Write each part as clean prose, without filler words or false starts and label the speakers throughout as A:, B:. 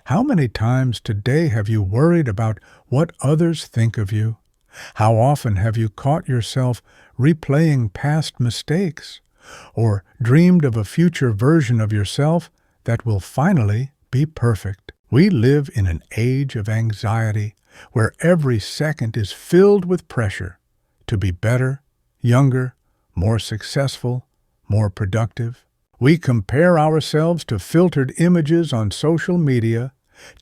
A: How many times today have you worried about what others think of you? How often have you caught yourself replaying past mistakes or dreamed of a future version of yourself that will finally be perfect? We live in an age of anxiety where every second is filled with pressure to be better, younger, more successful, more productive. We compare ourselves to filtered images on social media,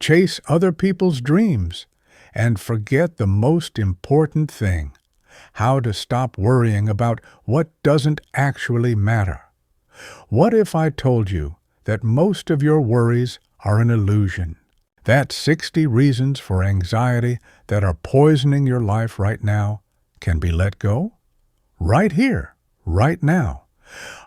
A: chase other people's dreams, and forget the most important thing: how to stop worrying about what doesn't actually matter. What if I told you that most of your worries are an illusion? That 60 reasons for anxiety that are poisoning your life right now can be let go? Right here, right now.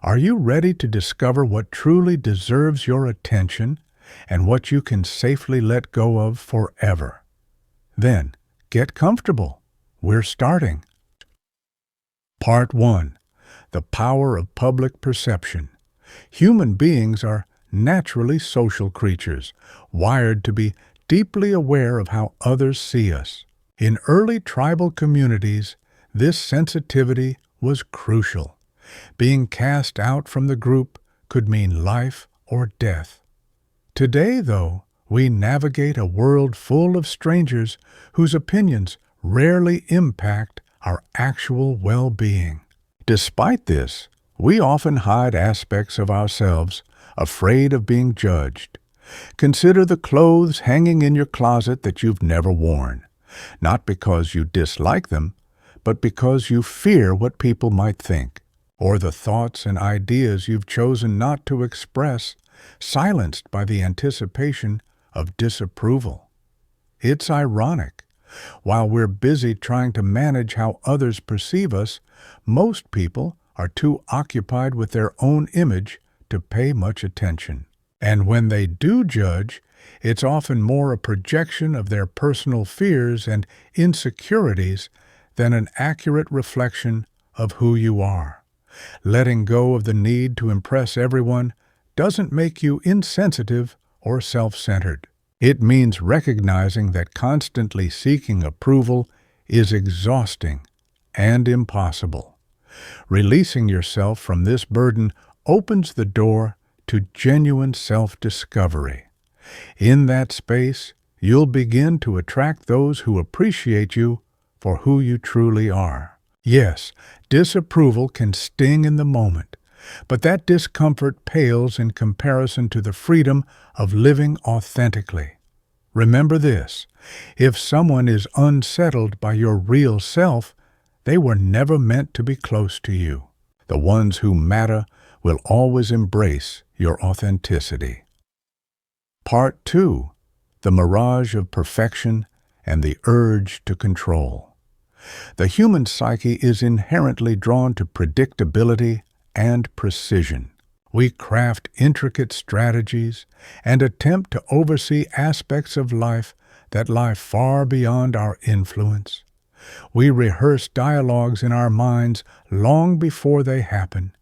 A: Are you ready to discover what truly deserves your attention and what you can safely let go of forever? Then, get comfortable. We're starting. Part 1. The Power of Public Perception. Human beings are naturally social creatures, wired to be deeply aware of how others see us. In early tribal communities, this sensitivity was crucial. Being cast out from the group could mean life or death. Today, though, we navigate a world full of strangers whose opinions rarely impact our actual well-being. Despite this, we often hide aspects of ourselves, afraid of being judged. Consider the clothes hanging in your closet that you've never worn, not because you dislike them, but because you fear what people might think, or the thoughts and ideas you've chosen not to express, silenced by the anticipation of disapproval. It's ironic. While we're busy trying to manage how others perceive us, most people are too occupied with their own image to pay much attention. And when they do judge, it's often more a projection of their personal fears and insecurities than an accurate reflection of who you are. Letting go of the need to impress everyone doesn't make you insensitive or self-centered. It means recognizing that constantly seeking approval is exhausting and impossible. Releasing yourself from this burden opens the door to genuine self-discovery. In that space, you'll begin to attract those who appreciate you for who you truly are. Yes, disapproval can sting in the moment, but that discomfort pales in comparison to the freedom of living authentically. Remember this: if someone is unsettled by your real self, they were never meant to be close to you. The ones who matter will always embrace your authenticity. Part 2. The Mirage of Perfection and the Urge to Control. The human psyche is inherently drawn to predictability and precision. We craft intricate strategies and attempt to oversee aspects of life that lie far beyond our influence. We rehearse dialogues in our minds long before they happen,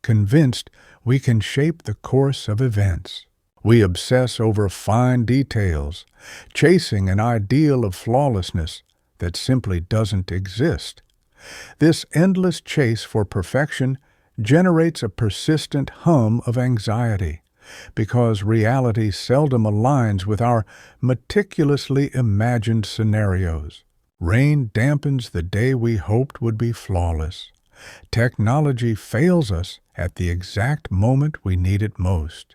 A: convinced we can shape the course of events. We obsess over fine details, chasing an ideal of flawlessness that simply doesn't exist. This endless chase for perfection generates a persistent hum of anxiety, because reality seldom aligns with our meticulously imagined scenarios. Rain dampens the day we hoped would be flawless. Technology fails us at the exact moment we need it most.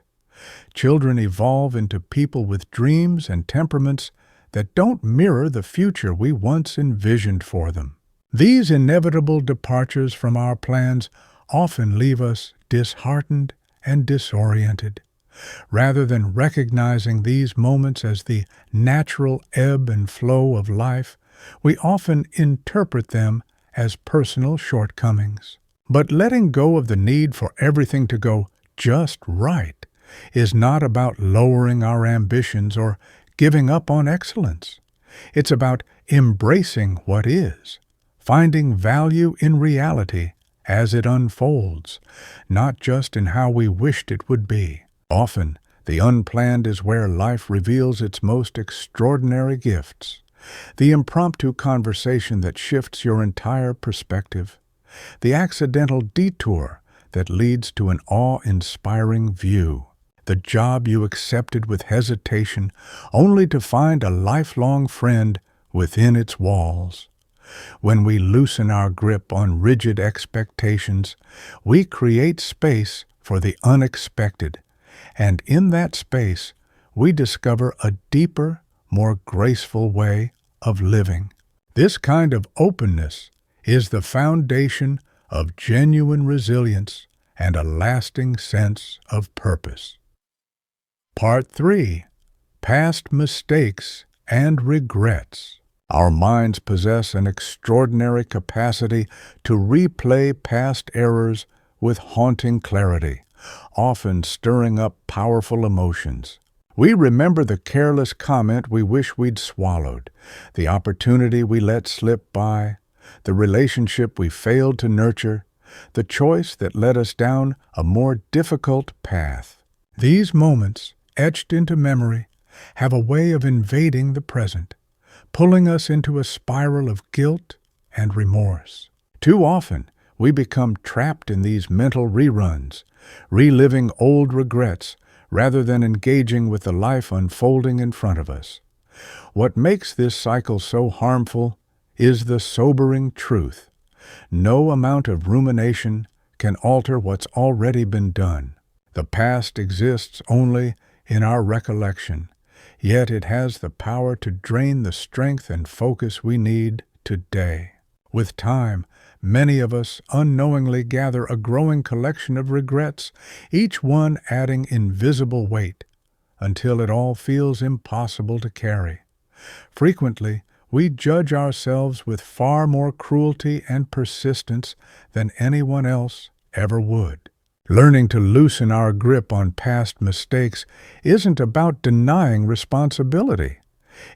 A: Children evolve into people with dreams and temperaments that don't mirror the future we once envisioned for them. These inevitable departures from our plans often leave us disheartened and disoriented. Rather than recognizing these moments as the natural ebb and flow of life, we often interpret them as personal shortcomings. But letting go of the need for everything to go just right is not about lowering our ambitions or giving up on excellence. It's about embracing what is, finding value in reality as it unfolds, not just in how we wished it would be. Often, The unplanned is where life reveals its most extraordinary gifts. The impromptu conversation that shifts your entire perspective. The accidental detour that leads to an awe-inspiring view. The job you accepted with hesitation only to find a lifelong friend within its walls. When we loosen our grip on rigid expectations, we create space for the unexpected, and in that space, we discover a deeper, more graceful way of living. This kind of openness is the foundation of genuine resilience and a lasting sense of purpose. Part 3. Past Mistakes and Regrets. Our minds possess an extraordinary capacity to replay past errors with haunting clarity, often stirring up powerful emotions. We remember the careless comment we wish we'd swallowed, the opportunity we let slip by, the relationship we failed to nurture, the choice that led us down a more difficult path. These moments, etched into memory, have a way of invading the present, pulling us into a spiral of guilt and remorse. Too often, we become trapped in these mental reruns, reliving old regrets rather than engaging with the life unfolding in front of us. What makes this cycle so harmful is the sobering truth. No amount of rumination can alter what's already been done. The past exists only in our recollection, yet it has the power to drain the strength and focus we need today. With time, many of us unknowingly gather a growing collection of regrets, each one adding invisible weight, until it all feels impossible to carry. Frequently, we judge ourselves with far more cruelty and persistence than anyone else ever would. Learning to loosen our grip on past mistakes isn't about denying responsibility.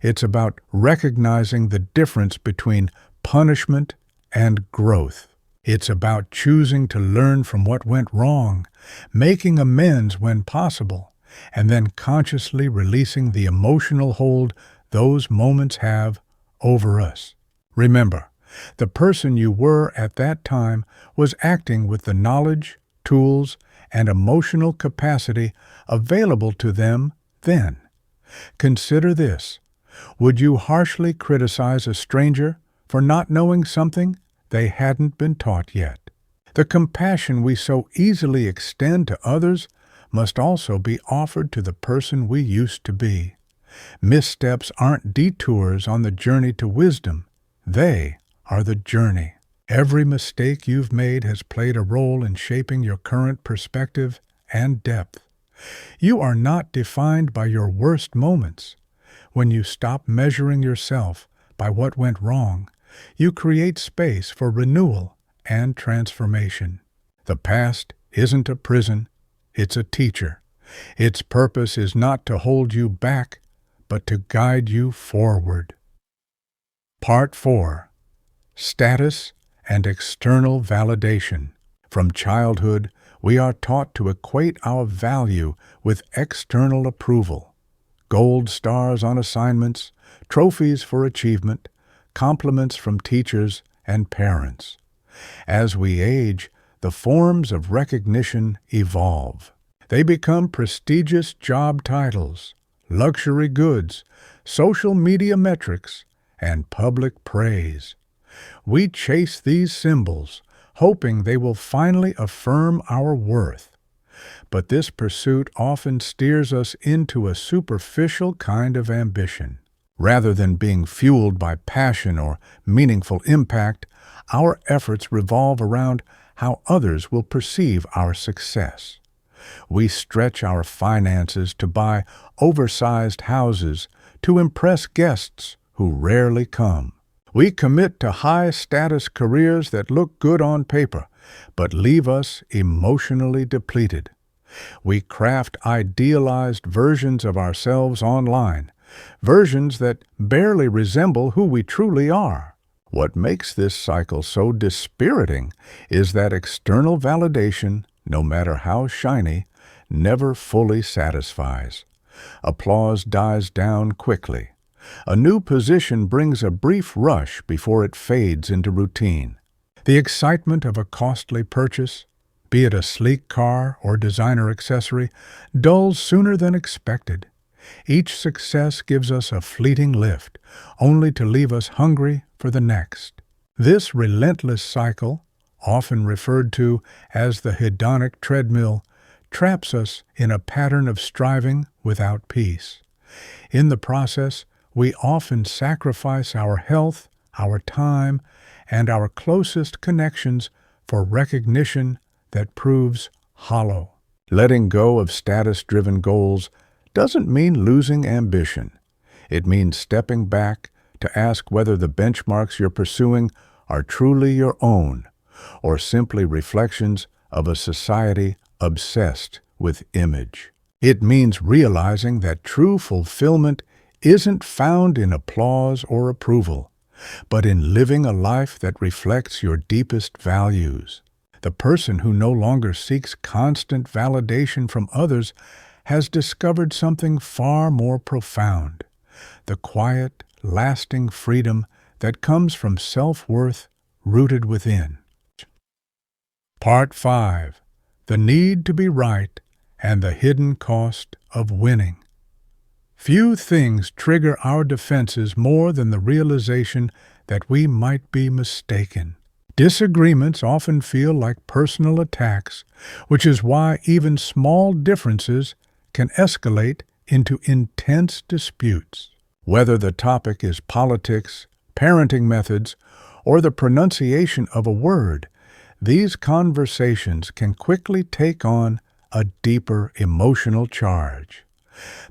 A: It's about recognizing the difference between punishment and growth. It's about choosing to learn from what went wrong, making amends when possible, and then consciously releasing the emotional hold those moments have over us. Remember, the person you were at that time was acting with the knowledge, tools, and emotional capacity available to them then. Consider this. Would you harshly criticize a stranger for not knowing something they hadn't been taught yet? The compassion we so easily extend to others must also be offered to the person we used to be. Missteps aren't detours on the journey to wisdom. They are the journey. Every mistake you've made has played a role in shaping your current perspective and depth. You are not defined by your worst moments. When you stop measuring yourself by what went wrong, you create space for renewal and transformation. The past isn't a prison, it's a teacher. Its purpose is not to hold you back, but to guide you forward. Part 4. Status and External Validation. From childhood, we are taught to equate our value with external approval. Gold stars on assignments, trophies for achievement, compliments from teachers and parents. As we age, the forms of recognition evolve. They become prestigious job titles, luxury goods, social media metrics, and public praise. We chase these symbols, hoping they will finally affirm our worth. But this pursuit often steers us into a superficial kind of ambition. Rather than being fueled by passion or meaningful impact, our efforts revolve around how others will perceive our success. We stretch our finances to buy oversized houses to impress guests who rarely come. We commit to high-status careers that look good on paper, but leave us emotionally depleted. We craft idealized versions of ourselves online, versions that barely resemble who we truly are. What makes this cycle so dispiriting is that external validation, no matter how shiny, never fully satisfies. Applause dies down quickly. A new position brings a brief rush before it fades into routine. The excitement of a costly purchase, be it a sleek car or designer accessory, dulls sooner than expected. Each success gives us a fleeting lift, only to leave us hungry for the next. This relentless cycle, often referred to as the hedonic treadmill, traps us in a pattern of striving without peace. In the process, we often sacrifice our health, our time, and our closest connections for recognition that proves hollow. Letting go of status-driven goals doesn't mean losing ambition. It means stepping back to ask whether the benchmarks you're pursuing are truly your own, or simply reflections of a society obsessed with image. It means realizing that true fulfillment isn't found in applause or approval, but in living a life that reflects your deepest values. The person who no longer seeks constant validation from others has discovered something far more profound: the quiet, lasting freedom that comes from self-worth rooted within. Part 5. The Need to be Right and the Hidden Cost of Winning. Few things trigger our defenses more than the realization that we might be mistaken. Disagreements often feel like personal attacks, which is why even small differences can escalate into intense disputes. Whether the topic is politics, parenting methods, or the pronunciation of a word, these conversations can quickly take on a deeper emotional charge.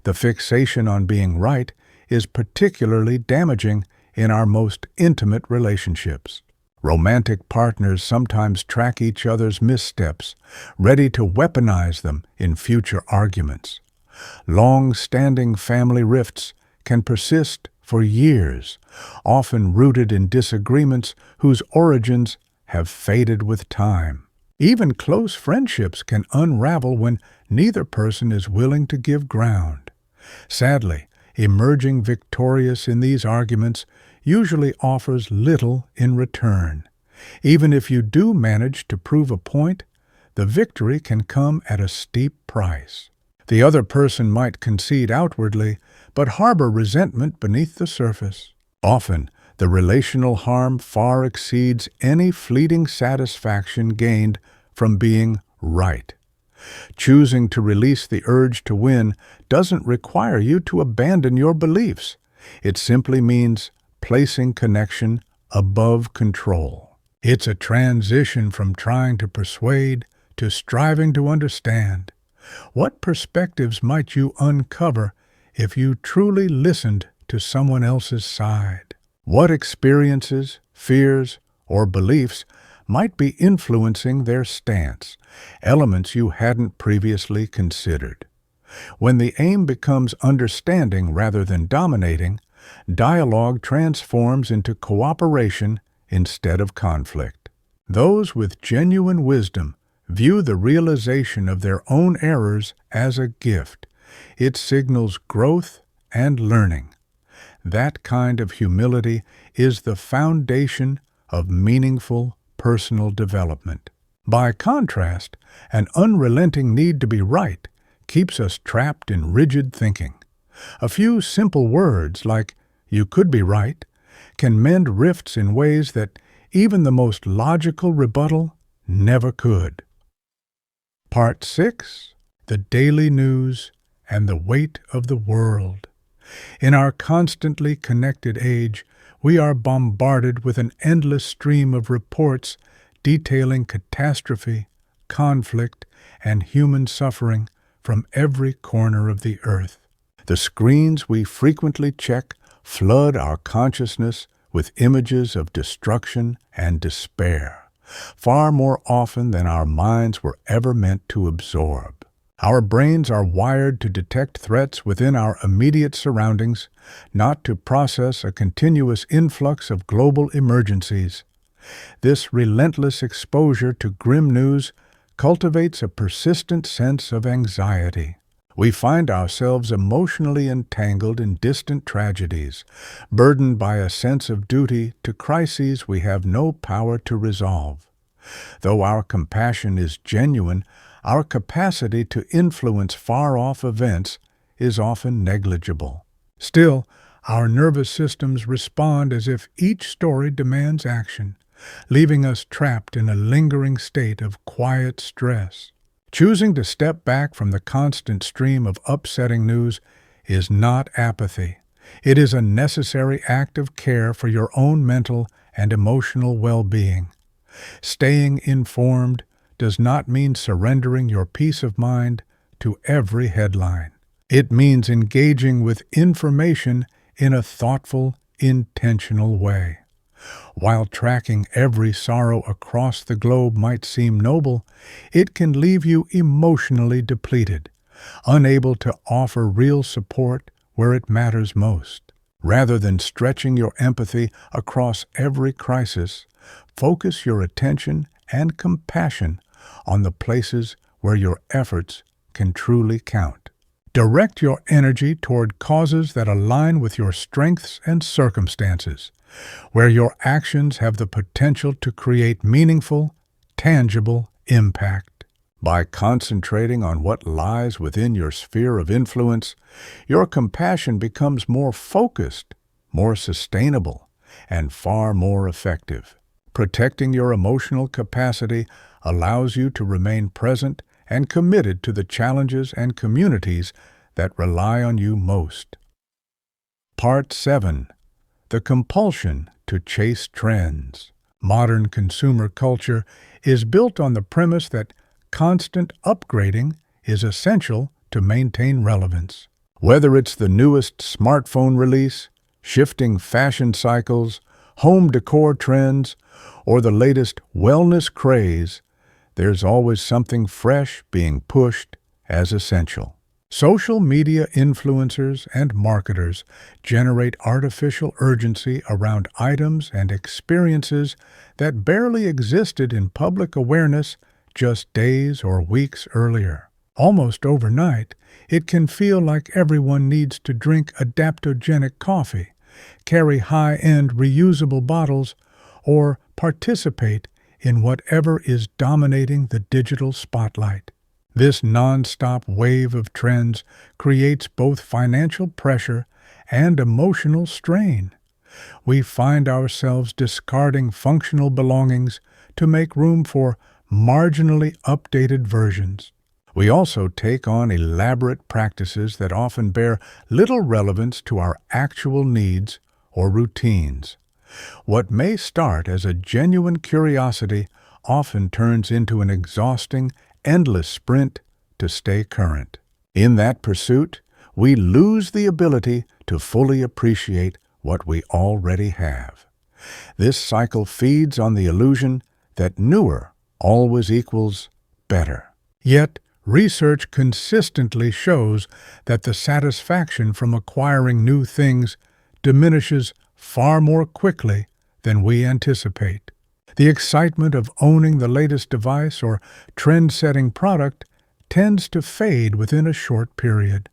A: The fixation on being right is particularly damaging in our most intimate relationships. Romantic partners sometimes track each other's missteps, ready to weaponize them in future arguments. Long-standing family rifts can persist for years, often rooted in disagreements whose origins have faded with time. Even close friendships can unravel when neither person is willing to give ground. Sadly, emerging victorious in these arguments usually offers little in return. Even if you do manage to prove a point, the victory can come at a steep price. The other person might concede outwardly, but harbor resentment beneath the surface. Often, the relational harm far exceeds any fleeting satisfaction gained from being right. Choosing to release the urge to win doesn't require you to abandon your beliefs. It simply means placing connection above control. It's a transition from trying to persuade to striving to understand. What perspectives might you uncover if you truly listened to someone else's side? What experiences, fears, or beliefs might be influencing their stance, elements you hadn't previously considered? When the aim becomes understanding rather than dominating, dialogue transforms into cooperation instead of conflict. Those with genuine wisdom view the realization of their own errors as a gift. It signals growth and learning. That kind of humility is the foundation of meaningful personal development. By contrast, an unrelenting need to be right keeps us trapped in rigid thinking. A few simple words like, "you could be right," can mend rifts in ways that even the most logical rebuttal never could. Part 6. The Daily News and the Weight of the World. In our constantly connected age, we are bombarded with an endless stream of reports detailing catastrophe, conflict, and human suffering from every corner of the earth. The screens we frequently check flood our consciousness with images of destruction and despair, far more often than our minds were ever meant to absorb. Our brains are wired to detect threats within our immediate surroundings, not to process a continuous influx of global emergencies. This relentless exposure to grim news cultivates a persistent sense of anxiety. We find ourselves emotionally entangled in distant tragedies, burdened by a sense of duty to crises we have no power to resolve. Though our compassion is genuine, our capacity to influence far-off events is often negligible. Still, our nervous systems respond as if each story demands action, leaving us trapped in a lingering state of quiet stress. Choosing to step back from the constant stream of upsetting news is not apathy. It is a necessary act of care for your own mental and emotional well-being. Staying informed does not mean surrendering your peace of mind to every headline. It means engaging with information in a thoughtful, intentional way. While tracking every sorrow across the globe might seem noble, it can leave you emotionally depleted, unable to offer real support where it matters most. Rather than stretching your empathy across every crisis, focus your attention and compassion on the places where your efforts can truly count. Direct your energy toward causes that align with your strengths and circumstances, where your actions have the potential to create meaningful, tangible impact. By concentrating on what lies within your sphere of influence, your compassion becomes more focused, more sustainable, and far more effective. Protecting your emotional capacity allows you to remain present and committed to the challenges and communities that rely on you most. Part 7. The compulsion to chase trends. Modern consumer culture is built on the premise that constant upgrading is essential to maintain relevance. Whether it's the newest smartphone release, shifting fashion cycles, home decor trends, or the latest wellness craze, there's always something fresh being pushed as essential. Social media influencers and marketers generate artificial urgency around items and experiences that barely existed in public awareness just days or weeks earlier. Almost overnight, it can feel like everyone needs to drink adaptogenic coffee, carry high-end reusable bottles, or participate in whatever is dominating the digital spotlight. This non-stop wave of trends creates both financial pressure and emotional strain. We find ourselves discarding functional belongings to make room for marginally updated versions. We also take on elaborate practices that often bear little relevance to our actual needs or routines. What may start as a genuine curiosity often turns into an exhausting, endless sprint to stay current. In that pursuit, we lose the ability to fully appreciate what we already have. This cycle feeds on the illusion that newer always equals better. Yet, research consistently shows that the satisfaction from acquiring new things diminishes far more quickly than we anticipate. The excitement of owning the latest device or trend-setting product tends to fade within a short period,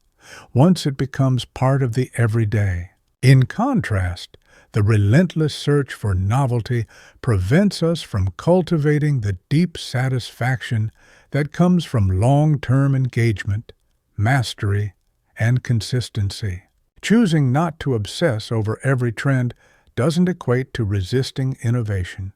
A: once it becomes part of the everyday. In contrast, the relentless search for novelty prevents us from cultivating the deep satisfaction that comes from long-term engagement, mastery, and consistency. Choosing not to obsess over every trend doesn't equate to resisting innovation.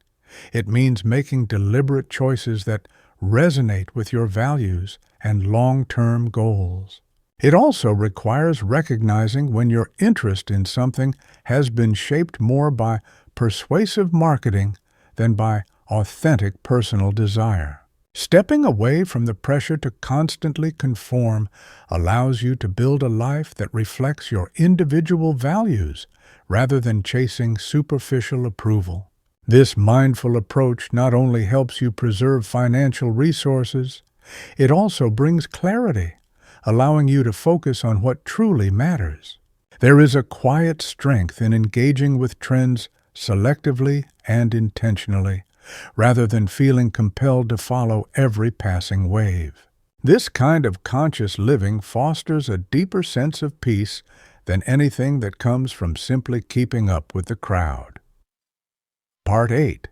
A: It means making deliberate choices that resonate with your values and long-term goals. It also requires recognizing when your interest in something has been shaped more by persuasive marketing than by authentic personal desire. Stepping away from the pressure to constantly conform allows you to build a life that reflects your individual values rather than chasing superficial approval. This mindful approach not only helps you preserve financial resources, it also brings clarity, allowing you to focus on what truly matters. There is a quiet strength in engaging with trends selectively and intentionally, rather than feeling compelled to follow every passing wave. This kind of conscious living fosters a deeper sense of peace than anything that comes from simply keeping up with the crowd. Part 8.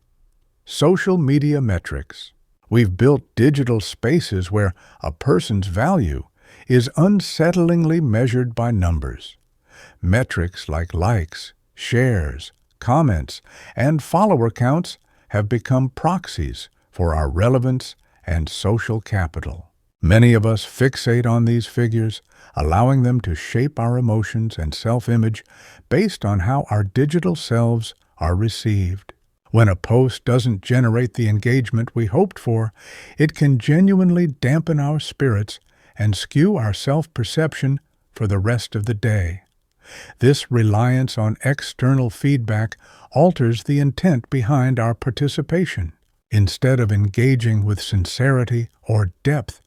A: Social media metrics. We've built digital spaces where a person's value is unsettlingly measured by numbers. Metrics like likes, shares, comments, and follower counts have become proxies for our relevance and social capital. Many of us fixate on these figures, allowing them to shape our emotions and self-image based on how our digital selves are received. When a post doesn't generate the engagement we hoped for, it can genuinely dampen our spirits and skew our self-perception for the rest of the day. This reliance on external feedback alters the intent behind our participation. Instead of engaging with sincerity or depth,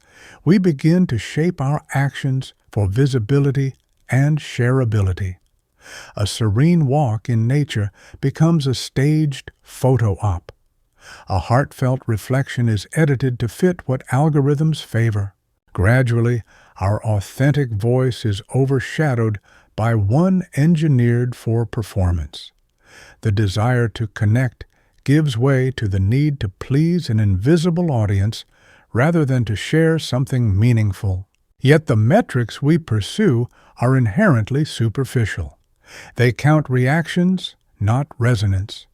A: we begin to shape our actions for visibility and shareability. A serene walk in nature becomes a staged photo op. A heartfelt reflection is edited to fit what algorithms favor. Gradually, our authentic voice is overshadowed by one engineered for performance. The desire to connect gives way to the need to please an invisible audience rather than to share something meaningful. Yet the metrics we pursue are inherently superficial. They count reactions, not resonance.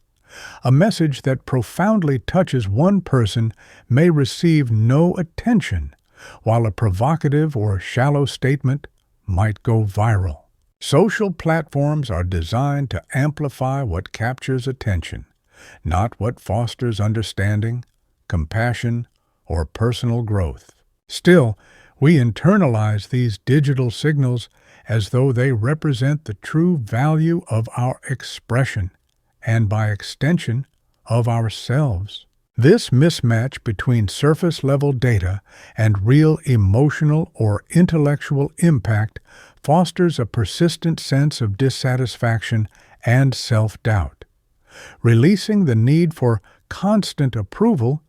A: A message that profoundly touches one person may receive no attention, while a provocative or shallow statement might go viral. Social platforms are designed to amplify what captures attention, not what fosters understanding, compassion, or personal growth. Still, we internalize these digital signals as though they represent the true value of our expression, and by extension, of ourselves. This mismatch between surface-level data and real emotional or intellectual impact fosters a persistent sense of dissatisfaction and self-doubt. Releasing the need for constant approval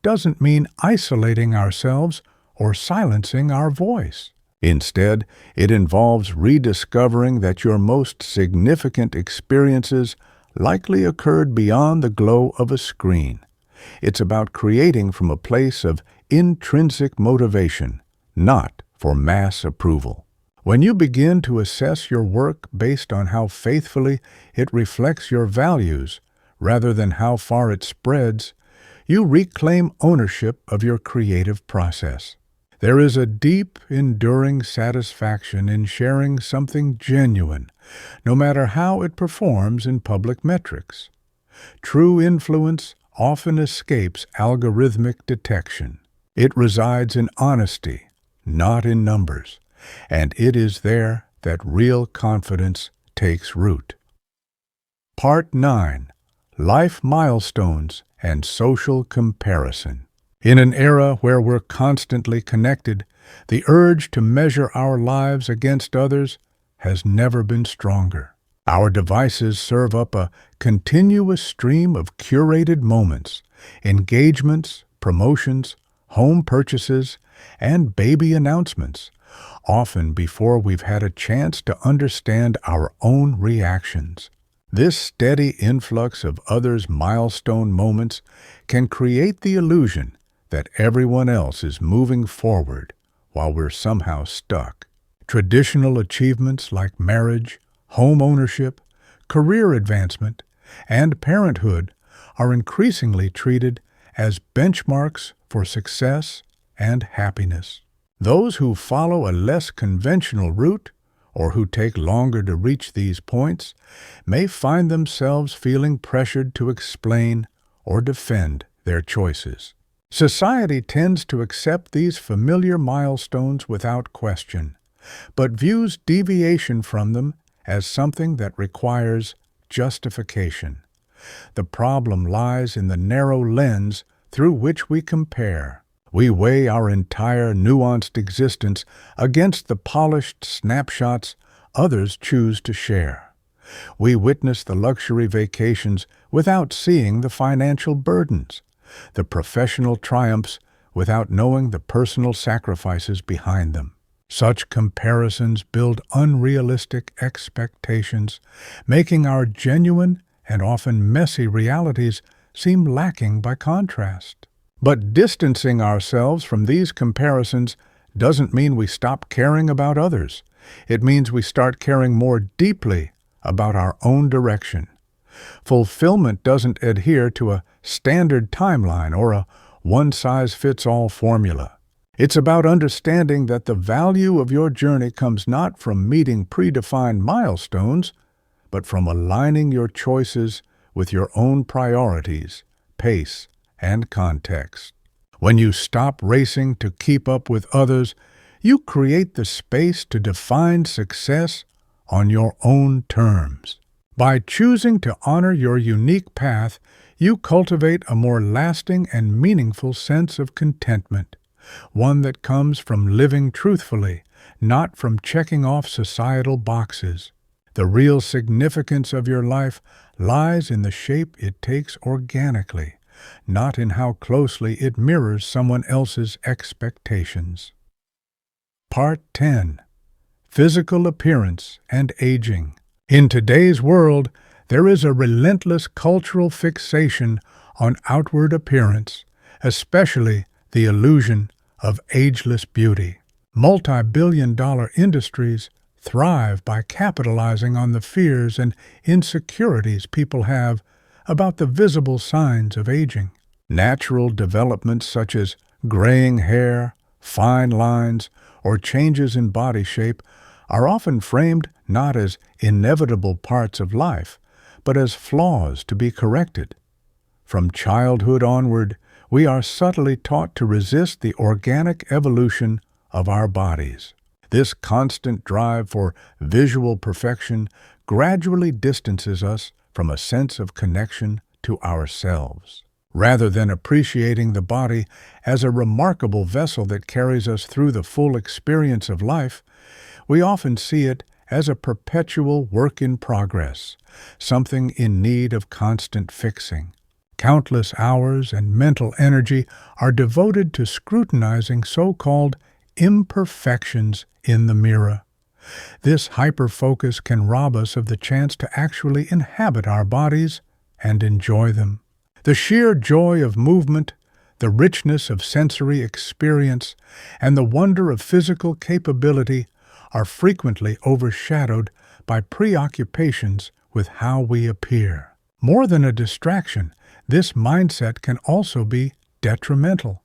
A: doesn't mean isolating ourselves or silencing our voice. Instead, it involves rediscovering that your most significant experiences likely occurred beyond the glow of a screen. It's about creating from a place of intrinsic motivation, not for mass approval. When you begin to assess your work based on how faithfully it reflects your values rather than how far it spreads, you reclaim ownership of your creative process. There is a deep, enduring satisfaction in sharing something genuine, no matter how it performs in public metrics. True influence often escapes algorithmic detection. It resides in honesty, not in numbers, and it is there that real confidence takes root. Part 9. Life Milestones and Social Comparison. In an era where we're constantly connected, the urge to measure our lives against others has never been stronger. Our devices serve up a continuous stream of curated moments, engagements, promotions, home purchases, and baby announcements, often before we've had a chance to understand our own reactions. This steady influx of others' milestone moments can create the illusion that everyone else is moving forward while we're somehow stuck. Traditional achievements like marriage, home ownership, career advancement, and parenthood are increasingly treated as benchmarks for success and happiness. Those who follow a less conventional route, or who take longer to reach these points, may find themselves feeling pressured to explain or defend their choices. Society tends to accept these familiar milestones without question, but views deviation from them as something that requires justification. The problem lies in the narrow lens through which we compare. We weigh our entire nuanced existence against the polished snapshots others choose to share. We witness the luxury vacations without seeing the financial burdens, the professional triumphs without knowing the personal sacrifices behind them. Such comparisons build unrealistic expectations, making our genuine and often messy realities seem lacking by contrast. But distancing ourselves from these comparisons doesn't mean we stop caring about others. It means we start caring more deeply about our own direction. Fulfillment doesn't adhere to a standard timeline or a one-size-fits-all formula. It's about understanding that the value of your journey comes not from meeting predefined milestones, but from aligning your choices with your own priorities, pace, and context. When you stop racing to keep up with others, you create the space to define success on your own terms. By choosing to honor your unique path, you cultivate a more lasting and meaningful sense of contentment, one that comes from living truthfully, not from checking off societal boxes. The real significance of your life lies in the shape it takes organically, not in how closely it mirrors someone else's expectations. Part 10. Physical Appearance and Aging. In today's world, there is a relentless cultural fixation on outward appearance, especially the illusion of ageless beauty. Multi-billion-dollar industries thrive by capitalizing on the fears and insecurities people have about the visible signs of aging. Natural developments such as graying hair, fine lines, or changes in body shape are often framed not as inevitable parts of life, but as flaws to be corrected. From childhood onward, we are subtly taught to resist the organic evolution of our bodies. This constant drive for visual perfection gradually distances us from a sense of connection to ourselves. Rather than appreciating the body as a remarkable vessel that carries us through the full experience of life, we often see it as a perpetual work in progress, something in need of constant fixing. Countless hours and mental energy are devoted to scrutinizing so-called imperfections in the mirror. This hyper-focus can rob us of the chance to actually inhabit our bodies and enjoy them. The sheer joy of movement, the richness of sensory experience, and the wonder of physical capability are frequently overshadowed by preoccupations with how we appear. More than a distraction, this mindset can also be detrimental.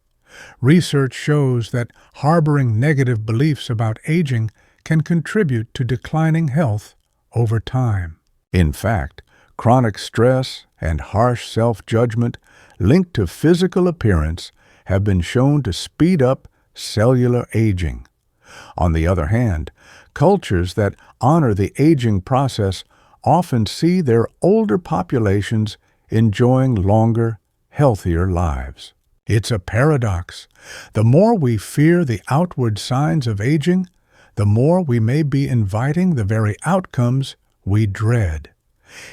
A: Research shows that harboring negative beliefs about aging can contribute to declining health over time. In fact, chronic stress and harsh self-judgment linked to physical appearance have been shown to speed up cellular aging. On the other hand, cultures that honor the aging process often see their older populations enjoying longer, healthier lives. It's a paradox. The more we fear the outward signs of aging, the more we may be inviting the very outcomes we dread.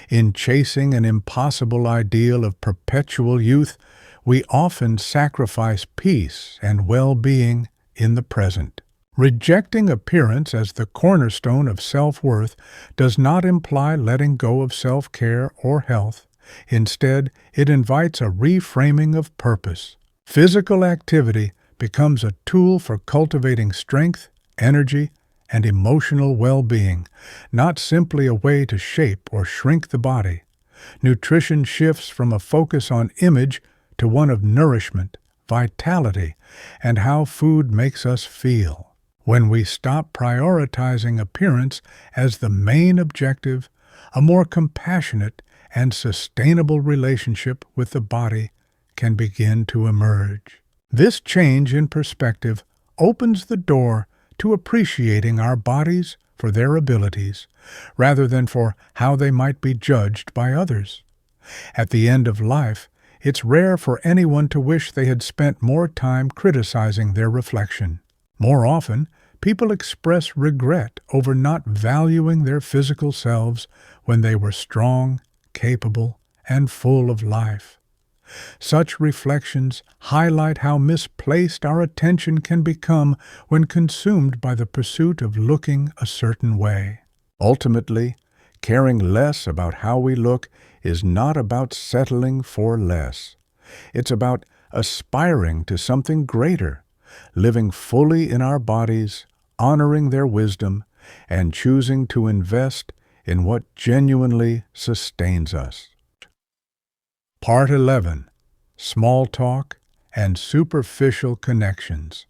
A: In chasing an impossible ideal of perpetual youth, we often sacrifice peace and well-being in the present. Rejecting appearance as the cornerstone of self-worth does not imply letting go of self-care or health. Instead, it invites a reframing of purpose. Physical activity becomes a tool for cultivating strength, energy, and emotional well-being, not simply a way to shape or shrink the body. Nutrition shifts from a focus on image to one of nourishment, vitality, and how food makes us feel. When we stop prioritizing appearance as the main objective, a more compassionate and sustainable relationship with the body can begin to emerge. This change in perspective opens the door to appreciating our bodies for their abilities, rather than for how they might be judged by others. At the end of life, it's rare for anyone to wish they had spent more time criticizing their reflection. More often, People express regret over not valuing their physical selves when they were strong, capable, and full of life. Such reflections highlight how misplaced our attention can become when consumed by the pursuit of looking a certain way. Ultimately, caring less about how we look is not about settling for less. It's about aspiring to something greater, living fully in our bodies, honoring their wisdom, and choosing to invest in what genuinely sustains us. Part 11. Small Talk and Superficial Connections.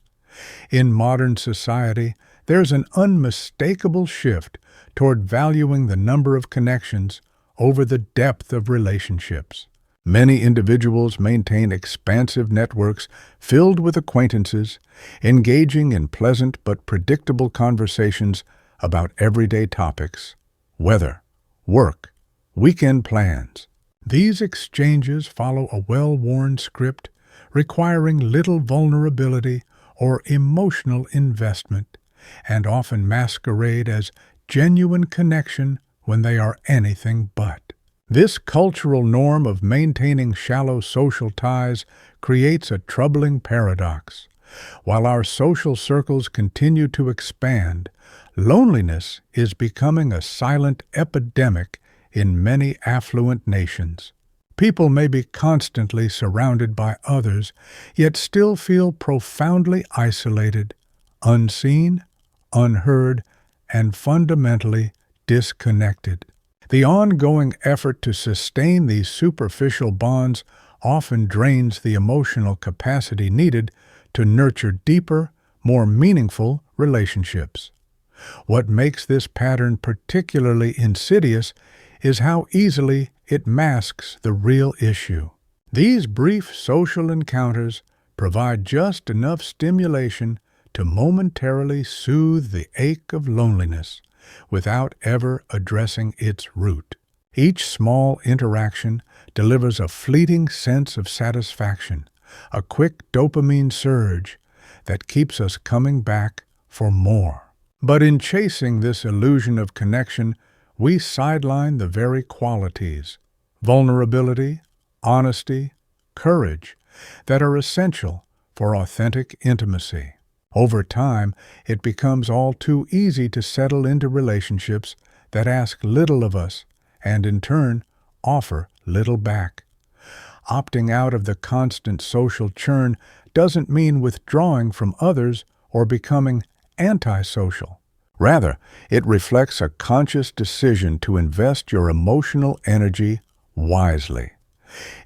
A: In modern society, there's an unmistakable shift toward valuing the number of connections over the depth of relationships. Many individuals maintain expansive networks filled with acquaintances, engaging in pleasant but predictable conversations about everyday topics, weather, work, weekend plans. These exchanges follow a well-worn script requiring little vulnerability or emotional investment, and often masquerade as genuine connection when they are anything but. This cultural norm of maintaining shallow social ties creates a troubling paradox. While our social circles continue to expand, loneliness is becoming a silent epidemic in many affluent nations. People may be constantly surrounded by others, yet still feel profoundly isolated, unseen, unheard, and fundamentally disconnected. The ongoing effort to sustain these superficial bonds often drains the emotional capacity needed to nurture deeper, more meaningful relationships. What makes this pattern particularly insidious is how easily it masks the real issue. These brief social encounters provide just enough stimulation to momentarily soothe the ache of loneliness, without ever addressing its root. Each small interaction delivers a fleeting sense of satisfaction, a quick dopamine surge that keeps us coming back for more. But in chasing this illusion of connection, we sideline the very qualities, vulnerability, honesty, courage, that are essential for authentic intimacy. Over time, it becomes all too easy to settle into relationships that ask little of us and, in turn, offer little back. Opting out of the constant social churn doesn't mean withdrawing from others or becoming antisocial. Rather, it reflects a conscious decision to invest your emotional energy wisely.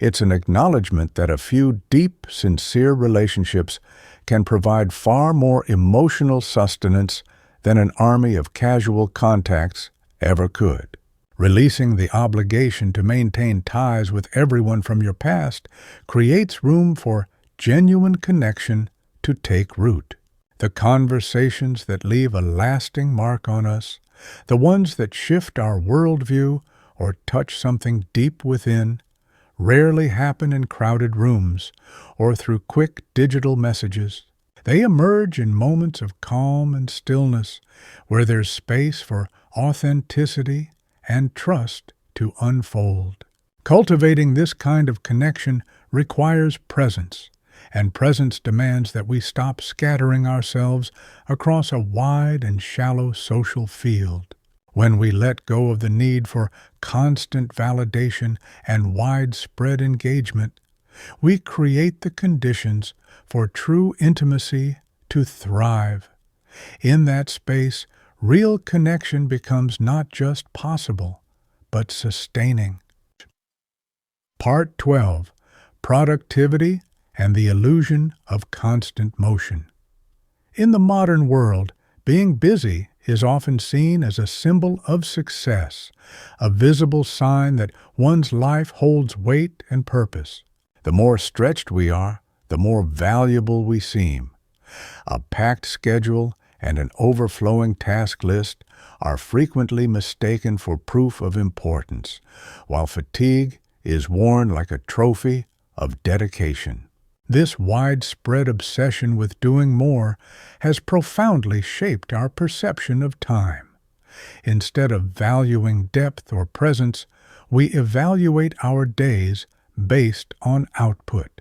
A: It's an acknowledgement that a few deep, sincere relationships can provide far more emotional sustenance than an army of casual contacts ever could. Releasing the obligation to maintain ties with everyone from your past creates room for genuine connection to take root. The conversations that leave a lasting mark on us, the ones that shift our worldview or touch something deep within, rarely happen in crowded rooms or through quick digital messages. They emerge in moments of calm and stillness, where there's space for authenticity and trust to unfold. Cultivating this kind of connection requires presence, and presence demands that we stop scattering ourselves across a wide and shallow social field. When we let go of the need for constant validation and widespread engagement, we create the conditions for true intimacy to thrive. In that space, real connection becomes not just possible, but sustaining. Part 12. Productivity and the Illusion of Constant Motion. In the modern world, being busy is often seen as a symbol of success, a visible sign that one's life holds weight and purpose. The more stretched we are, the more valuable we seem. A packed schedule and an overflowing task list are frequently mistaken for proof of importance, while fatigue is worn like a trophy of dedication. This widespread obsession with doing more has profoundly shaped our perception of time. Instead of valuing depth or presence, we evaluate our days based on output.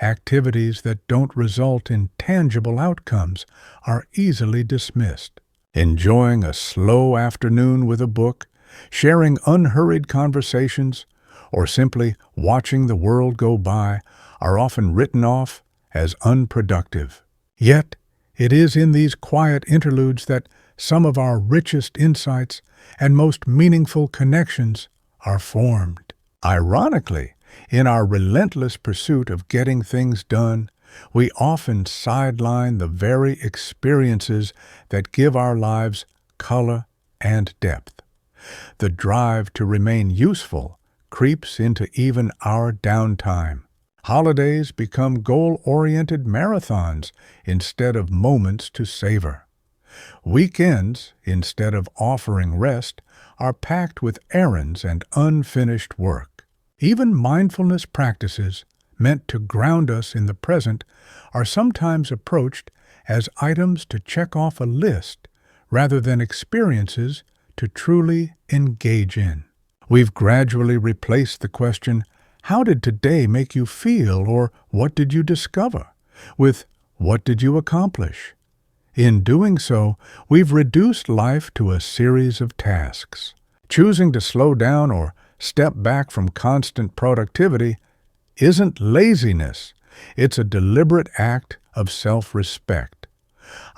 A: Activities that don't result in tangible outcomes are easily dismissed. Enjoying a slow afternoon with a book, sharing unhurried conversations, or simply watching the world go by are often written off as unproductive. Yet, it is in these quiet interludes that some of our richest insights and most meaningful connections are formed. Ironically, in our relentless pursuit of getting things done, we often sideline the very experiences that give our lives color and depth. The drive to remain useful creeps into even our downtime. Holidays become goal-oriented marathons instead of moments to savor. Weekends, instead of offering rest, are packed with errands and unfinished work. Even mindfulness practices, meant to ground us in the present, are sometimes approached as items to check off a list rather than experiences to truly engage in. We've gradually replaced the question, "How did today make you feel?" or "What did you discover?" with "What did you accomplish?" In doing so, we've reduced life to a series of tasks. Choosing to slow down or step back from constant productivity isn't laziness. It's a deliberate act of self-respect.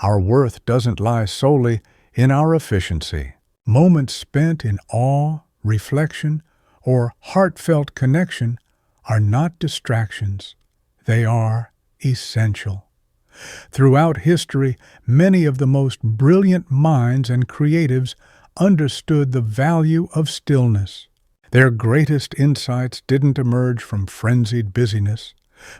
A: Our worth doesn't lie solely in our efficiency. Moments spent in awe, reflection, or heartfelt connection are not distractions. They are essential. Throughout history, many of the most brilliant minds and creatives understood the value of stillness. Their greatest insights didn't emerge from frenzied busyness,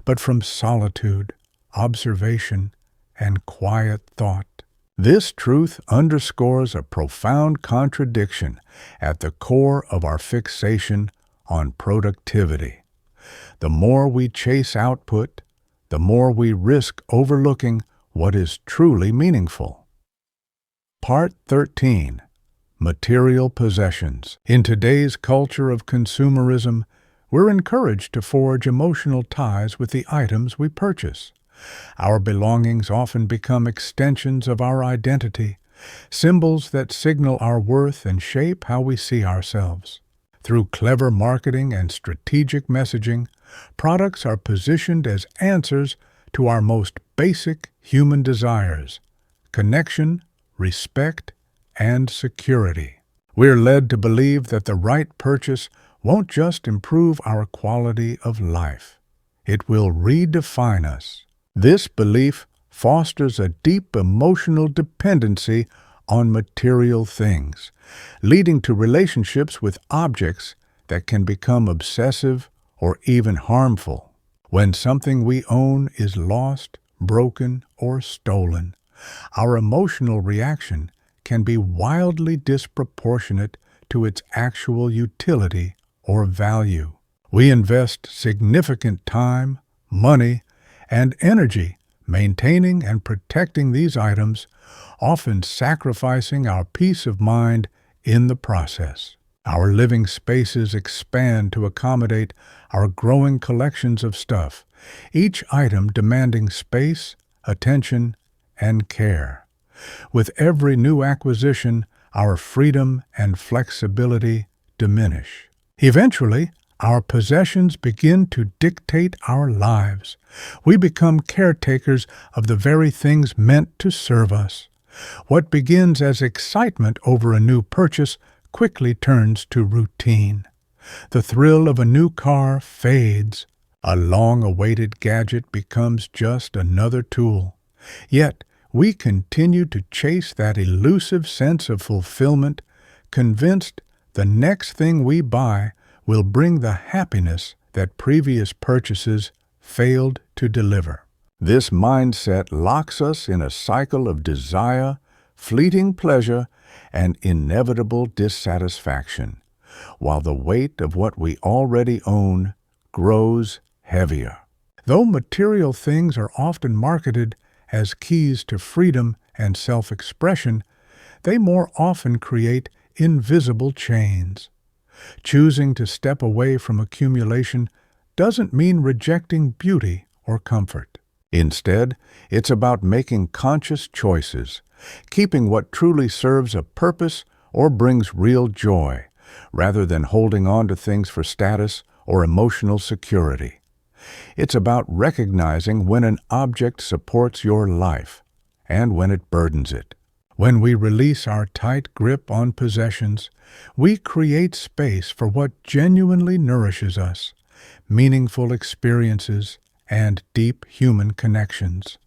A: but from solitude, observation, and quiet thought. This truth underscores a profound contradiction at the core of our fixation on productivity. The more we chase output, the more we risk overlooking what is truly meaningful. Part 13. Material Possessions. In today's culture of consumerism, we're encouraged to forge emotional ties with the items we purchase. Our belongings often become extensions of our identity, symbols that signal our worth and shape how we see ourselves. Through clever marketing and strategic messaging, products are positioned as answers to our most basic human desires: connection, respect, and security. We're led to believe that the right purchase won't just improve our quality of life. It will redefine us. This belief fosters a deep emotional dependency on material things, leading to relationships with objects that can become obsessive or even harmful. When something we own is lost, broken, or stolen, our emotional reaction can be wildly disproportionate to its actual utility or value. We invest significant time, money, and energy maintaining and protecting these items, often sacrificing our peace of mind in the process. Our living spaces expand to accommodate our growing collections of stuff, each item demanding space, attention, and care. With every new acquisition, our freedom and flexibility diminish. Eventually, our possessions begin to dictate our lives. We become caretakers of the very things meant to serve us. What begins as excitement over a new purchase quickly turns to routine. The thrill of a new car fades. A long-awaited gadget becomes just another tool. Yet, we continue to chase that elusive sense of fulfillment, convinced the next thing we buy will bring the happiness that previous purchases failed to deliver. This mindset locks us in a cycle of desire, fleeting pleasure, and inevitable dissatisfaction, while the weight of what we already own grows heavier. Though material things are often marketed as keys to freedom and self-expression, they more often create invisible chains. Choosing to step away from accumulation doesn't mean rejecting beauty or comfort. Instead, it's about making conscious choices, keeping what truly serves a purpose or brings real joy, rather than holding on to things for status or emotional security. It's about recognizing when an object supports your life and when it burdens it. When we release our tight grip on possessions, we create space for what genuinely nourishes us, meaningful experiences, and deep human connections.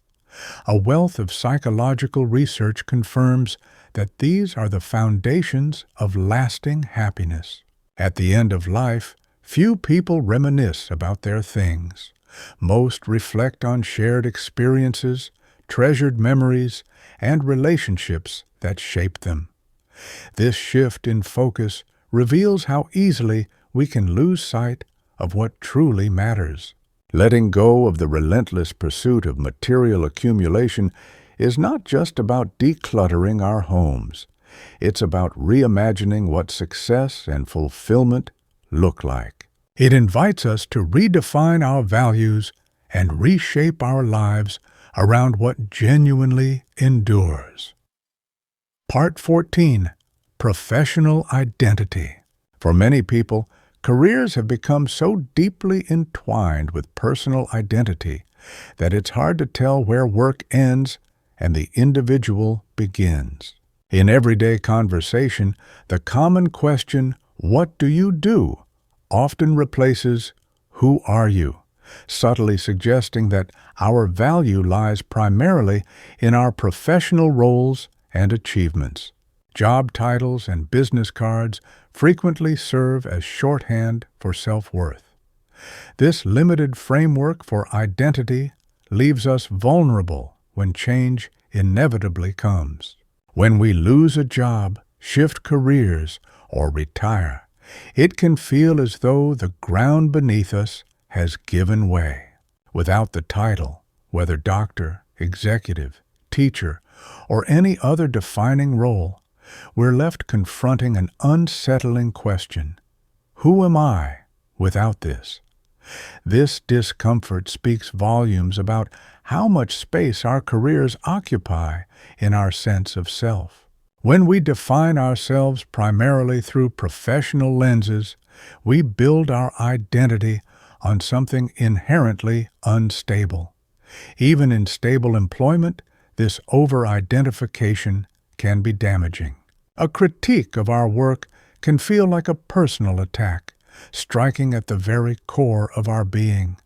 A: A wealth of psychological research confirms that these are the foundations of lasting happiness. At the end of life, few people reminisce about their things. Most reflect on shared experiences, treasured memories, and relationships that shaped them. This shift in focus reveals how easily we can lose sight of what truly matters. Letting go of the relentless pursuit of material accumulation is not just about decluttering our homes. It's about reimagining what success and fulfillment look like. It invites us to redefine our values and reshape our lives around what genuinely endures. Part 14. Professional Identity. For many people, careers have become so deeply entwined with personal identity that it's hard to tell where work ends and the individual begins. In everyday conversation, the common question, "What do you do?" often replaces, "Who are you?" subtly suggesting that our value lies primarily in our professional roles and achievements. Job titles and business cards frequently serve as shorthand for self-worth. This limited framework for identity leaves us vulnerable when change inevitably comes. When we lose a job, shift careers, or retire, it can feel as though the ground beneath us has given way. Without the title, whether doctor, executive, teacher, or any other defining role, we're left confronting an unsettling question. Who am I without this? This discomfort speaks volumes about how much space our careers occupy in our sense of self. When we define ourselves primarily through professional lenses, we build our identity on something inherently unstable. Even in stable employment, this over-identification can be damaging. A critique of our work can feel like a personal attack, striking at the very core of our being.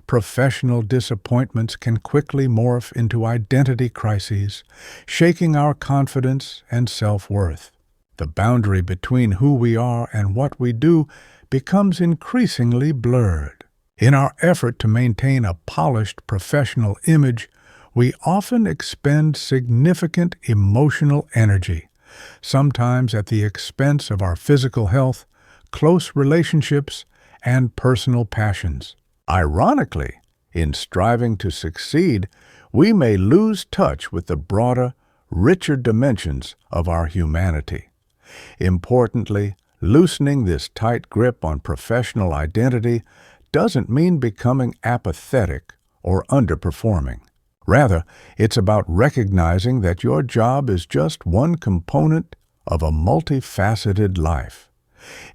A: Professional disappointments can quickly morph into identity crises, shaking our confidence and self-worth. The boundary between who we are and what we do becomes increasingly blurred. In our effort to maintain a polished professional image, we often expend significant emotional energy, sometimes at the expense of our physical health, close relationships, and personal passions. Ironically, in striving to succeed, we may lose touch with the broader, richer dimensions of our humanity. Importantly, loosening this tight grip on professional identity doesn't mean becoming apathetic or underperforming. Rather, it's about recognizing that your job is just one component of a multifaceted life.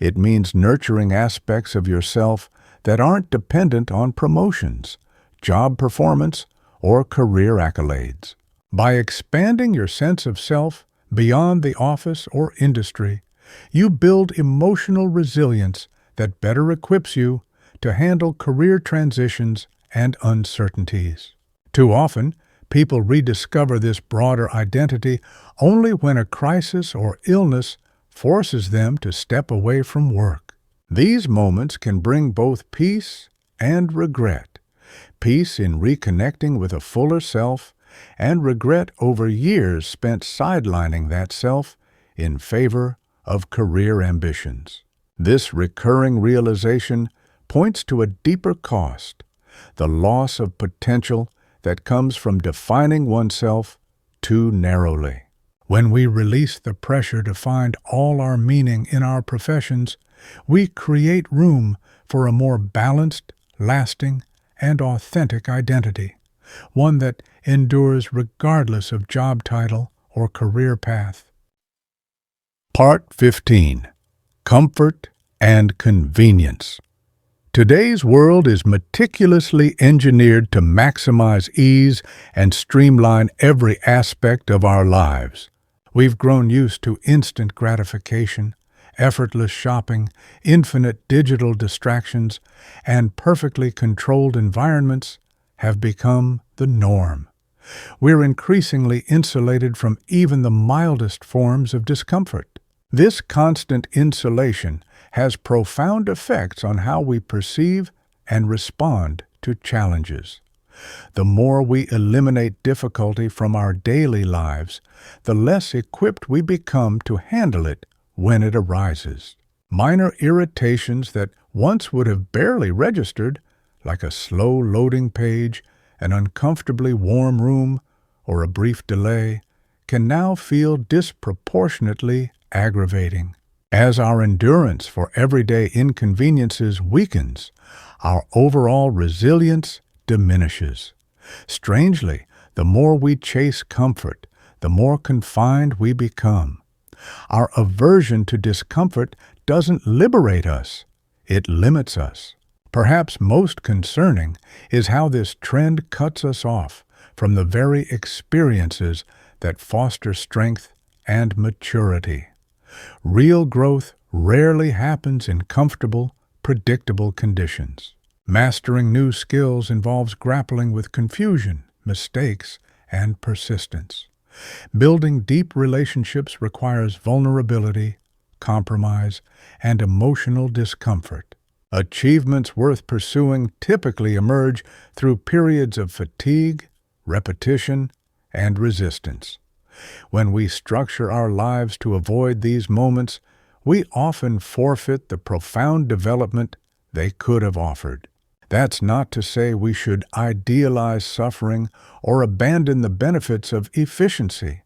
A: It means nurturing aspects of yourself that aren't dependent on promotions, job performance, or career accolades. By expanding your sense of self beyond the office or industry, you build emotional resilience that better equips you to handle career transitions and uncertainties. Too often, people rediscover this broader identity only when a crisis or illness forces them to step away from work. These moments can bring both peace and regret. Peace in reconnecting with a fuller self, and regret over years spent sidelining that self in favor of career ambitions. This recurring realization points to a deeper cost, the loss of potential that comes from defining oneself too narrowly. When we release the pressure to find all our meaning in our professions, we create room for a more balanced, lasting, and authentic identity, one that endures regardless of job title or career path. Part 15. Comfort and Convenience. Today's world is meticulously engineered to maximize ease and streamline every aspect of our lives. We've grown used to instant gratification, effortless shopping, infinite digital distractions, and perfectly controlled environments have become the norm. We're increasingly insulated from even the mildest forms of discomfort. This constant insulation has profound effects on how we perceive and respond to challenges. The more we eliminate difficulty from our daily lives, the less equipped we become to handle it when it arises. Minor irritations that once would have barely registered, like a slow loading page, an uncomfortably warm room, or a brief delay, can now feel disproportionately aggravating. As our endurance for everyday inconveniences weakens, our overall resilience diminishes. Strangely, the more we chase comfort, the more confined we become. Our aversion to discomfort doesn't liberate us, it limits us. Perhaps most concerning is how this trend cuts us off from the very experiences that foster strength and maturity. Real growth rarely happens in comfortable, predictable conditions. Mastering new skills involves grappling with confusion, mistakes, and persistence. Building deep relationships requires vulnerability, compromise, and emotional discomfort. Achievements worth pursuing typically emerge through periods of fatigue, repetition, and resistance. When we structure our lives to avoid these moments, we often forfeit the profound development they could have offered. That's not to say we should idealize suffering or abandon the benefits of efficiency.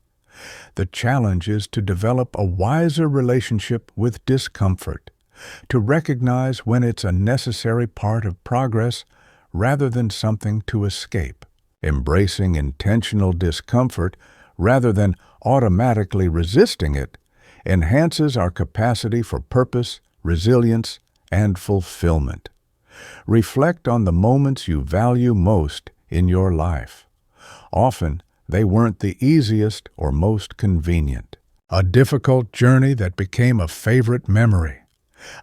A: The challenge is to develop a wiser relationship with discomfort, to recognize when it's a necessary part of progress rather than something to escape. Embracing intentional discomfort rather than automatically resisting it enhances our capacity for purpose, resilience, and fulfillment. Reflect on the moments you value most in your life. Often, they weren't the easiest or most convenient. A difficult journey that became a favorite memory.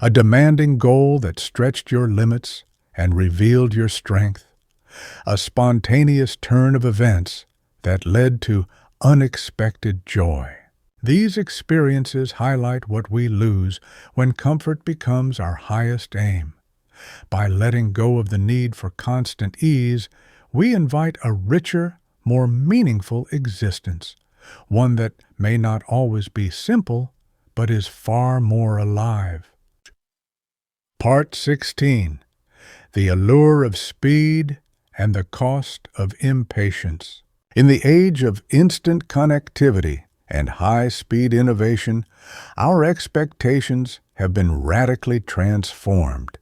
A: A demanding goal that stretched your limits and revealed your strength. A spontaneous turn of events that led to unexpected joy. These experiences highlight what we lose when comfort becomes our highest aim. By letting go of the need for constant ease, we invite a richer, more meaningful existence, one that may not always be simple, but is far more alive. Part 16. The Allure of Speed and the Cost of Impatience. In the age of instant connectivity and high-speed innovation, our expectations have been radically transformed.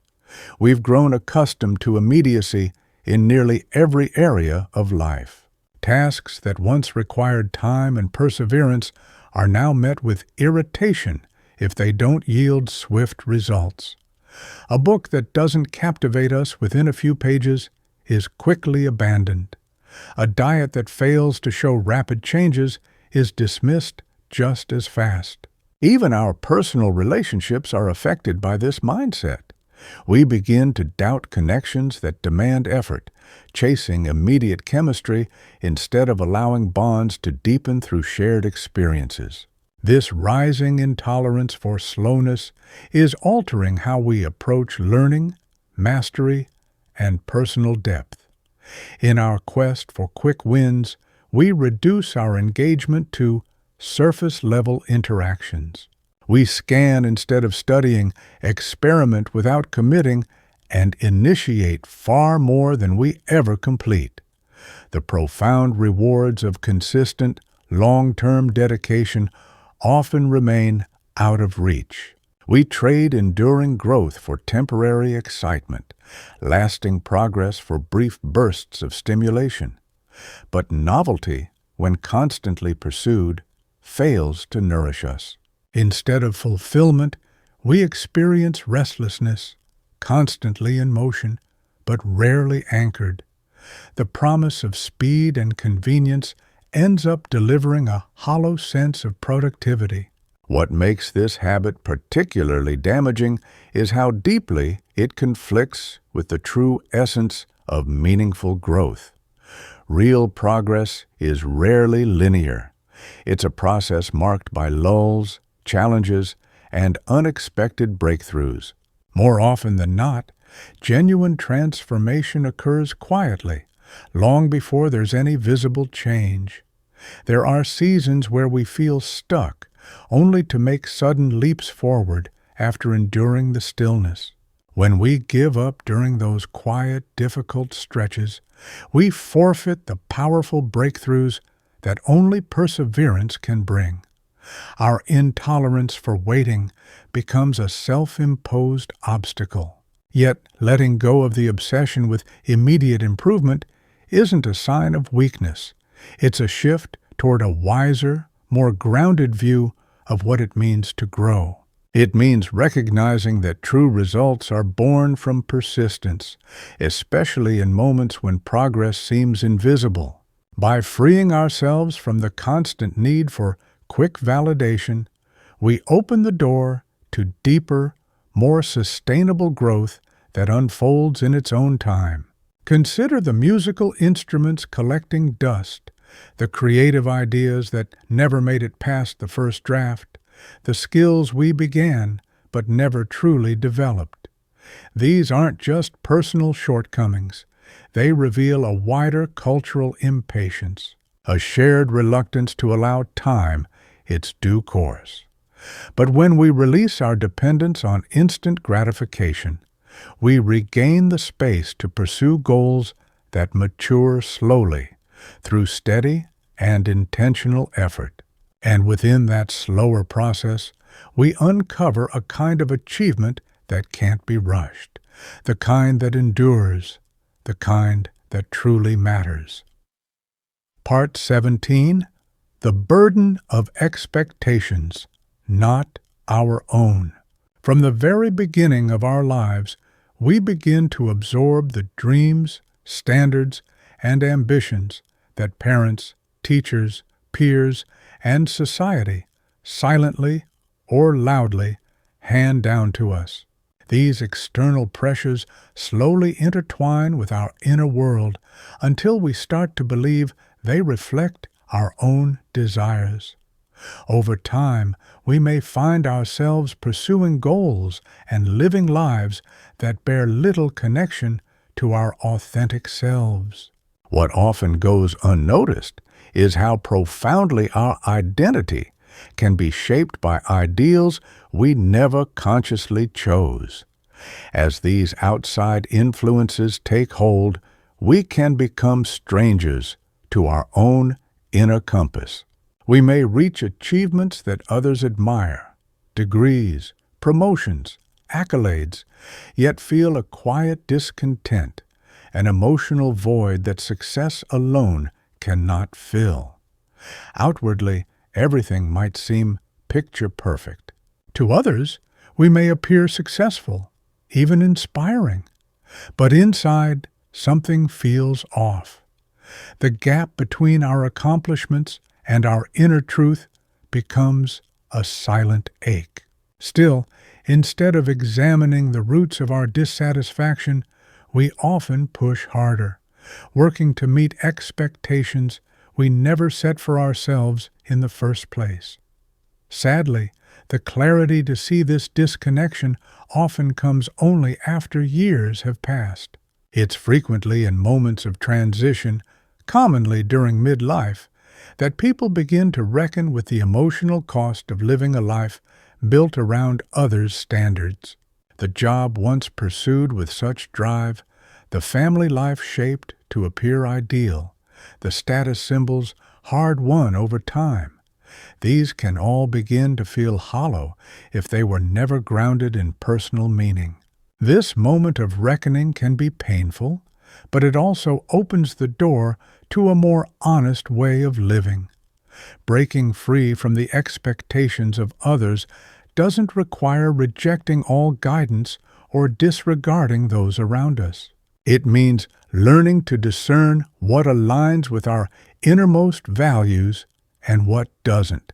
A: We've grown accustomed to immediacy in nearly every area of life. Tasks that once required time and perseverance are now met with irritation if they don't yield swift results. A book that doesn't captivate us within a few pages is quickly abandoned. A diet that fails to show rapid changes is dismissed just as fast. Even our personal relationships are affected by this mindset. We begin to doubt connections that demand effort, chasing immediate chemistry instead of allowing bonds to deepen through shared experiences. This rising intolerance for slowness is altering how we approach learning, mastery, and personal depth. In our quest for quick wins, we reduce our engagement to surface-level interactions. We scan instead of studying, experiment without committing, and initiate far more than we ever complete. The profound rewards of consistent, long-term dedication often remain out of reach. We trade enduring growth for temporary excitement, lasting progress for brief bursts of stimulation. But novelty, when constantly pursued, fails to nourish us. Instead of fulfillment, we experience restlessness, constantly in motion, but rarely anchored. The promise of speed and convenience ends up delivering a hollow sense of productivity. What makes this habit particularly damaging is how deeply it conflicts with the true essence of meaningful growth. Real progress is rarely linear. It's a process marked by lulls, challenges, and unexpected breakthroughs. More often than not, genuine transformation occurs quietly, long before there's any visible change. There are seasons where we feel stuck, only to make sudden leaps forward after enduring the stillness. When we give up during those quiet, difficult stretches, we forfeit the powerful breakthroughs that only perseverance can bring. Our intolerance for waiting becomes a self-imposed obstacle. Yet, letting go of the obsession with immediate improvement isn't a sign of weakness. It's a shift toward a wiser, more grounded view of what it means to grow. It means recognizing that true results are born from persistence, especially in moments when progress seems invisible. By freeing ourselves from the constant need for quick validation, we open the door to deeper, more sustainable growth that unfolds in its own time. Consider the musical instruments collecting dust, the creative ideas that never made it past the first draft, the skills we began but never truly developed. These aren't just personal shortcomings. They reveal a wider cultural impatience, a shared reluctance to allow time its due course. But when we release our dependence on instant gratification, we regain the space to pursue goals that mature slowly through steady and intentional effort. And within that slower process, we uncover a kind of achievement that can't be rushed, the kind that endures, the kind that truly matters. Part 17. The Burden of Expectations, Not Our Own. From the very beginning of our lives, we begin to absorb the dreams, standards, and ambitions that parents, teachers, peers, and society, silently or loudly, hand down to us. These external pressures slowly intertwine with our inner world until we start to believe they reflect our own desires. Over time, we may find ourselves pursuing goals and living lives that bear little connection to our authentic selves. What often goes unnoticed is how profoundly our identity can be shaped by ideals we never consciously chose. As these outside influences take hold, we can become strangers to our own inner compass. We may reach achievements that others admire, degrees, promotions, accolades, yet feel a quiet discontent, an emotional void that success alone cannot fill. Outwardly, everything might seem picture perfect. To others, we may appear successful, even inspiring. But inside, something feels off. The gap between our accomplishments and our inner truth becomes a silent ache. Still, instead of examining the roots of our dissatisfaction, we often push harder, working to meet expectations we never set for ourselves in the first place. Sadly, the clarity to see this disconnection often comes only after years have passed. It's frequently in moments of transition, commonly during midlife, that people begin to reckon with the emotional cost of living a life built around others' standards. the job once pursued with such drive, the family life shaped to appear ideal, the status symbols hard-won over time. These can all begin to feel hollow if they were never grounded in personal meaning. This moment of reckoning can be painful, but it also opens the door to a more honest way of living. Breaking free from the expectations of others doesn't require rejecting all guidance or disregarding those around us. It means learning to discern what aligns with our innermost values and what doesn't.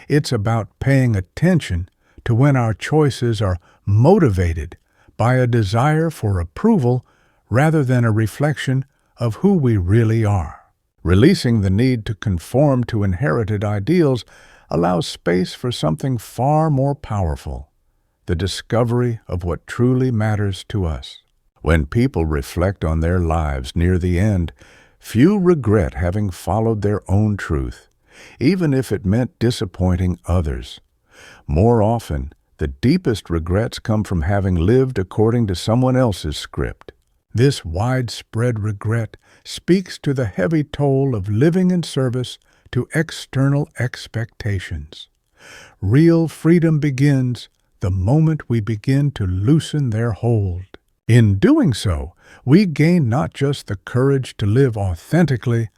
A: It's about paying attention to when our choices are motivated by a desire for approval rather than a reflection of who we really are. Releasing the need to conform to inherited ideals allows space for something far more powerful, the discovery of what truly matters to us. When people reflect on their lives near the end, few regret having followed their own truth, even if it meant disappointing others. More often, the deepest regrets come from having lived according to someone else's script. This widespread regret speaks to the heavy toll of living in service to external expectations. Real freedom begins the moment we begin to loosen their hold. In doing so, we gain not just the courage to live authentically,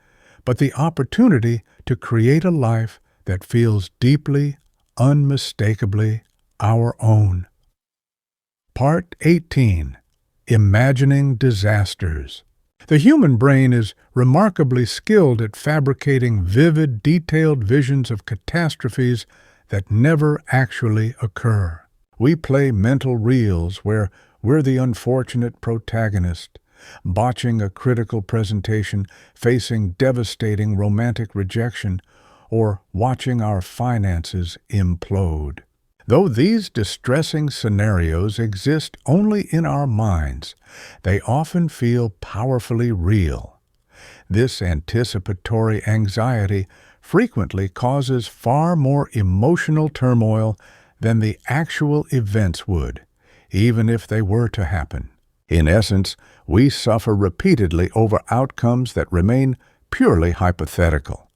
A: but the opportunity to create a life that feels deeply, unmistakably our own. Part 18. Imagining disasters. The human brain is remarkably skilled at fabricating vivid, detailed visions of catastrophes that never actually occur. We play mental reels where we're the unfortunate protagonist, botching a critical presentation, facing devastating romantic rejection, or watching our finances implode. Though these distressing scenarios exist only in our minds, they often feel powerfully real. This anticipatory anxiety frequently causes far more emotional turmoil than the actual events would, even if they were to happen. In essence, we suffer repeatedly over outcomes that remain purely hypothetical.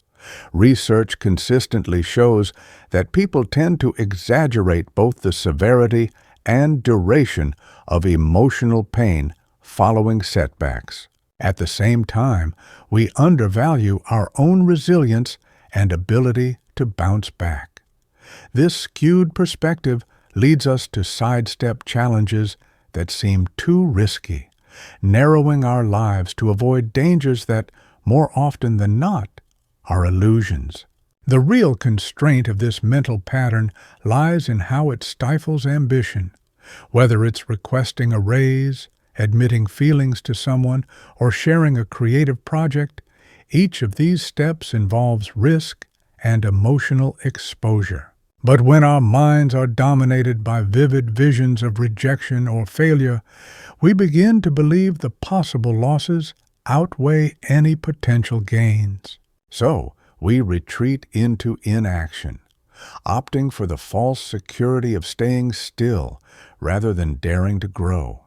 A: Research consistently shows that people tend to exaggerate both the severity and duration of emotional pain following setbacks. At the same time, we undervalue our own resilience and ability to bounce back. This skewed perspective leads us to sidestep challenges that seem too risky, narrowing our lives to avoid dangers that, more often than not, are illusions. The real constraint of this mental pattern lies in how it stifles ambition. Whether it's requesting a raise, admitting feelings to someone, or sharing a creative project, each of these steps involves risk and emotional exposure. But when our minds are dominated by vivid visions of rejection or failure, we begin to believe the possible losses outweigh any potential gains. So, we retreat into inaction, opting for the false security of staying still rather than daring to grow.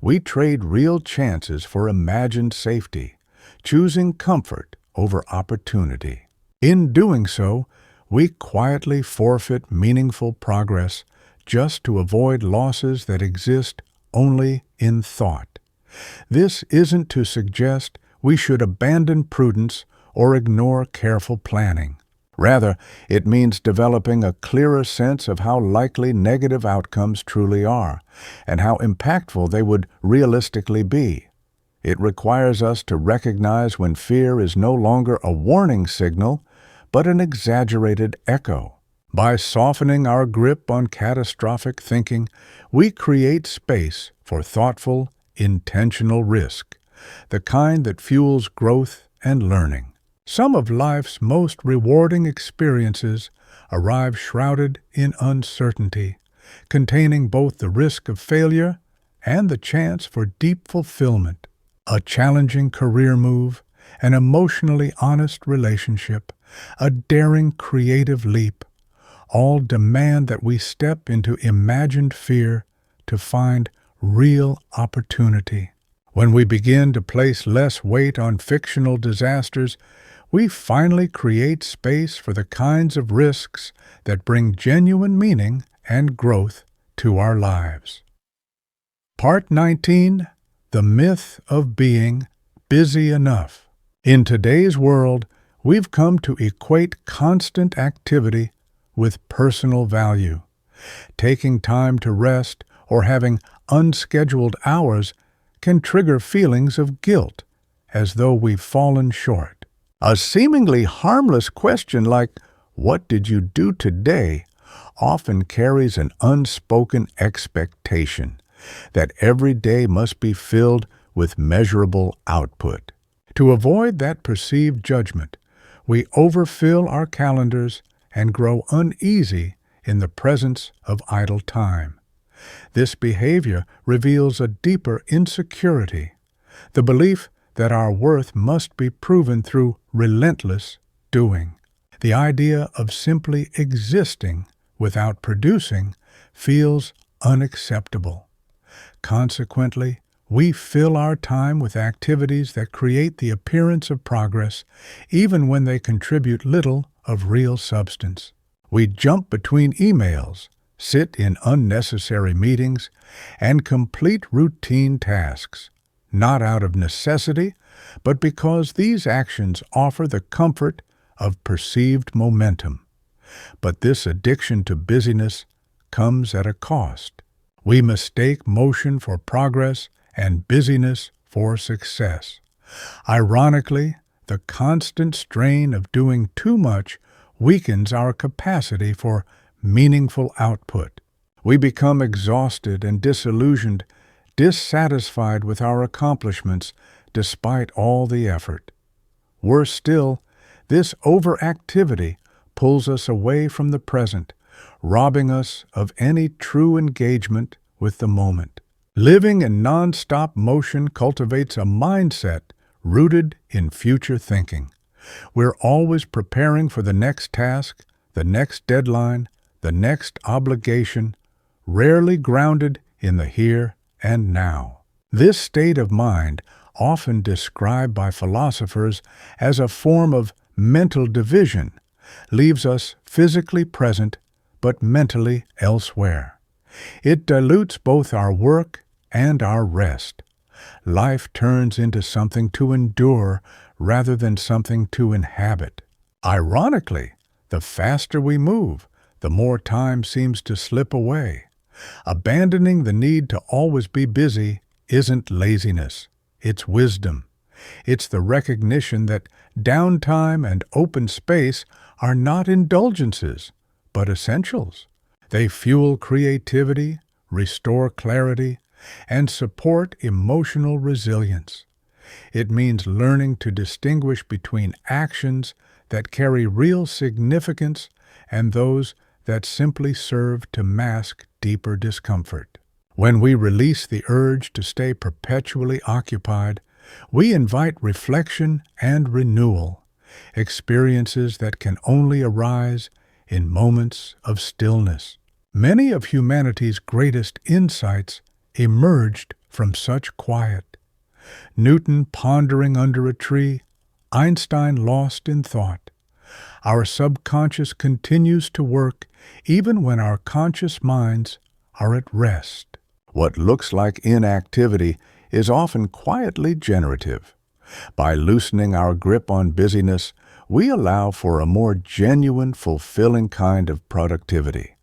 A: We trade real chances for imagined safety, choosing comfort over opportunity. In doing so, we quietly forfeit meaningful progress just to avoid losses that exist only in thought. This isn't to suggest we should abandon prudence or ignore careful planning. Rather, it means developing a clearer sense of how likely negative outcomes truly are, and how impactful they would realistically be. It requires us to recognize when fear is no longer a warning signal, but an exaggerated echo. By softening our grip on catastrophic thinking, we create space for thoughtful, intentional risk, the kind that fuels growth and learning. Some of life's most rewarding experiences arrive shrouded in uncertainty, containing both the risk of failure and the chance for deep fulfillment. A challenging career move, an emotionally honest relationship, a daring creative leap, all demand that we step into imagined fear to find real opportunity. When we begin to place less weight on fictional disasters, we finally create space for the kinds of risks that bring genuine meaning and growth to our lives. Part 19. The Myth of Being Busy Enough. In today's world, we've come to equate constant activity with personal value. Taking time to rest or having unscheduled hours can trigger feelings of guilt, as though we've fallen short. A seemingly harmless question like, "What did you do today?" often carries an unspoken expectation that every day must be filled with measurable output. To avoid that perceived judgment, we overfill our calendars and grow uneasy in the presence of idle time. This behavior reveals a deeper insecurity, the belief that our worth must be proven through relentless doing. The idea of simply existing without producing feels unacceptable. Consequently, we fill our time with activities that create the appearance of progress, even when they contribute little of real substance. We jump between emails, sit in unnecessary meetings, and complete routine tasks, not out of necessity, but because these actions offer the comfort of perceived momentum. But this addiction to busyness comes at a cost. We mistake motion for progress and busyness for success. Ironically, the constant strain of doing too much weakens our capacity for meaningful output. We become exhausted and disillusioned, dissatisfied with our accomplishments despite all the effort. Worse still, this overactivity pulls us away from the present, robbing us of any true engagement with the moment. Living in non-stop motion cultivates a mindset rooted in future thinking. We're always preparing for the next task, the next deadline, the next obligation, rarely grounded in the here and now. This state of mind, often described by philosophers as a form of mental division, leaves us physically present but mentally elsewhere. It dilutes both our work and our rest. Life turns into something to endure rather than something to inhabit. Ironically, the faster we move, the more time seems to slip away. Abandoning the need to always be busy isn't laziness, it's wisdom. It's the recognition that downtime and open space are not indulgences, but essentials. They fuel creativity, restore clarity, and support emotional resilience. It means learning to distinguish between actions that carry real significance and those that simply serve to mask deeper discomfort. When we release the urge to stay perpetually occupied, we invite reflection and renewal, experiences that can only arise in moments of stillness. Many of humanity's greatest insights emerged from such quiet. Newton pondering under a tree, Einstein lost in thought. Our subconscious continues to work even when our conscious minds are at rest. What looks like inactivity is often quietly generative. By loosening our grip on busyness, we allow for a more genuine, fulfilling kind of productivity,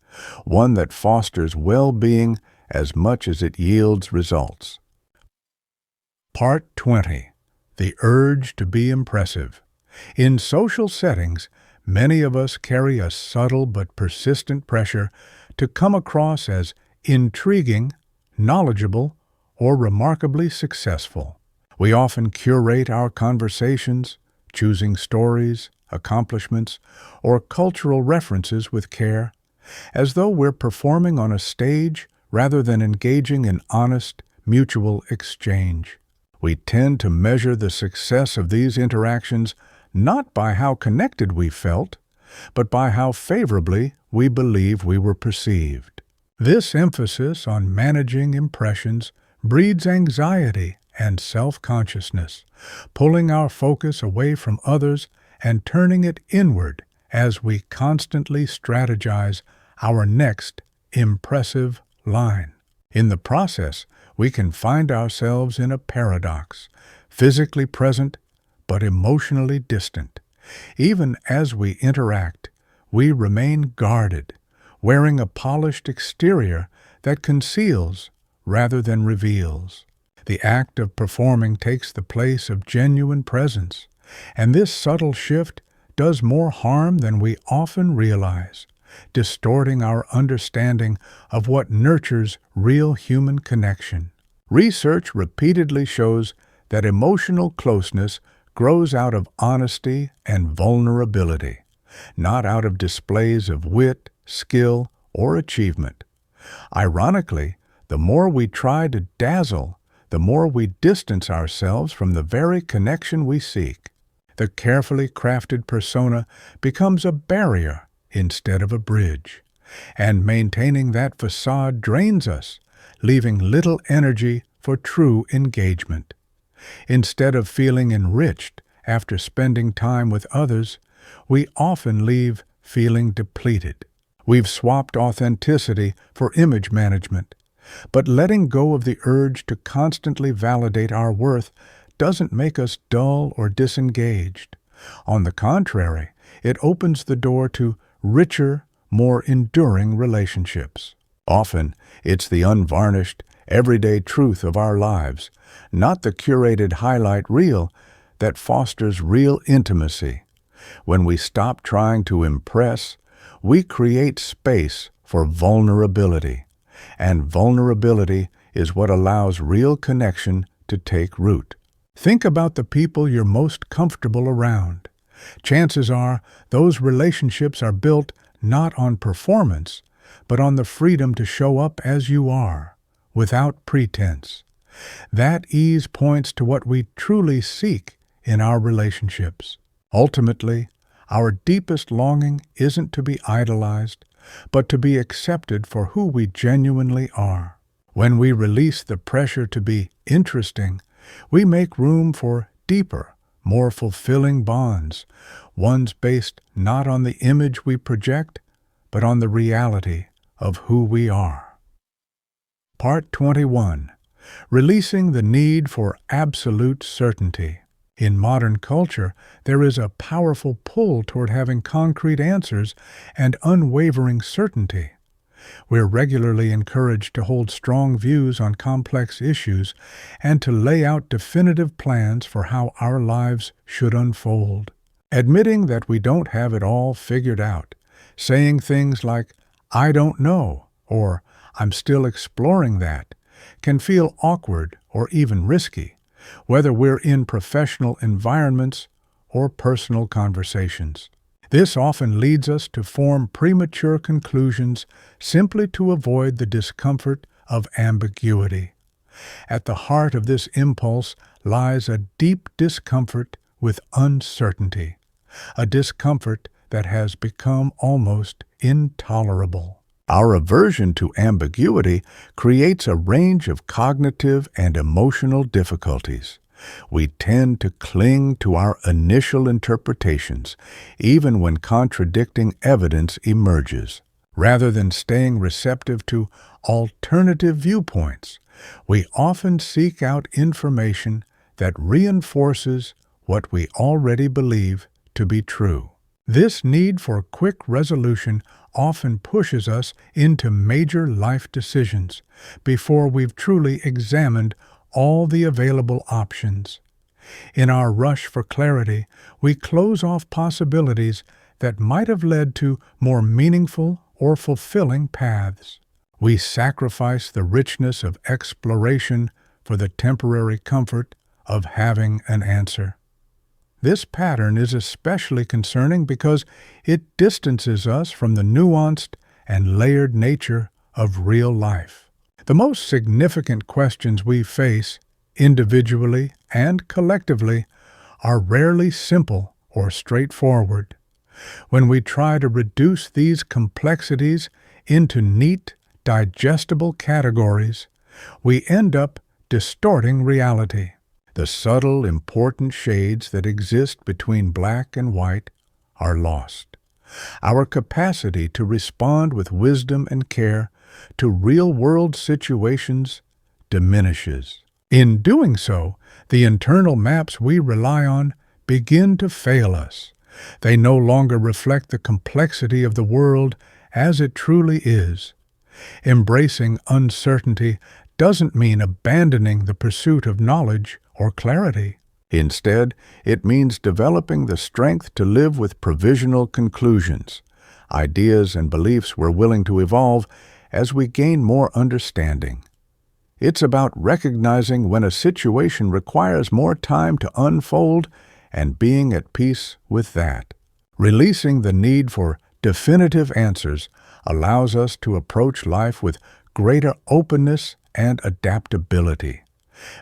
A: one that fosters well-being as much as it yields results. Part 20. The Urge to be Impressive. In social settings, many of us carry a subtle but persistent pressure to come across as intriguing, knowledgeable, or remarkably successful. We often curate our conversations, choosing stories, accomplishments, or cultural references with care, as though we're performing on a stage rather than engaging in honest, mutual exchange. We tend to measure the success of these interactions not by how connected we felt, but by how favorably we believe we were perceived. This emphasis on managing impressions breeds anxiety and self-consciousness, pulling our focus away from others and turning it inward as we constantly strategize our next impressive line. In the process, we can find ourselves in a paradox, physically present but emotionally distant. Even as we interact, we remain guarded, wearing a polished exterior that conceals rather than reveals. The act of performing takes the place of genuine presence, and this subtle shift does more harm than we often realize, distorting our understanding of what nurtures real human connection. Research repeatedly shows that emotional closeness grows out of honesty and vulnerability, not out of displays of wit, skill, or achievement. Ironically, the more we try to dazzle, the more we distance ourselves from the very connection we seek. The carefully crafted persona becomes a barrier instead of a bridge, and maintaining that facade drains us, leaving little energy for true engagement. Instead of feeling enriched after spending time with others, we often leave feeling depleted. We've swapped authenticity for image management, but letting go of the urge to constantly validate our worth doesn't make us dull or disengaged. On the contrary, it opens the door to richer, more enduring relationships. Often, it's the unvarnished, everyday truth of our lives, not the curated highlight reel, that fosters real intimacy. When we stop trying to impress, we create space for vulnerability, and vulnerability is what allows real connection to take root. Think about the people you're most comfortable around. Chances are those relationships are built not on performance, but on the freedom to show up as you are, without pretense. That ease points to what we truly seek in our relationships. Ultimately, our deepest longing isn't to be idolized, but to be accepted for who we genuinely are. When we release the pressure to be interesting, we make room for deeper, more fulfilling bonds, ones based not on the image we project, but on the reality of who we are. Part 21. Releasing the need for absolute certainty. In modern culture, there is a powerful pull toward having concrete answers and unwavering certainty. We're regularly encouraged to hold strong views on complex issues and to lay out definitive plans for how our lives should unfold. Admitting that we don't have it all figured out, saying things like, "I don't know," or "I'm still exploring that," can feel awkward or even risky, whether we're in professional environments or personal conversations. This often leads us to form premature conclusions simply to avoid the discomfort of ambiguity. At the heart of this impulse lies a deep discomfort with uncertainty, a discomfort that has become almost intolerable. Our aversion to ambiguity creates a range of cognitive and emotional difficulties. We tend to cling to our initial interpretations, even when contradicting evidence emerges. Rather than staying receptive to alternative viewpoints, we often seek out information that reinforces what we already believe to be true. This need for quick resolution often pushes us into major life decisions before we've truly examined all the available options. In our rush for clarity, we close off possibilities that might have led to more meaningful or fulfilling paths. We sacrifice the richness of exploration for the temporary comfort of having an answer. This pattern is especially concerning because it distances us from the nuanced and layered nature of real life. The most significant questions we face, individually and collectively, are rarely simple or straightforward. When we try to reduce these complexities into neat, digestible categories, we end up distorting reality. The subtle, important shades that exist between black and white are lost. Our capacity to respond with wisdom and care to real-world situations diminishes. In doing so, the internal maps we rely on begin to fail us. They no longer reflect the complexity of the world as it truly is. Embracing uncertainty doesn't mean abandoning the pursuit of knowledge or clarity. Instead, it means developing the strength to live with provisional conclusions, ideas and beliefs we're willing to evolve as we gain more understanding. It's about recognizing when a situation requires more time to unfold and being at peace with that. Releasing the need for definitive answers allows us to approach life with greater openness and adaptability.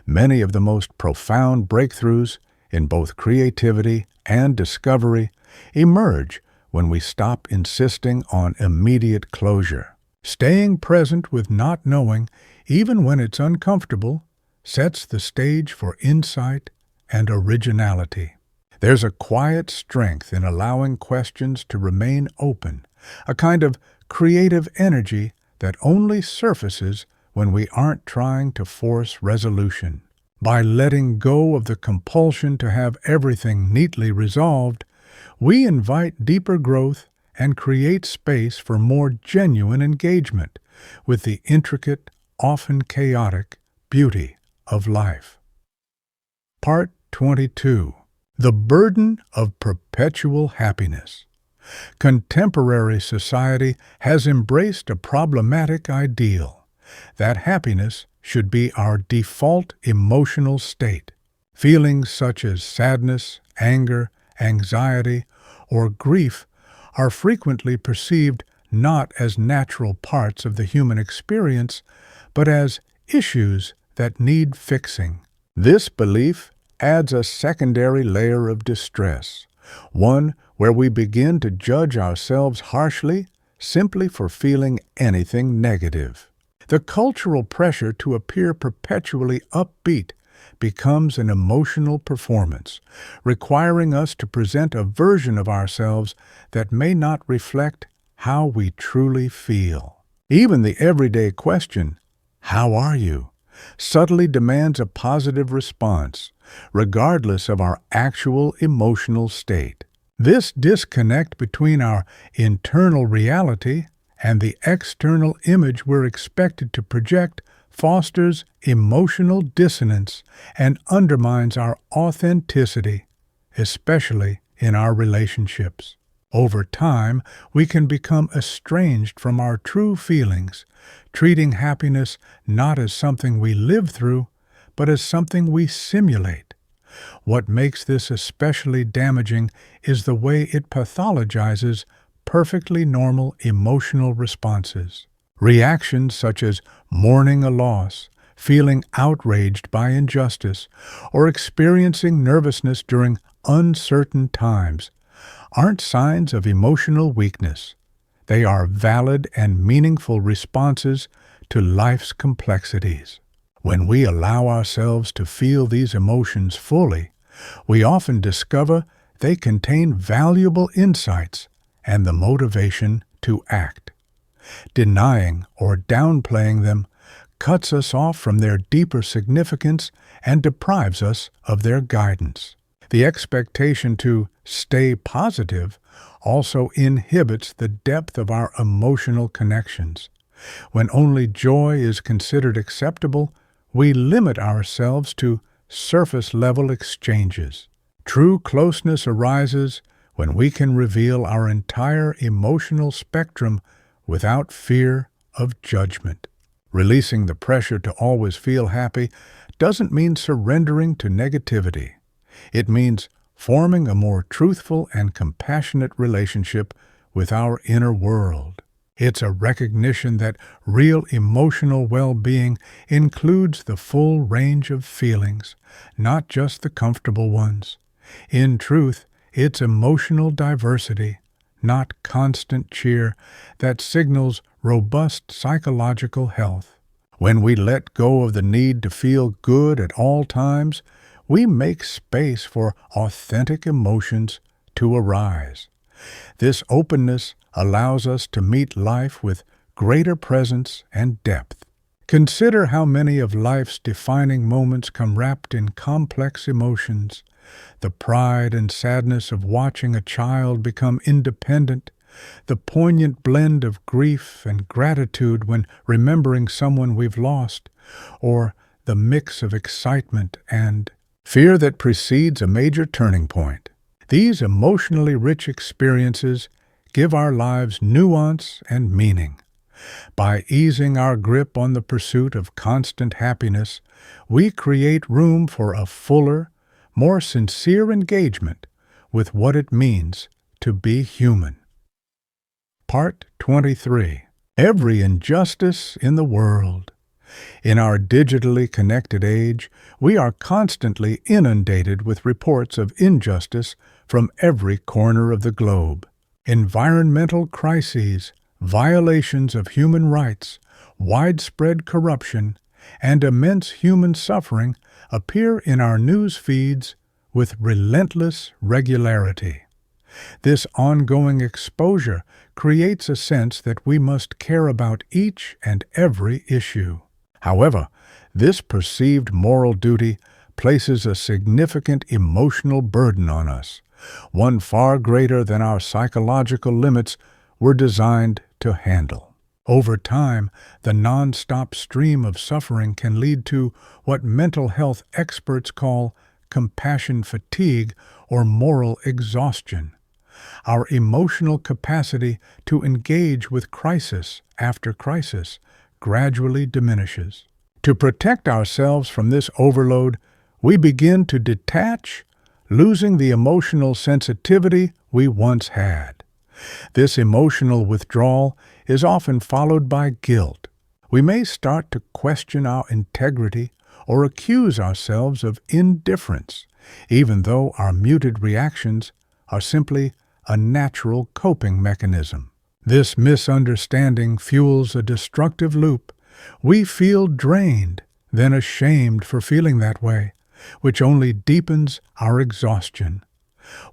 A: Many of the most profound breakthroughs in both creativity and discovery emerge when we stop insisting on immediate closure. Staying present with not knowing, even when it's uncomfortable, sets the stage for insight and originality. There's a quiet strength in allowing questions to remain open, a kind of creative energy that only surfaces when we aren't trying to force resolution. By letting go of the compulsion to have everything neatly resolved, we invite deeper growth and create space for more genuine engagement with the intricate, often chaotic, beauty of life. Part 22. The Burden of Perpetual Happiness. Contemporary society has embraced a problematic ideal that happiness should be our default emotional state. Feelings such as sadness, anger, anxiety, or grief are frequently perceived not as natural parts of the human experience, but as issues that need fixing. This belief adds a secondary layer of distress, one where we begin to judge ourselves harshly simply for feeling anything negative. The cultural pressure to appear perpetually upbeat becomes an emotional performance, requiring us to present a version of ourselves that may not reflect how we truly feel. Even the everyday question, "How are you?" subtly demands a positive response, regardless of our actual emotional state. This disconnect between our internal reality and the external image we're expected to project fosters emotional dissonance and undermines our authenticity, especially in our relationships. Over time, we can become estranged from our true feelings, treating happiness not as something we live through, but as something we simulate. What makes this especially damaging is the way it pathologizes perfectly normal emotional responses. Reactions such as mourning a loss, feeling outraged by injustice, or experiencing nervousness during uncertain times aren't signs of emotional weakness. They are valid and meaningful responses to life's complexities. When we allow ourselves to feel these emotions fully, we often discover they contain valuable insights and the motivation to act. Denying or downplaying them cuts us off from their deeper significance and deprives us of their guidance. The expectation to stay positive also inhibits the depth of our emotional connections. When only joy is considered acceptable, we limit ourselves to surface-level exchanges. True closeness arises when we can reveal our entire emotional spectrum without fear of judgment. Releasing the pressure to always feel happy doesn't mean surrendering to negativity. It means forming a more truthful and compassionate relationship with our inner world. It's a recognition that real emotional well-being includes the full range of feelings, not just the comfortable ones. In truth, it's emotional diversity, not constant cheer, that signals robust psychological health. When we let go of the need to feel good at all times, we make space for authentic emotions to arise. This openness allows us to meet life with greater presence and depth. Consider how many of life's defining moments come wrapped in complex emotions. The pride and sadness of watching a child become independent, the poignant blend of grief and gratitude when remembering someone we've lost, or the mix of excitement and fear that precedes a major turning point. These emotionally rich experiences give our lives nuance and meaning. By easing our grip on the pursuit of constant happiness, we create room for a fuller, more sincere engagement with what it means to be human. Part 23. Every injustice in the world. In our digitally connected age, we are constantly inundated with reports of injustice from every corner of the globe. Environmental crises, violations of human rights, widespread corruption, and immense human suffering appear in our news feeds with relentless regularity. This ongoing exposure creates a sense that we must care about each and every issue. However, this perceived moral duty places a significant emotional burden on us, one far greater than our psychological limits were designed to handle. Over time, the non-stop stream of suffering can lead to what mental health experts call compassion fatigue or moral exhaustion. Our emotional capacity to engage with crisis after crisis gradually diminishes. To protect ourselves from this overload, we begin to detach, losing the emotional sensitivity we once had. This emotional withdrawal is often followed by guilt. We may start to question our integrity or accuse ourselves of indifference, even though our muted reactions are simply a natural coping mechanism. This misunderstanding fuels a destructive loop. We feel drained, then ashamed for feeling that way, which only deepens our exhaustion.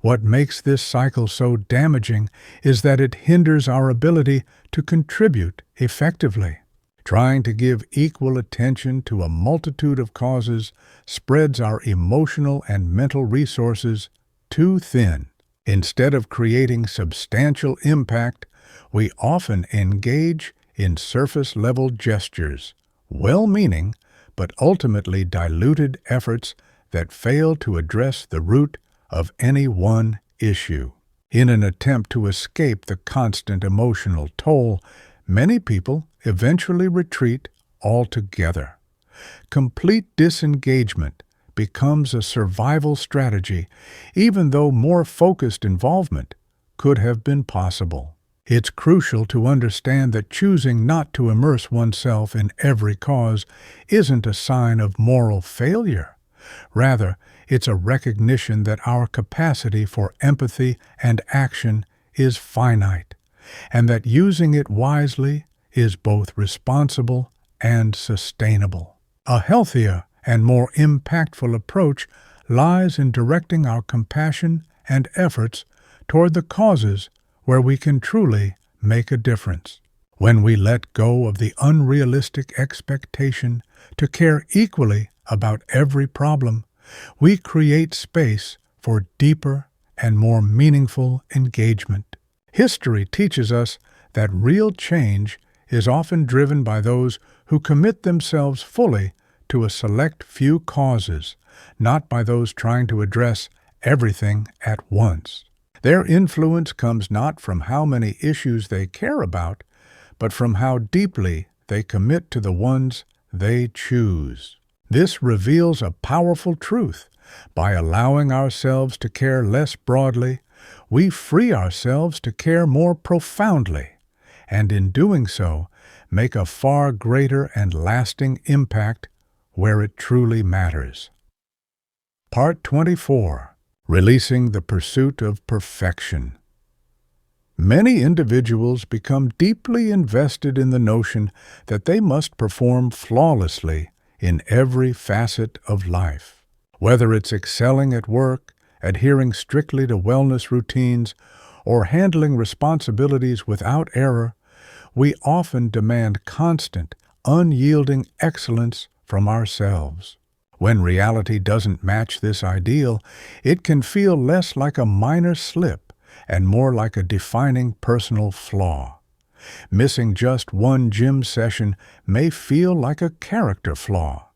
A: What makes this cycle so damaging is that it hinders our ability to contribute effectively. Trying to give equal attention to a multitude of causes spreads our emotional and mental resources too thin. Instead of creating substantial impact, we often engage in surface-level gestures, well-meaning but ultimately diluted efforts that fail to address the root of any one issue. In an attempt to escape the constant emotional toll, many people eventually retreat altogether. Complete disengagement becomes a survival strategy, even though more focused involvement could have been possible. It's crucial to understand that choosing not to immerse oneself in every cause isn't a sign of moral failure. Rather, it's a recognition that our capacity for empathy and action is finite, and that using it wisely is both responsible and sustainable. A healthier and more impactful approach lies in directing our compassion and efforts toward the causes where we can truly make a difference. When we let go of the unrealistic expectation to care equally about every problem, we create space for deeper and more meaningful engagement. History teaches us that real change is often driven by those who commit themselves fully to a select few causes, not by those trying to address everything at once. Their influence comes not from how many issues they care about, but from how deeply they commit to the ones they choose. This reveals a powerful truth. By allowing ourselves to care less broadly, we free ourselves to care more profoundly, and in doing so, make a far greater and lasting impact where it truly matters. Part 24. Releasing the Pursuit of Perfection. Many individuals become deeply invested in the notion that they must perform flawlessly in every facet of life. Whether it's excelling at work, adhering strictly to wellness routines, or handling responsibilities without error, we often demand constant, unyielding excellence from ourselves. When reality doesn't match this ideal, it can feel less like a minor slip and more like a defining personal flaw. Missing just one gym session may feel like a character flaw.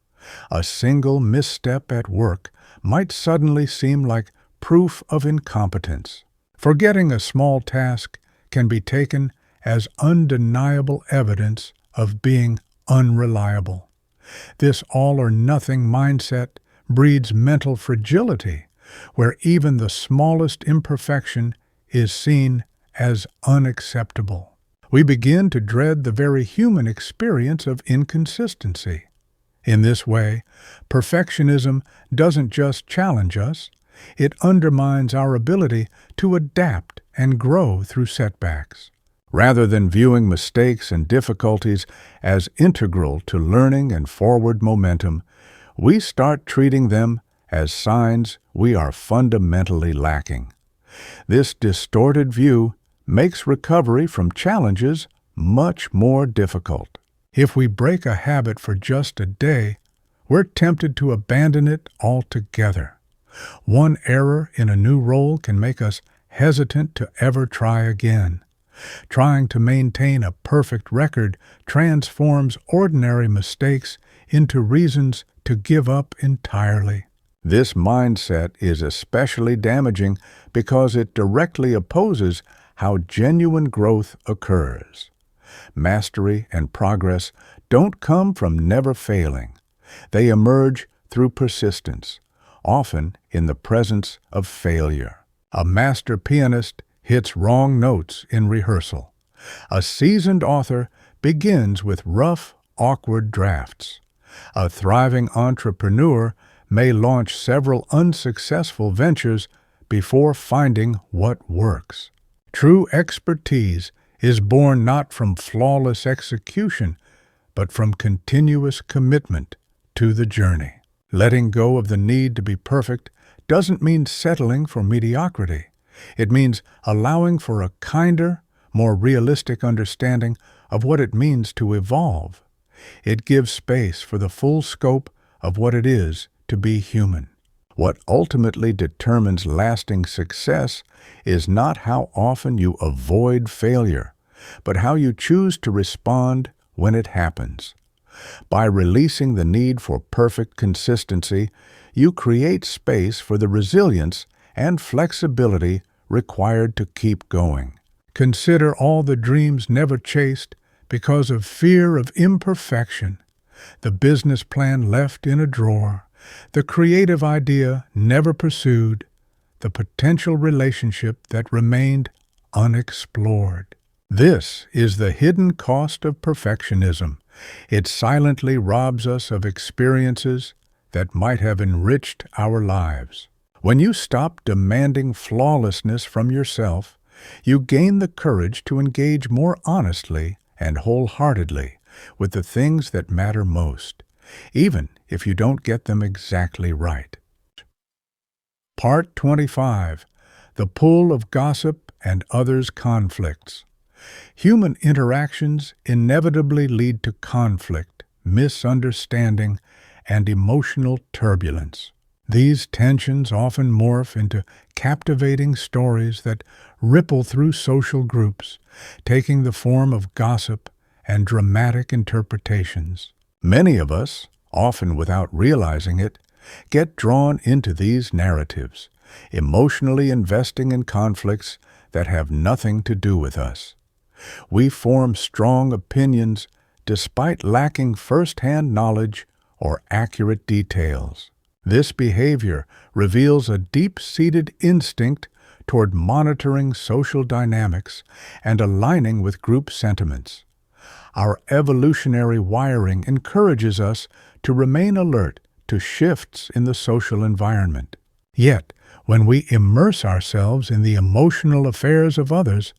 A: A single misstep at work might suddenly seem like proof of incompetence. Forgetting a small task can be taken as undeniable evidence of being unreliable. This all-or-nothing mindset breeds mental fragility, where even the smallest imperfection is seen as unacceptable. We begin to dread the very human experience of inconsistency. In this way, perfectionism doesn't just challenge us, it undermines our ability to adapt and grow through setbacks. Rather than viewing mistakes and difficulties as integral to learning and forward momentum, we start treating them as signs we are fundamentally lacking. This distorted view makes recovery from challenges much more difficult. If we break a habit for just a day, we're tempted to abandon it altogether. One error in a new role can make us hesitant to ever try again. Trying to maintain a perfect record transforms ordinary mistakes into reasons to give up entirely. This mindset is especially damaging because it directly opposes how genuine growth occurs. Mastery and progress don't come from never failing. They emerge through persistence, often in the presence of failure. A master pianist hits wrong notes in rehearsal. A seasoned author begins with rough, awkward drafts. A thriving entrepreneur may launch several unsuccessful ventures before finding what works. True expertise is born not from flawless execution, but from continuous commitment to the journey. Letting go of the need to be perfect doesn't mean settling for mediocrity. It means allowing for a kinder, more realistic understanding of what it means to evolve. It gives space for the full scope of what it is to be human. What ultimately determines lasting success is not how often you avoid failure, but how you choose to respond when it happens. By releasing the need for perfect consistency, you create space for the resilience and flexibility required to keep going. Consider all the dreams never chased because of fear of imperfection, the business plan left in a drawer, the creative idea never pursued, the potential relationship that remained unexplored. This is the hidden cost of perfectionism. It silently robs us of experiences that might have enriched our lives. When you stop demanding flawlessness from yourself, you gain the courage to engage more honestly and wholeheartedly with the things that matter most, even if you don't get them exactly right. Part 25. The Pull of Gossip and Others' Conflicts. Human interactions inevitably lead to conflict, misunderstanding, and emotional turbulence. These tensions often morph into captivating stories that ripple through social groups, taking the form of gossip and dramatic interpretations. Many of us, often without realizing it, get drawn into these narratives, emotionally investing in conflicts that have nothing to do with us. We form strong opinions despite lacking first-hand knowledge or accurate details. This behavior reveals a deep-seated instinct toward monitoring social dynamics and aligning with group sentiments. Our evolutionary wiring encourages us to remain alert to shifts in the social environment. Yet, when we immerse ourselves in the emotional affairs of others,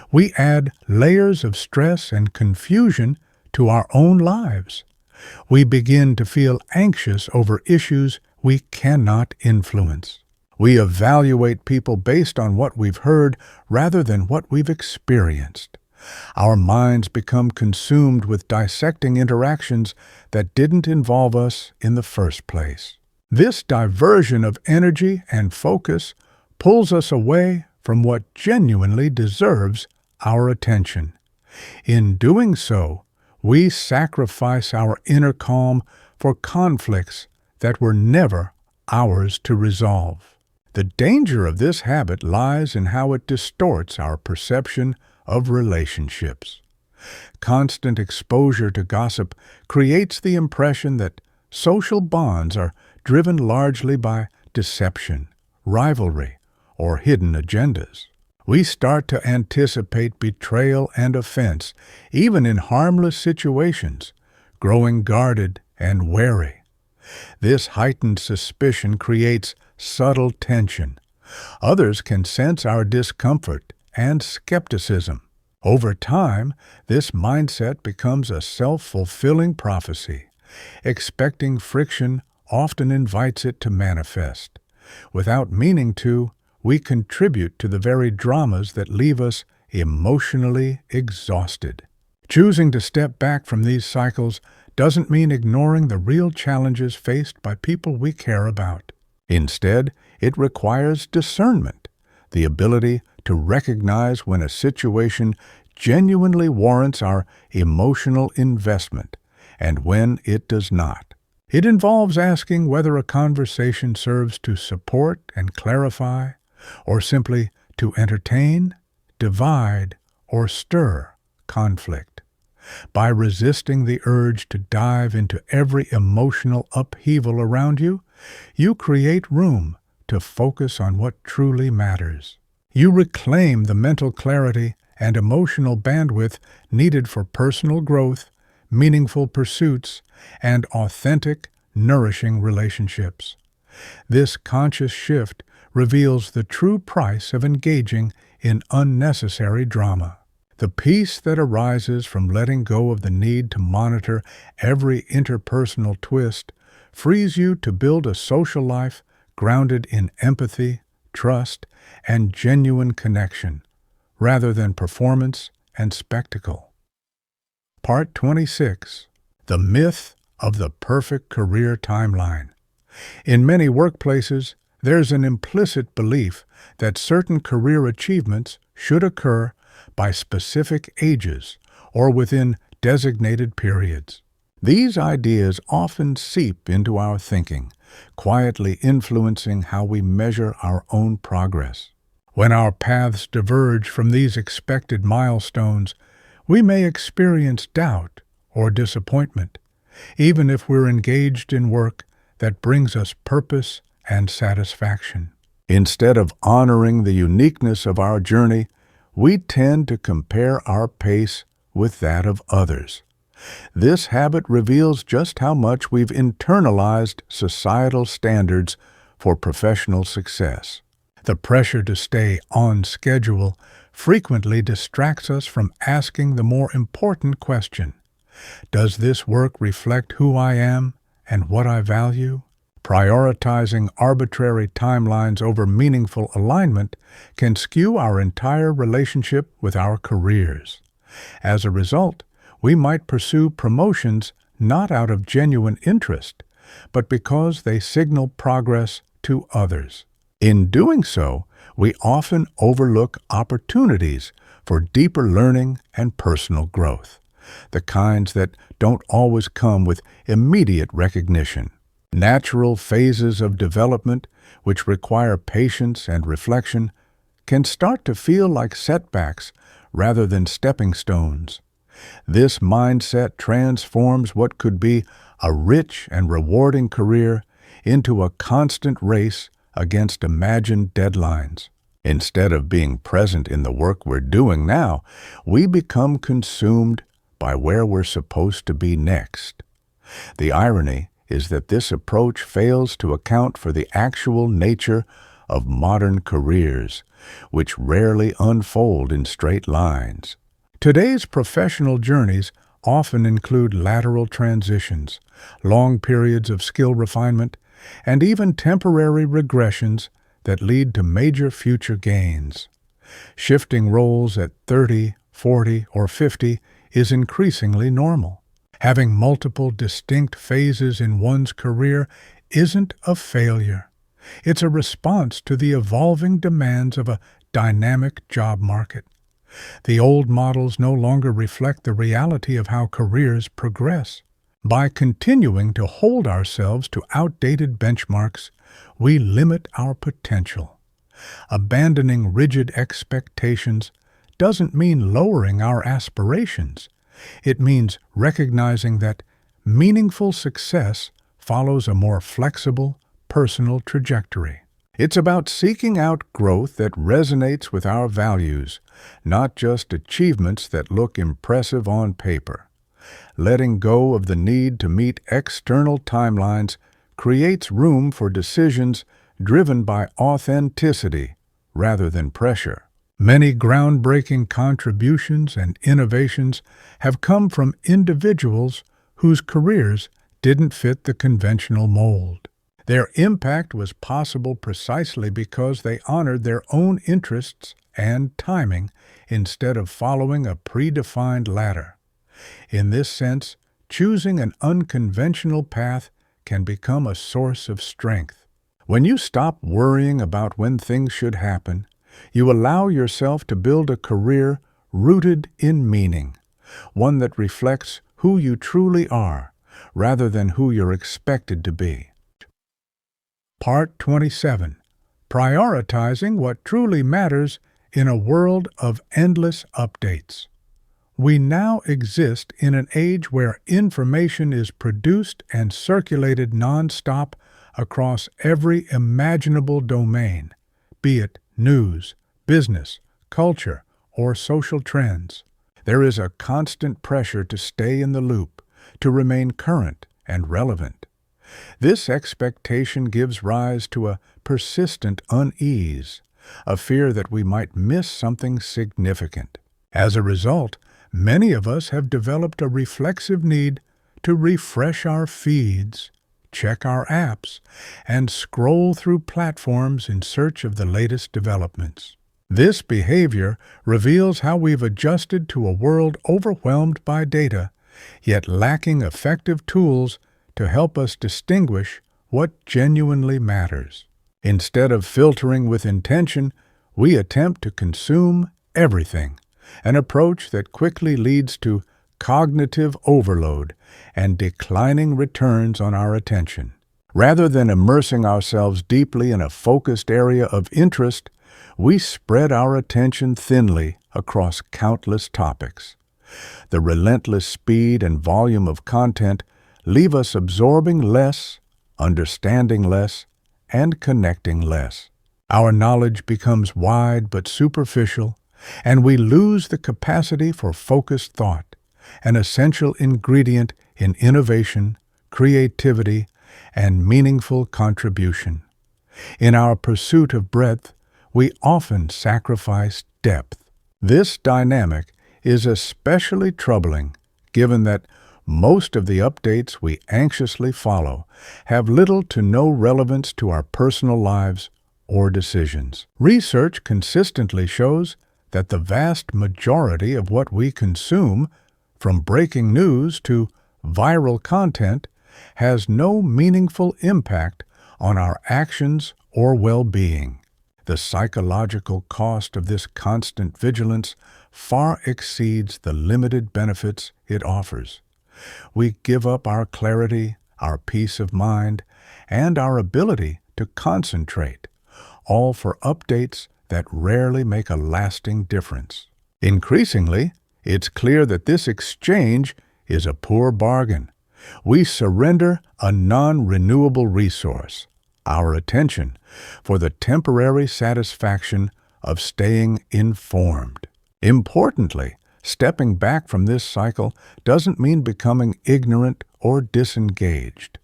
A: we add layers of stress and confusion to our own lives. We begin to feel anxious over issues we cannot influence. We evaluate people based on what we've heard rather than what we've experienced. Our minds become consumed with dissecting interactions that didn't involve us in the first place. This diversion of energy and focus pulls us away from what genuinely deserves our attention. In doing so, we sacrifice our inner calm for conflicts that were never ours to resolve. The danger of this habit lies in how it distorts our perception of relationships. Constant exposure to gossip creates the impression that social bonds are driven largely by deception, rivalry, or hidden agendas. We start to anticipate betrayal and offense, even in harmless situations, growing guarded and wary. This heightened suspicion creates subtle tension. Others can sense our discomfort and skepticism. Over time, this mindset becomes a self-fulfilling prophecy. Expecting friction often invites it to manifest. Without meaning to, we contribute to the very dramas that leave us emotionally exhausted. Choosing to step back from these cycles doesn't mean ignoring the real challenges faced by people we care about. Instead, it requires discernment, the ability to recognize when a situation genuinely warrants our emotional investment and when it does not. It involves asking whether a conversation serves to support and clarify, or simply to entertain, divide, or stir conflict. By resisting the urge to dive into every emotional upheaval around you, you create room to focus on what truly matters. You reclaim the mental clarity and emotional bandwidth needed for personal growth, meaningful pursuits, and authentic, nourishing relationships. This conscious shift reveals the true price of engaging in unnecessary drama. The peace that arises from letting go of the need to monitor every interpersonal twist frees you to build a social life grounded in empathy, trust, and genuine connection, rather than performance and spectacle. Part 26. The Myth of the Perfect Career Timeline. In many workplaces, there's an implicit belief that certain career achievements should occur by specific ages or within designated periods. These ideas often seep into our thinking, quietly influencing how we measure our own progress. When our paths diverge from these expected milestones, we may experience doubt or disappointment, even if we're engaged in work that brings us purpose and satisfaction. Instead of honoring the uniqueness of our journey, we tend to compare our pace with that of others. This habit reveals just how much we've internalized societal standards for professional success. The pressure to stay on schedule frequently distracts us from asking the more important question: does this work reflect who I am and what I value? Prioritizing arbitrary timelines over meaningful alignment can skew our entire relationship with our careers. As a result, we might pursue promotions not out of genuine interest, but because they signal progress to others. In doing so, we often overlook opportunities for deeper learning and personal growth, the kinds that don't always come with immediate recognition. Natural phases of development, which require patience and reflection, can start to feel like setbacks rather than stepping stones. This mindset transforms what could be a rich and rewarding career into a constant race against imagined deadlines. Instead of being present in the work we're doing now, we become consumed by where we're supposed to be next. The irony is that this approach fails to account for the actual nature of modern careers, which rarely unfold in straight lines. Today's professional journeys often include lateral transitions, long periods of skill refinement, and even temporary regressions that lead to major future gains. Shifting roles at 30, 40, or 50 is increasingly normal. Having multiple distinct phases in one's career isn't a failure. It's a response to the evolving demands of a dynamic job market. The old models no longer reflect the reality of how careers progress. By continuing to hold ourselves to outdated benchmarks, we limit our potential. Abandoning rigid expectations doesn't mean lowering our aspirations. It means recognizing that meaningful success follows a more flexible, personal trajectory. It's about seeking out growth that resonates with our values, not just achievements that look impressive on paper. Letting go of the need to meet external timelines creates room for decisions driven by authenticity rather than pressure. Many groundbreaking contributions and innovations have come from individuals whose careers didn't fit the conventional mold. Their impact was possible precisely because they honored their own interests and timing instead of following a predefined ladder. In this sense, choosing an unconventional path can become a source of strength. When you stop worrying about when things should happen, you allow yourself to build a career rooted in meaning, one that reflects who you truly are rather than who you're expected to be. Part 27. Prioritizing what truly matters in a world of endless updates. We now exist in an age where information is produced and circulated nonstop across every imaginable domain, be it news, business, culture, or social trends. There is a constant pressure to stay in the loop, to remain current and relevant. This expectation gives rise to a persistent unease, a fear that we might miss something significant. As a result, many of us have developed a reflexive need to refresh our feeds, check our apps, and scroll through platforms in search of the latest developments. This behavior reveals how we've adjusted to a world overwhelmed by data, yet lacking effective tools to help us distinguish what genuinely matters. Instead of filtering with intention, we attempt to consume everything, an approach that quickly leads to cognitive overload and declining returns on our attention. Rather than immersing ourselves deeply in a focused area of interest, we spread our attention thinly across countless topics. The relentless speed and volume of content leave us absorbing less, understanding less, and connecting less. Our knowledge becomes wide but superficial, and we lose the capacity for focused thought, an essential ingredient in innovation, creativity, and meaningful contribution. In our pursuit of breadth, we often sacrifice depth. This dynamic is especially troubling, given that most of the updates we anxiously follow have little to no relevance to our personal lives or decisions. Research consistently shows that the vast majority of what we consume, from breaking news to viral content, has no meaningful impact on our actions or well-being. The psychological cost of this constant vigilance far exceeds the limited benefits it offers. We give up our clarity, our peace of mind, and our ability to concentrate, all for updates that rarely make a lasting difference. Increasingly, it's clear that this exchange is a poor bargain. We surrender a non-renewable resource, our attention, for the temporary satisfaction of staying informed. Importantly, stepping back from this cycle doesn't mean becoming ignorant or disengaged.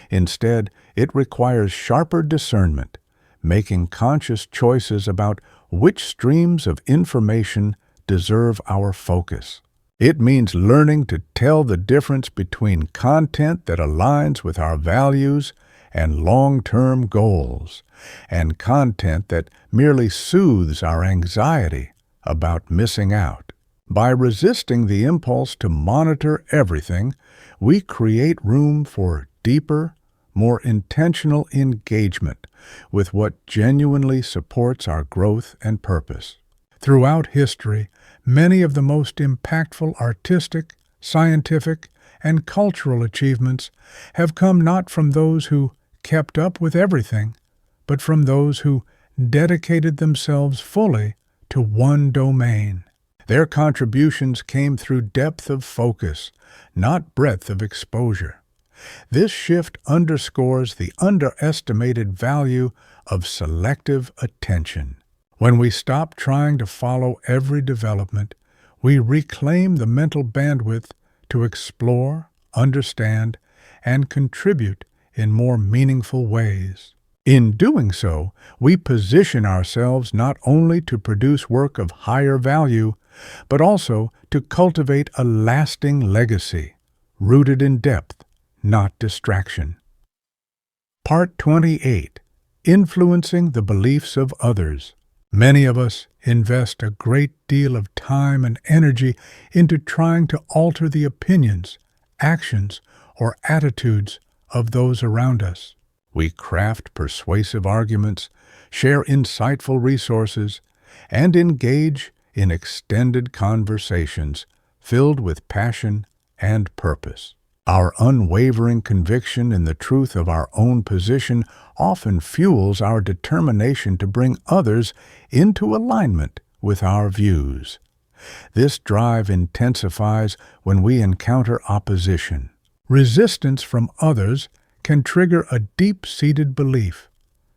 A: Instead, it requires sharper discernment, making conscious choices about which streams of information deserve our focus. It means learning to tell the difference between content that aligns with our values and long-term goals, and content that merely soothes our anxiety about missing out. By resisting the impulse to monitor everything, we create room for deeper, more intentional engagement with what genuinely supports our growth and purpose. Throughout history, many of the most impactful artistic, scientific, and cultural achievements have come not from those who kept up with everything, but from those who dedicated themselves fully to one domain. Their contributions came through depth of focus, not breadth of exposure. This shift underscores the underestimated value of selective attention. When we stop trying to follow every development, we reclaim the mental bandwidth to explore, understand, and contribute in more meaningful ways. In doing so, we position ourselves not only to produce work of higher value, but also to cultivate a lasting legacy, rooted in depth, not distraction. Part 28. Influencing the Beliefs of Others. Many of us invest a great deal of time and energy into trying to alter the opinions, actions, or attitudes of those around us. We craft persuasive arguments, share insightful resources, and engage in extended conversations filled with passion and purpose. Our unwavering conviction in the truth of our own position often fuels our determination to bring others into alignment with our views. This drive intensifies when we encounter opposition. Resistance from others can trigger a deep-seated belief.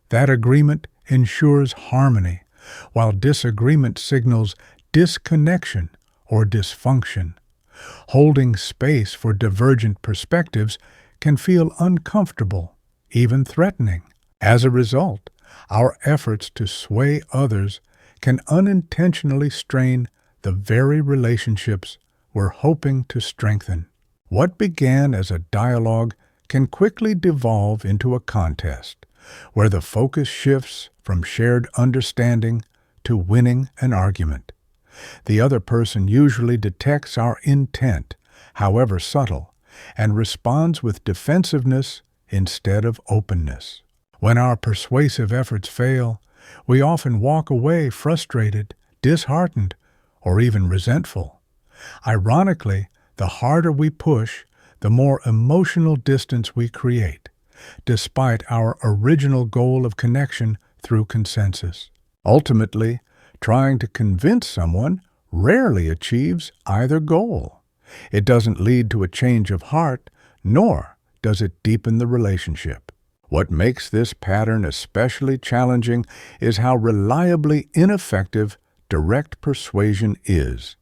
A: That agreement ensures harmony, while disagreement signals disconnection or dysfunction. Holding space for divergent perspectives can feel uncomfortable, even threatening. As a result, our efforts to sway others can unintentionally strain the very relationships we're hoping to strengthen. What began as a dialogue can quickly devolve into a contest, where the focus shifts from shared understanding to winning an argument. The other person usually detects our intent, however subtle, and responds with defensiveness instead of openness. When our persuasive efforts fail, we often walk away frustrated, disheartened, or even resentful. Ironically, the harder we push, the more emotional distance we create, despite our original goal of connection through consensus. Ultimately, trying to convince someone rarely achieves either goal. It doesn't lead to a change of heart, nor does it deepen the relationship. What makes this pattern especially challenging is how reliably ineffective direct persuasion is,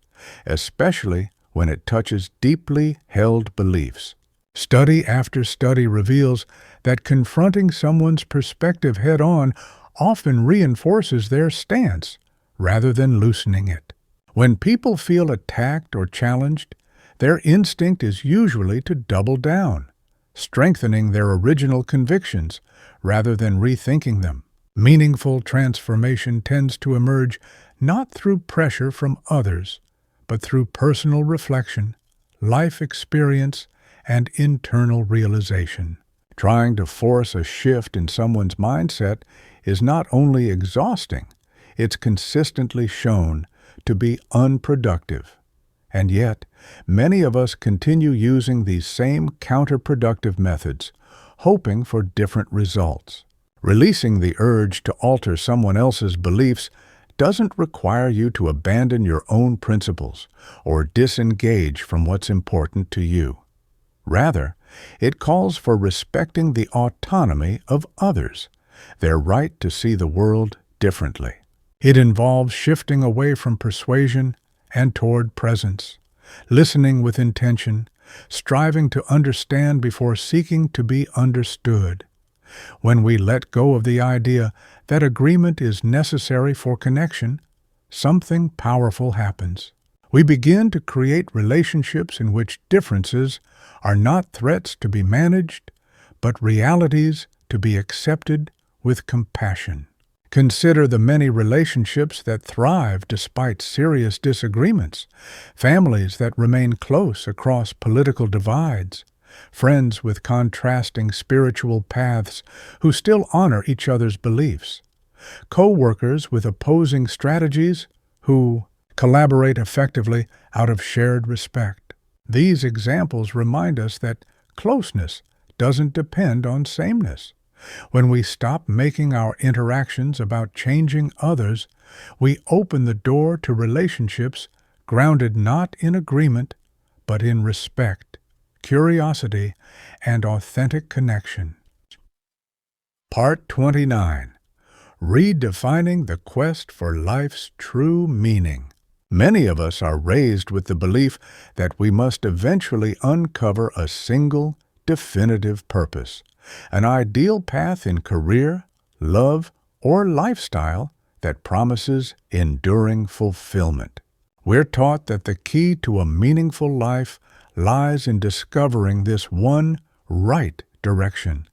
A: especially when it touches deeply held beliefs. Study after study reveals that confronting someone's perspective head-on often reinforces their stance rather than loosening it. When people feel attacked or challenged, their instinct is usually to double down, strengthening their original convictions rather than rethinking them. Meaningful transformation tends to emerge not through pressure from others, but through personal reflection, life experience, and internal realization. Trying to force a shift in someone's mindset is not only exhausting, it's consistently shown to be unproductive. And yet, many of us continue using these same counterproductive methods, hoping for different results. Releasing the urge to alter someone else's beliefs doesn't require you to abandon your own principles or disengage from what's important to you. Rather, it calls for respecting the autonomy of others, their right to see the world differently. It involves shifting away from persuasion and toward presence, listening with intention, striving to understand before seeking to be understood. When we let go of the idea that agreement is necessary for connection, something powerful happens. We begin to create relationships in which differences are not threats to be managed, but realities to be accepted with compassion. Consider the many relationships that thrive despite serious disagreements, families that remain close across political divides, friends with contrasting spiritual paths who still honor each other's beliefs, co-workers with opposing strategies who collaborate effectively out of shared respect. These examples remind us that closeness doesn't depend on sameness. When we stop making our interactions about changing others, we open the door to relationships grounded not in agreement, but in respect, curiosity, and authentic connection. Part 29. Redefining the Quest for Life's True Meaning. Many of us are raised with the belief that we must eventually uncover a single, definitive purpose, an ideal path in career, love, or lifestyle that promises enduring fulfillment. We're taught that the key to a meaningful life lies in discovering this one right direction,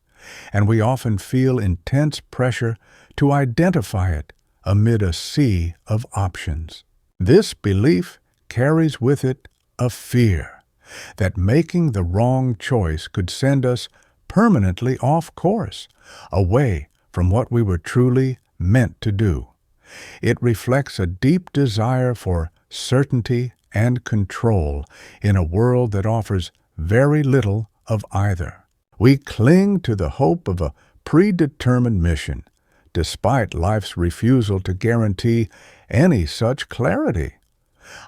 A: and we often feel intense pressure to identify it amid a sea of options. This belief carries with it a fear that making the wrong choice could send us permanently off course, away from what we were truly meant to do. It reflects a deep desire for certainty and control in a world that offers very little of either. We cling to the hope of a predetermined mission, despite life's refusal to guarantee any such clarity.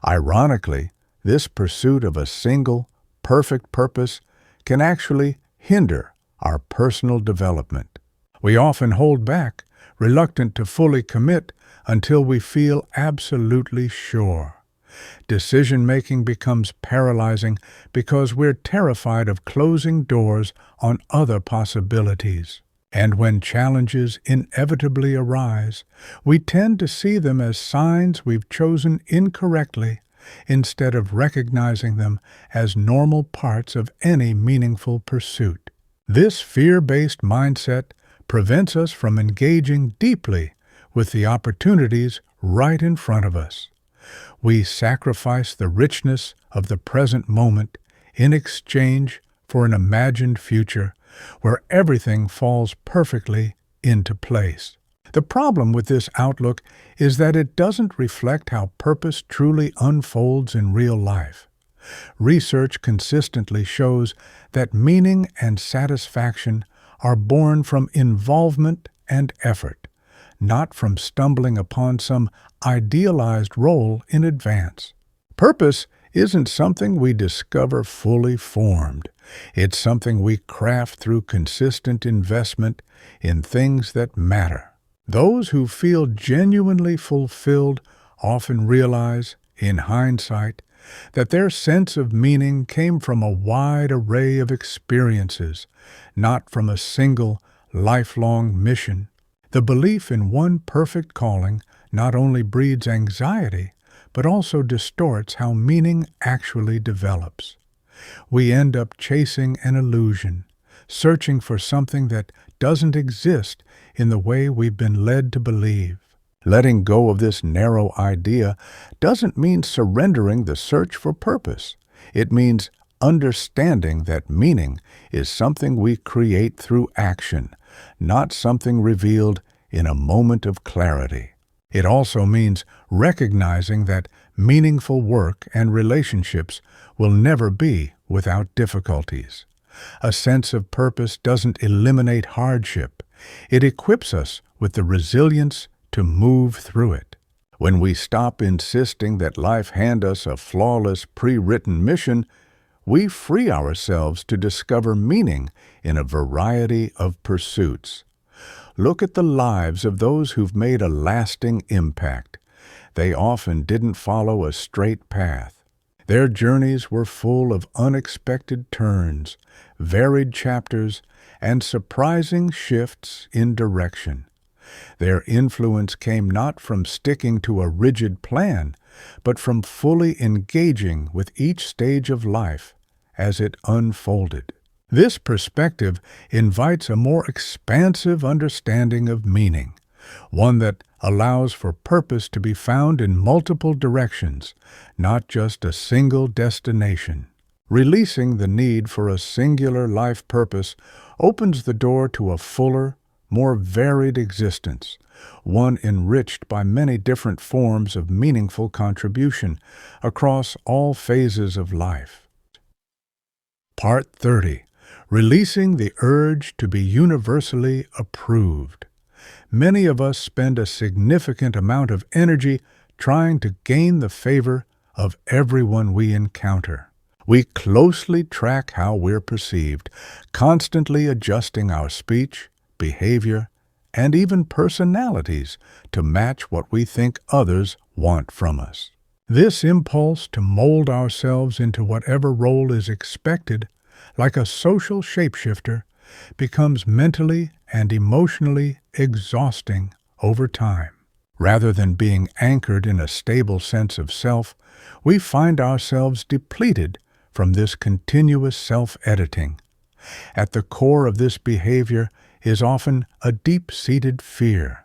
A: Ironically, this pursuit of a single, perfect purpose can actually hinder our personal development. We often hold back, reluctant to fully commit until we feel absolutely sure. Decision-making becomes paralyzing because we're terrified of closing doors on other possibilities. And when challenges inevitably arise, we tend to see them as signs we've chosen incorrectly instead of recognizing them as normal parts of any meaningful pursuit. This fear-based mindset prevents us from engaging deeply with the opportunities right in front of us. We sacrifice the richness of the present moment in exchange for an imagined future where everything falls perfectly into place. The problem with this outlook is that it doesn't reflect how purpose truly unfolds in real life. Research consistently shows that meaning and satisfaction are born from involvement and effort, not from stumbling upon some idealized role in advance. Purpose isn't something we discover fully formed. It's something we craft through consistent investment in things that matter. Those who feel genuinely fulfilled often realize, in hindsight, that their sense of meaning came from a wide array of experiences, not from a single, lifelong mission. The belief in one perfect calling not only breeds anxiety, but also distorts how meaning actually develops. We end up chasing an illusion, searching for something that doesn't exist in the way we've been led to believe. Letting go of this narrow idea doesn't mean surrendering the search for purpose. It means understanding that meaning is something we create through action, not something revealed in a moment of clarity. It also means recognizing that meaningful work and relationships will never be without difficulties. A sense of purpose doesn't eliminate hardship. It equips us with the resilience to move through it. When we stop insisting that life hand us a flawless, pre-written mission, we free ourselves to discover meaning in a variety of pursuits. Look at the lives of those who've made a lasting impact. They often didn't follow a straight path. Their journeys were full of unexpected turns, varied chapters, and surprising shifts in direction. Their influence came not from sticking to a rigid plan, but from fully engaging with each stage of life as it unfolded. This perspective invites a more expansive understanding of meaning, one that allows for purpose to be found in multiple directions, not just a single destination. Releasing the need for a singular life purpose opens the door to a fuller, more varied existence, one enriched by many different forms of meaningful contribution across all phases of life. Part 30. Releasing the urge to be universally approved. Many of us spend a significant amount of energy trying to gain the favor of everyone we encounter. We closely track how we're perceived, constantly adjusting our speech, behavior, and even personalities to match what we think others want from us. This impulse to mold ourselves into whatever role is expected, like a social shapeshifter, becomes mentally and emotionally exhausting over time. Rather than being anchored in a stable sense of self, we find ourselves depleted from this continuous self-editing. At the core of this behavior is often a deep-seated fear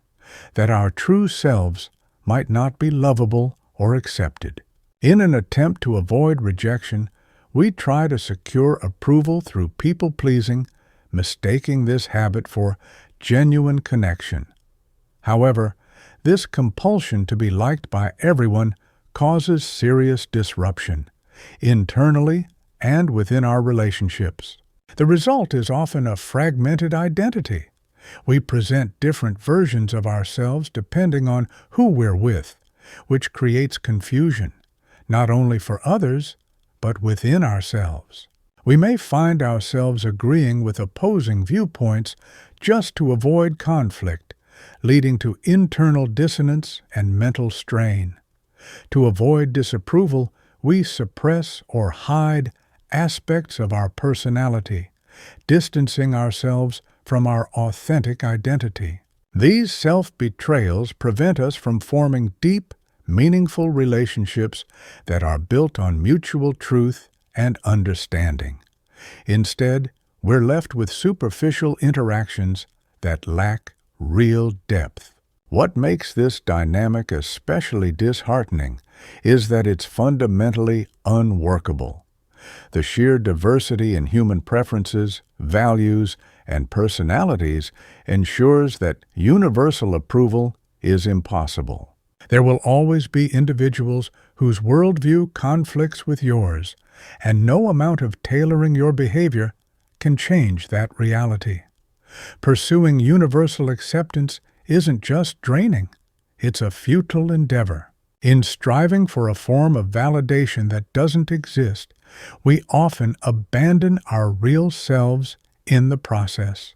A: that our true selves might not be lovable or accepted. In an attempt to avoid rejection, we try to secure approval through people-pleasing, mistaking this habit for genuine connection. However, this compulsion to be liked by everyone causes serious disruption, internally and within our relationships. The result is often a fragmented identity. We present different versions of ourselves depending on who we're with, which creates confusion, not only for others, but within ourselves. We may find ourselves agreeing with opposing viewpoints just to avoid conflict, leading to internal dissonance and mental strain. To avoid disapproval, we suppress or hide aspects of our personality, distancing ourselves from our authentic identity. These self-betrayals prevent us from forming deep, meaningful relationships that are built on mutual truth and understanding. Instead, we're left with superficial interactions that lack real depth. What makes this dynamic especially disheartening is that it's fundamentally unworkable. The sheer diversity in human preferences, values, and personalities ensures that universal approval is impossible. There will always be individuals whose worldview conflicts with yours, and no amount of tailoring your behavior can change that reality. Pursuing universal acceptance isn't just draining, it's a futile endeavor. In striving for a form of validation that doesn't exist, we often abandon our real selves in the process.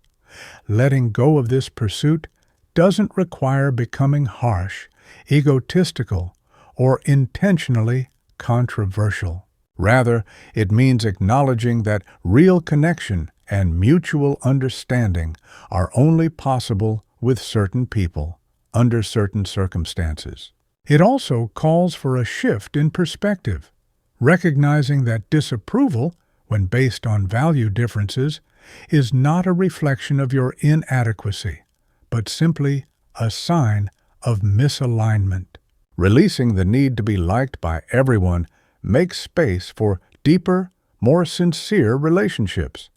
A: Letting go of this pursuit doesn't require becoming harsh, egotistical, or intentionally controversial. Rather, it means acknowledging that real connection and mutual understanding are only possible with certain people, under certain circumstances. It also calls for a shift in perspective, recognizing that disapproval, when based on value differences, is not a reflection of your inadequacy, but simply a sign of misalignment. Releasing the need to be liked by everyone makes space for deeper, more sincere relationships,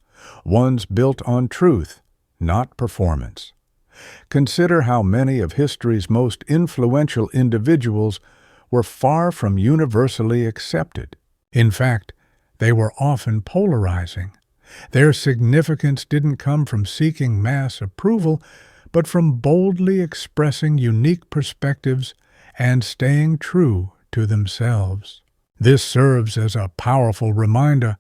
A: ones built on truth, not performance. Consider how many of history's most influential individuals were far from universally accepted. In fact, they were often polarizing. Their significance didn't come from seeking mass approval, but from boldly expressing unique perspectives and staying true to themselves. This serves as a powerful reminder.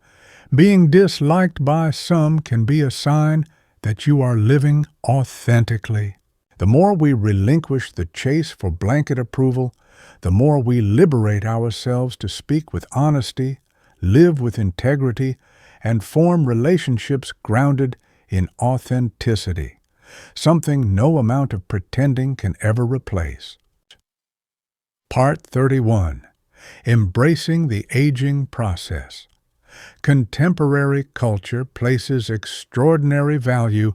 A: Being disliked by some can be a sign that you are living authentically. The more we relinquish the chase for blanket approval, the more we liberate ourselves to speak with honesty, live with integrity, and form relationships grounded in authenticity, something no amount of pretending can ever replace. Part 31. Embracing the Aging Process. Contemporary culture places extraordinary value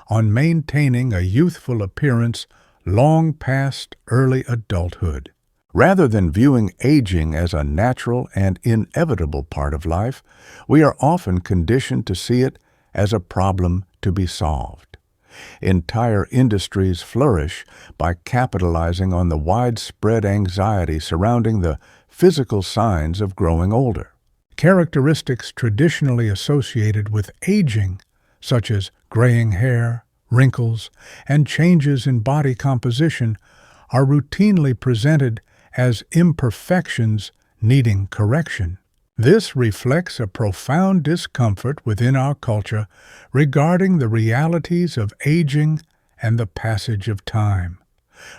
A: on maintaining a youthful appearance long past early adulthood. Rather than viewing aging as a natural and inevitable part of life, we are often conditioned to see it as a problem to be solved. Entire industries flourish by capitalizing on the widespread anxiety surrounding the physical signs of growing older. Characteristics traditionally associated with aging, such as graying hair, wrinkles, and changes in body composition, are routinely presented as imperfections needing correction. This reflects a profound discomfort within our culture regarding the realities of aging and the passage of time.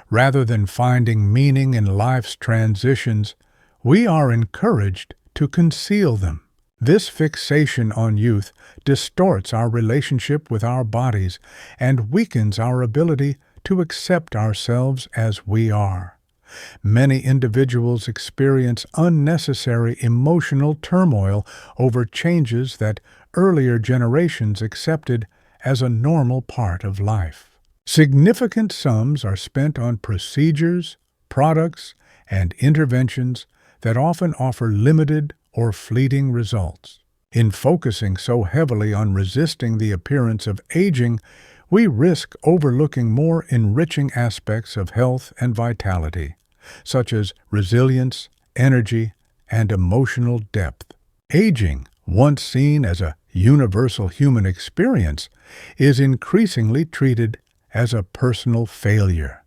A: Rather than finding meaning in life's transitions, we are encouraged to conceal them. This fixation on youth distorts our relationship with our bodies and weakens our ability to accept ourselves as we are. Many individuals experience unnecessary emotional turmoil over changes that earlier generations accepted as a normal part of life. Significant sums are spent on procedures, products, and interventions that often offer limited or fleeting results. In focusing so heavily on resisting the appearance of aging, we risk overlooking more enriching aspects of health and vitality, such as resilience, energy, and emotional depth. Aging, once seen as a universal human experience, is increasingly treated as a personal failure.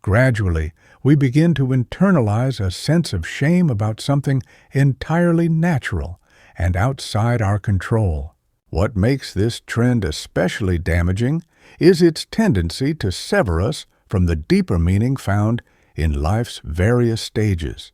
A: Gradually, we begin to internalize a sense of shame about something entirely natural and outside our control. What makes this trend especially damaging is its tendency to sever us from the deeper meaning found in life's various stages.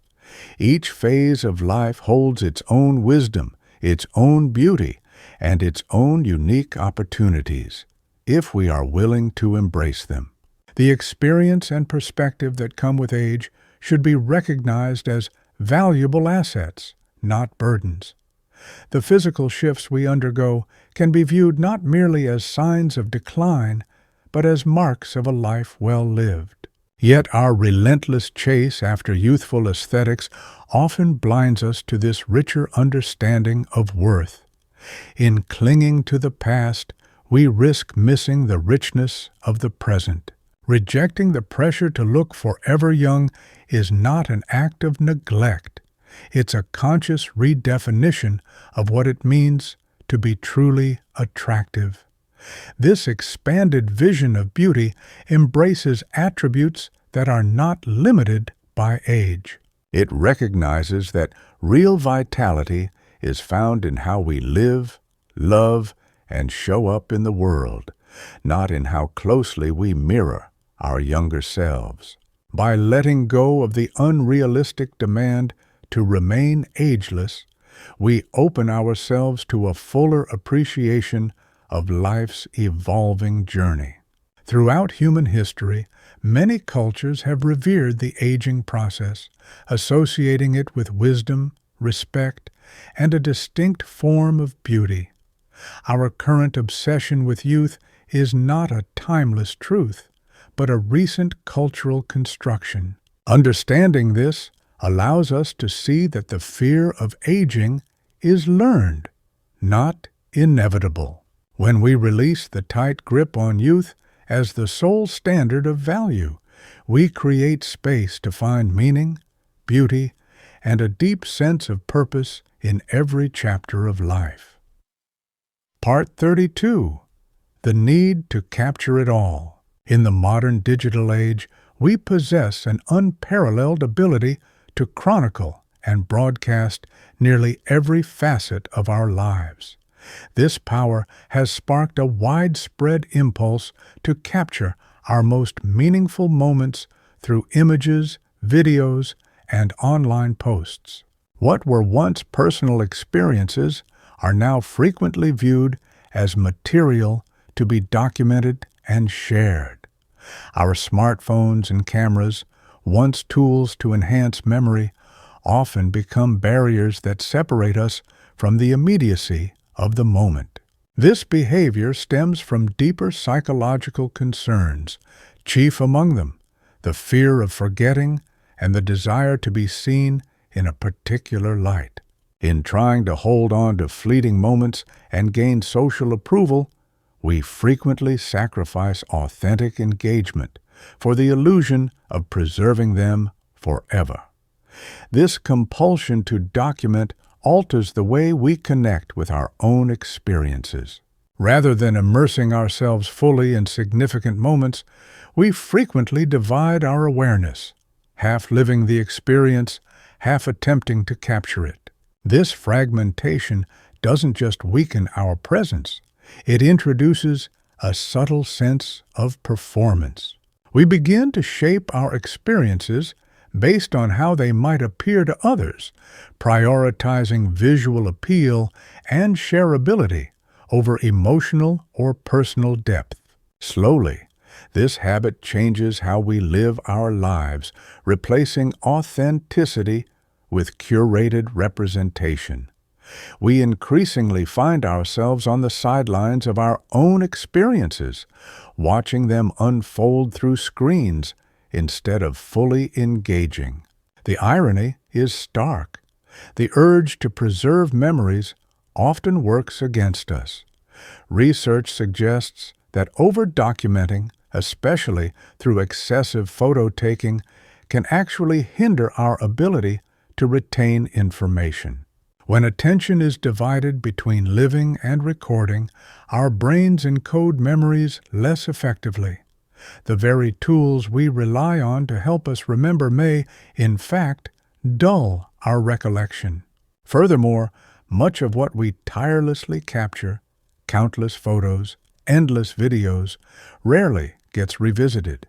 A: Each phase of life holds its own wisdom, its own beauty, and its own unique opportunities, if we are willing to embrace them. The experience and perspective that come with age should be recognized as valuable assets, not burdens. The physical shifts we undergo can be viewed not merely as signs of decline, but as marks of a life well lived. Yet our relentless chase after youthful aesthetics often blinds us to this richer understanding of worth. In clinging to the past, we risk missing the richness of the present. Rejecting the pressure to look forever young is not an act of neglect. It's a conscious redefinition of what it means to be truly attractive. This expanded vision of beauty embraces attributes that are not limited by age. It recognizes that real vitality is found in how we live, love, and show up in the world, not in how closely we mirror our younger selves. By letting go of the unrealistic demand to remain ageless, we open ourselves to a fuller appreciation of life's evolving journey. Throughout human history, many cultures have revered the aging process, associating it with wisdom, respect, and a distinct form of beauty. Our current obsession with youth is not a timeless truth, but a recent cultural construction. Understanding this allows us to see that the fear of aging is learned, not inevitable. When we release the tight grip on youth as the sole standard of value, we create space to find meaning, beauty, and a deep sense of purpose in every chapter of life. Part 32. The Need to Capture It All. In the modern digital age, we possess an unparalleled ability to chronicle and broadcast nearly every facet of our lives. This power has sparked a widespread impulse to capture our most meaningful moments through images, videos, and online posts. What were once personal experiences are now frequently viewed as material to be documented and shared. Our smartphones and cameras, once tools to enhance memory, often become barriers that separate us from the immediacy of the moment. This behavior stems from deeper psychological concerns, chief among them the fear of forgetting and the desire to be seen in a particular light. In trying to hold on to fleeting moments and gain social approval, we frequently sacrifice authentic engagement for the illusion of preserving them forever. This compulsion to document alters the way we connect with our own experiences. Rather than immersing ourselves fully in significant moments, we frequently divide our awareness, half living the experience, half attempting to capture it. This fragmentation doesn't just weaken our presence, it introduces a subtle sense of performance. We begin to shape our experiences based on how they might appear to others, prioritizing visual appeal and shareability over emotional or personal depth. Slowly, this habit changes how we live our lives, replacing authenticity with curated representation. We increasingly find ourselves on the sidelines of our own experiences, watching them unfold through screens instead of fully engaging. The irony is stark. The urge to preserve memories often works against us. Research suggests that over-documenting, especially through excessive photo-taking, can actually hinder our ability to retain information. When attention is divided between living and recording, our brains encode memories less effectively. The very tools we rely on to help us remember may, in fact, dull our recollection. Furthermore, much of what we tirelessly capture, countless photos, endless videos, rarely gets revisited.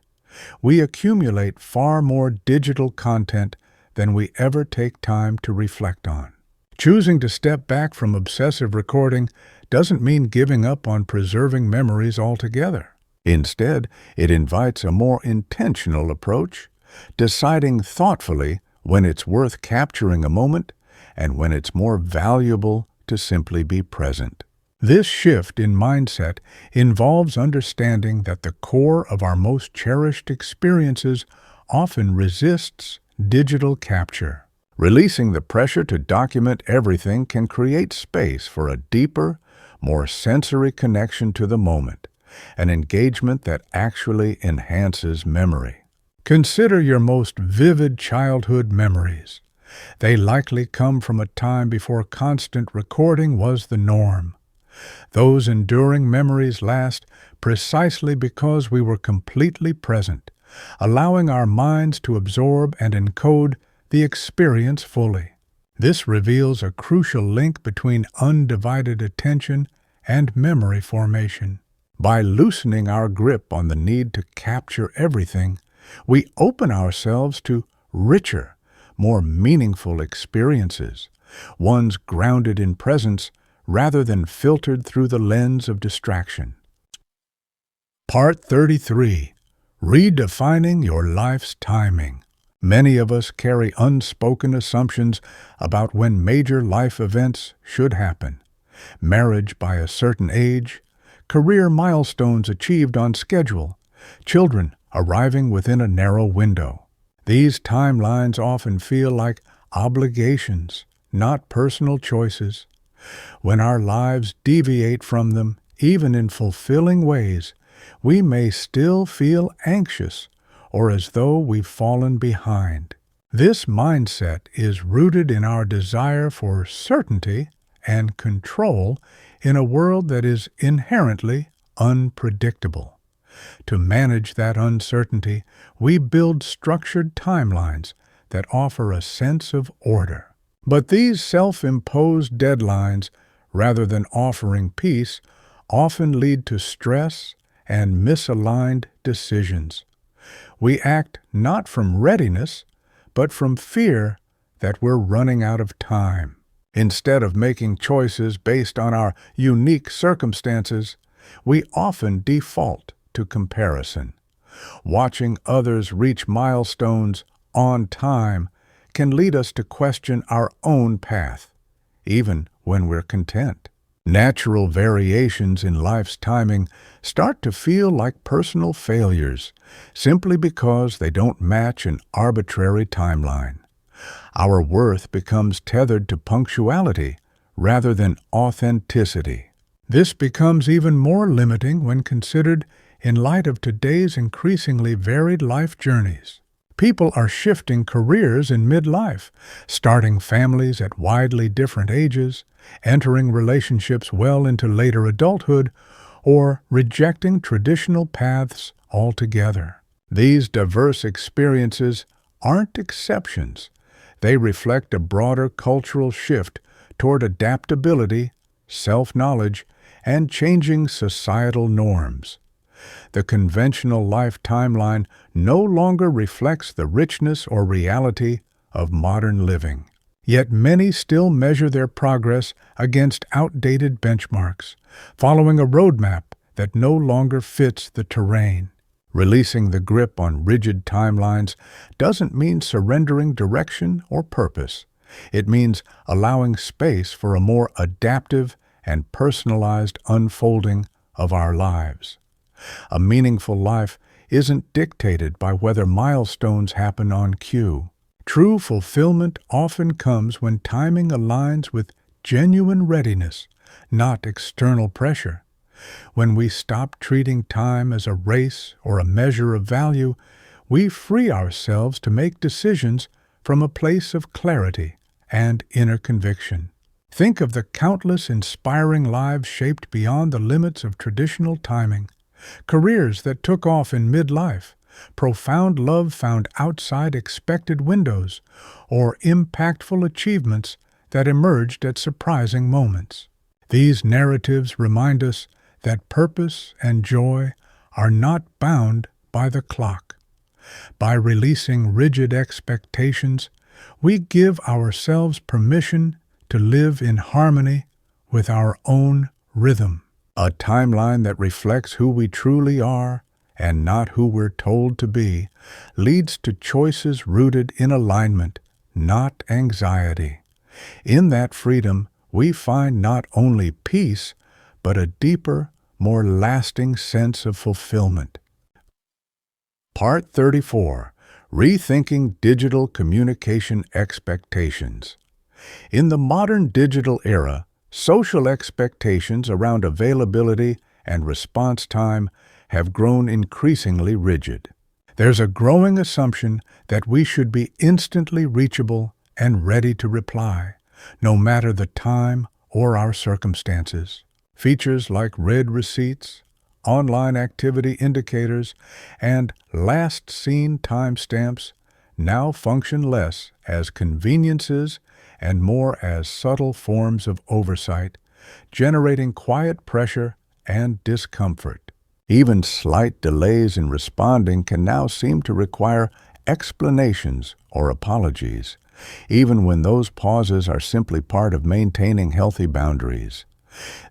A: We accumulate far more digital content than we ever take time to reflect on. Choosing to step back from obsessive recording doesn't mean giving up on preserving memories altogether. Instead, it invites a more intentional approach, deciding thoughtfully when it's worth capturing a moment and when it's more valuable to simply be present. This shift in mindset involves understanding that the core of our most cherished experiences often resists digital capture. Releasing the pressure to document everything can create space for a deeper, more sensory connection to the moment, an engagement that actually enhances memory. Consider your most vivid childhood memories. They likely come from a time before constant recording was the norm. Those enduring memories last precisely because we were completely present, allowing our minds to absorb and encode the experience fully. This reveals a crucial link between undivided attention and memory formation. By loosening our grip on the need to capture everything, we open ourselves to richer, more meaningful experiences, ones grounded in presence rather than filtered through the lens of distraction. Part 33. Redefining your life's timing. Many of us carry unspoken assumptions about when major life events should happen. Marriage by a certain age, career milestones achieved on schedule, children arriving within a narrow window. These timelines often feel like obligations, not personal choices. When our lives deviate from them, even in fulfilling ways, we may still feel anxious or as though we've fallen behind. This mindset is rooted in our desire for certainty and control in a world that is inherently unpredictable. To manage that uncertainty, we build structured timelines that offer a sense of order. But these self-imposed deadlines, rather than offering peace, often lead to stress and misaligned decisions. We act not from readiness, but from fear that we're running out of time. Instead of making choices based on our unique circumstances, we often default to comparison. Watching others reach milestones on time can lead us to question our own path, even when we're content. Natural variations in life's timing start to feel like personal failures simply because they don't match an arbitrary timeline. Our worth becomes tethered to punctuality rather than authenticity. This becomes even more limiting when considered in light of today's increasingly varied life journeys. People are shifting careers in midlife, starting families at widely different ages, entering relationships well into later adulthood, or rejecting traditional paths altogether. These diverse experiences aren't exceptions. They reflect a broader cultural shift toward adaptability, self-knowledge, and changing societal norms. The conventional life timeline no longer reflects the richness or reality of modern living. Yet many still measure their progress against outdated benchmarks, following a roadmap that no longer fits the terrain. Releasing the grip on rigid timelines doesn't mean surrendering direction or purpose. It means allowing space for a more adaptive and personalized unfolding of our lives. A meaningful life isn't dictated by whether milestones happen on cue. True fulfillment often comes when timing aligns with genuine readiness, not external pressure. When we stop treating time as a race or a measure of value, we free ourselves to make decisions from a place of clarity and inner conviction. Think of the countless inspiring lives shaped beyond the limits of traditional timing, careers that took off in midlife, profound love found outside expected windows, or impactful achievements that emerged at surprising moments. These narratives remind us that purpose and joy are not bound by the clock. By releasing rigid expectations, we give ourselves permission to live in harmony with our own rhythm. A timeline that reflects who we truly are and not who we're told to be leads to choices rooted in alignment, not anxiety. In that freedom, we find not only peace, but a deeper, more lasting sense of fulfillment. Part 34. Rethinking Digital Communication Expectations. In the modern digital era, social expectations around availability and response time have grown increasingly rigid. There's a growing assumption that we should be instantly reachable and ready to reply, no matter the time or our circumstances. Features like read receipts, online activity indicators, and last seen timestamps now function less as conveniences and more as subtle forms of oversight, generating quiet pressure and discomfort. Even slight delays in responding can now seem to require explanations or apologies, even when those pauses are simply part of maintaining healthy boundaries.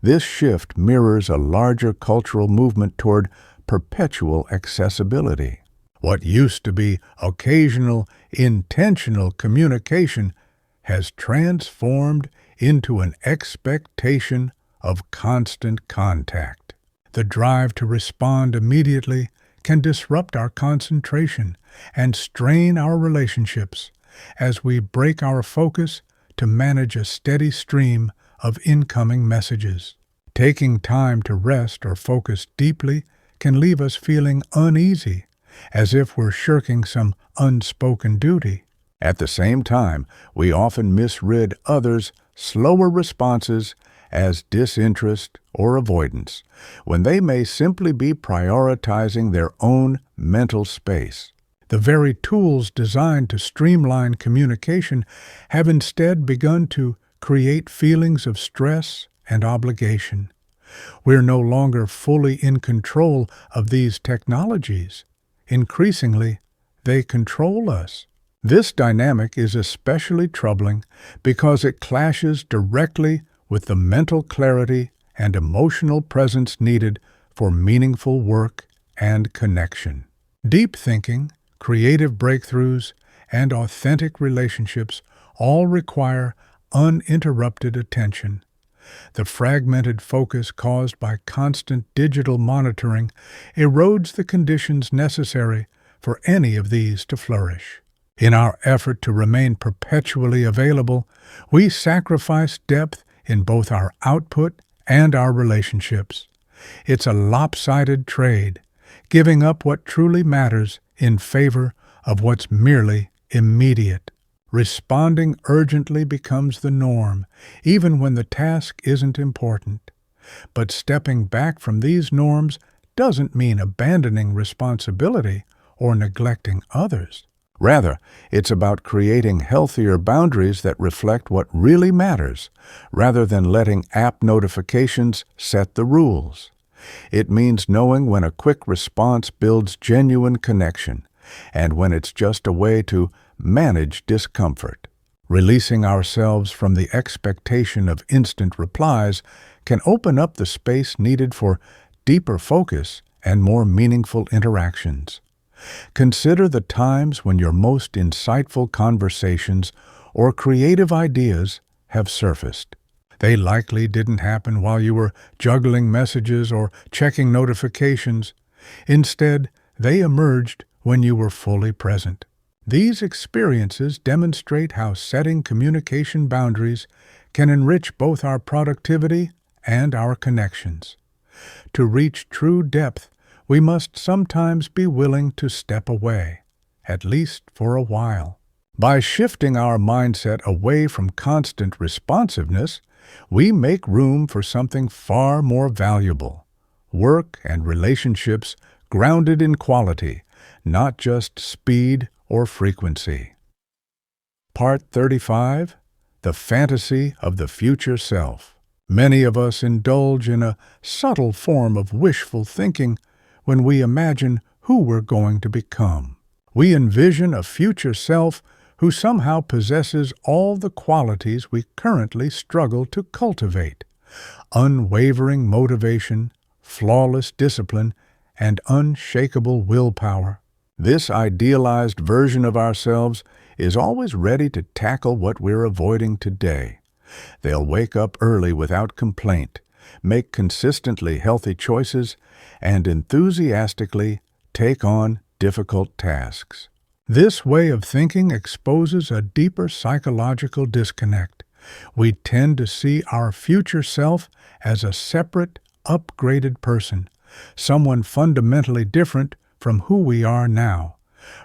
A: This shift mirrors a larger cultural movement toward perpetual accessibility. What used to be occasional, intentional communication has transformed into an expectation of constant contact. The drive to respond immediately can disrupt our concentration and strain our relationships as we break our focus to manage a steady stream of incoming messages. Taking time to rest or focus deeply can leave us feeling uneasy, as if we're shirking some unspoken duty. At the same time, we often misread others' slower responses as disinterest or avoidance, when they may simply be prioritizing their own mental space. The very tools designed to streamline communication have instead begun to create feelings of stress and obligation. We're no longer fully in control of these technologies. Increasingly, they control us. This dynamic is especially troubling because it clashes directly with the mental clarity and emotional presence needed for meaningful work and connection. Deep thinking, creative breakthroughs, and authentic relationships all require uninterrupted attention. The fragmented focus caused by constant digital monitoring erodes the conditions necessary for any of these to flourish. In our effort to remain perpetually available, we sacrifice depth in both our output and our relationships. It's a lopsided trade, giving up what truly matters in favor of what's merely immediate. Responding urgently becomes the norm, even when the task isn't important. But stepping back from these norms doesn't mean abandoning responsibility or neglecting others. Rather, it's about creating healthier boundaries that reflect what really matters, rather than letting app notifications set the rules. It means knowing when a quick response builds genuine connection, and when it's just a way to manage discomfort. Releasing ourselves from the expectation of instant replies can open up the space needed for deeper focus and more meaningful interactions. Consider the times when your most insightful conversations or creative ideas have surfaced. They likely didn't happen while you were juggling messages or checking notifications. Instead, they emerged when you were fully present. These experiences demonstrate how setting communication boundaries can enrich both our productivity and our connections. To reach true depth, we must sometimes be willing to step away, at least for a while. By shifting our mindset away from constant responsiveness, we make room for something far more valuable: work and relationships grounded in quality, not just speed or frequency. Part 35. The Fantasy of the Future Self. Many of us indulge in a subtle form of wishful thinking when we imagine who we're going to become. We envision a future self who somehow possesses all the qualities we currently struggle to cultivate: unwavering motivation, flawless discipline, and unshakable willpower. This idealized version of ourselves is always ready to tackle what we're avoiding today. They'll wake up early without complaint, make consistently healthy choices, and enthusiastically take on difficult tasks. This way of thinking exposes a deeper psychological disconnect. We tend to see our future self as a separate, upgraded person, someone fundamentally different from who we are now,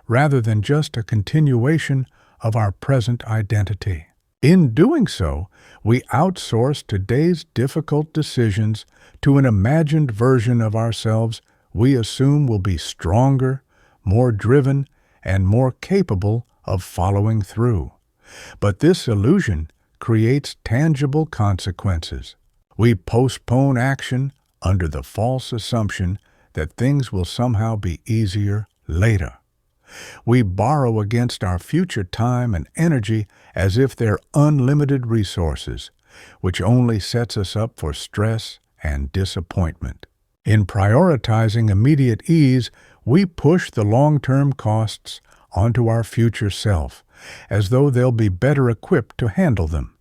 A: rather than just a continuation of our present identity. In doing so, we outsource today's difficult decisions to an imagined version of ourselves we assume will be stronger, more driven, and more capable of following through. But this illusion creates tangible consequences. We postpone action under the false assumption that things will somehow be easier later. We borrow against our future time and energy as if they're unlimited resources, which only sets us up for stress and disappointment. In prioritizing immediate ease, we push the long-term costs onto our future self, as though they'll be better equipped to handle them.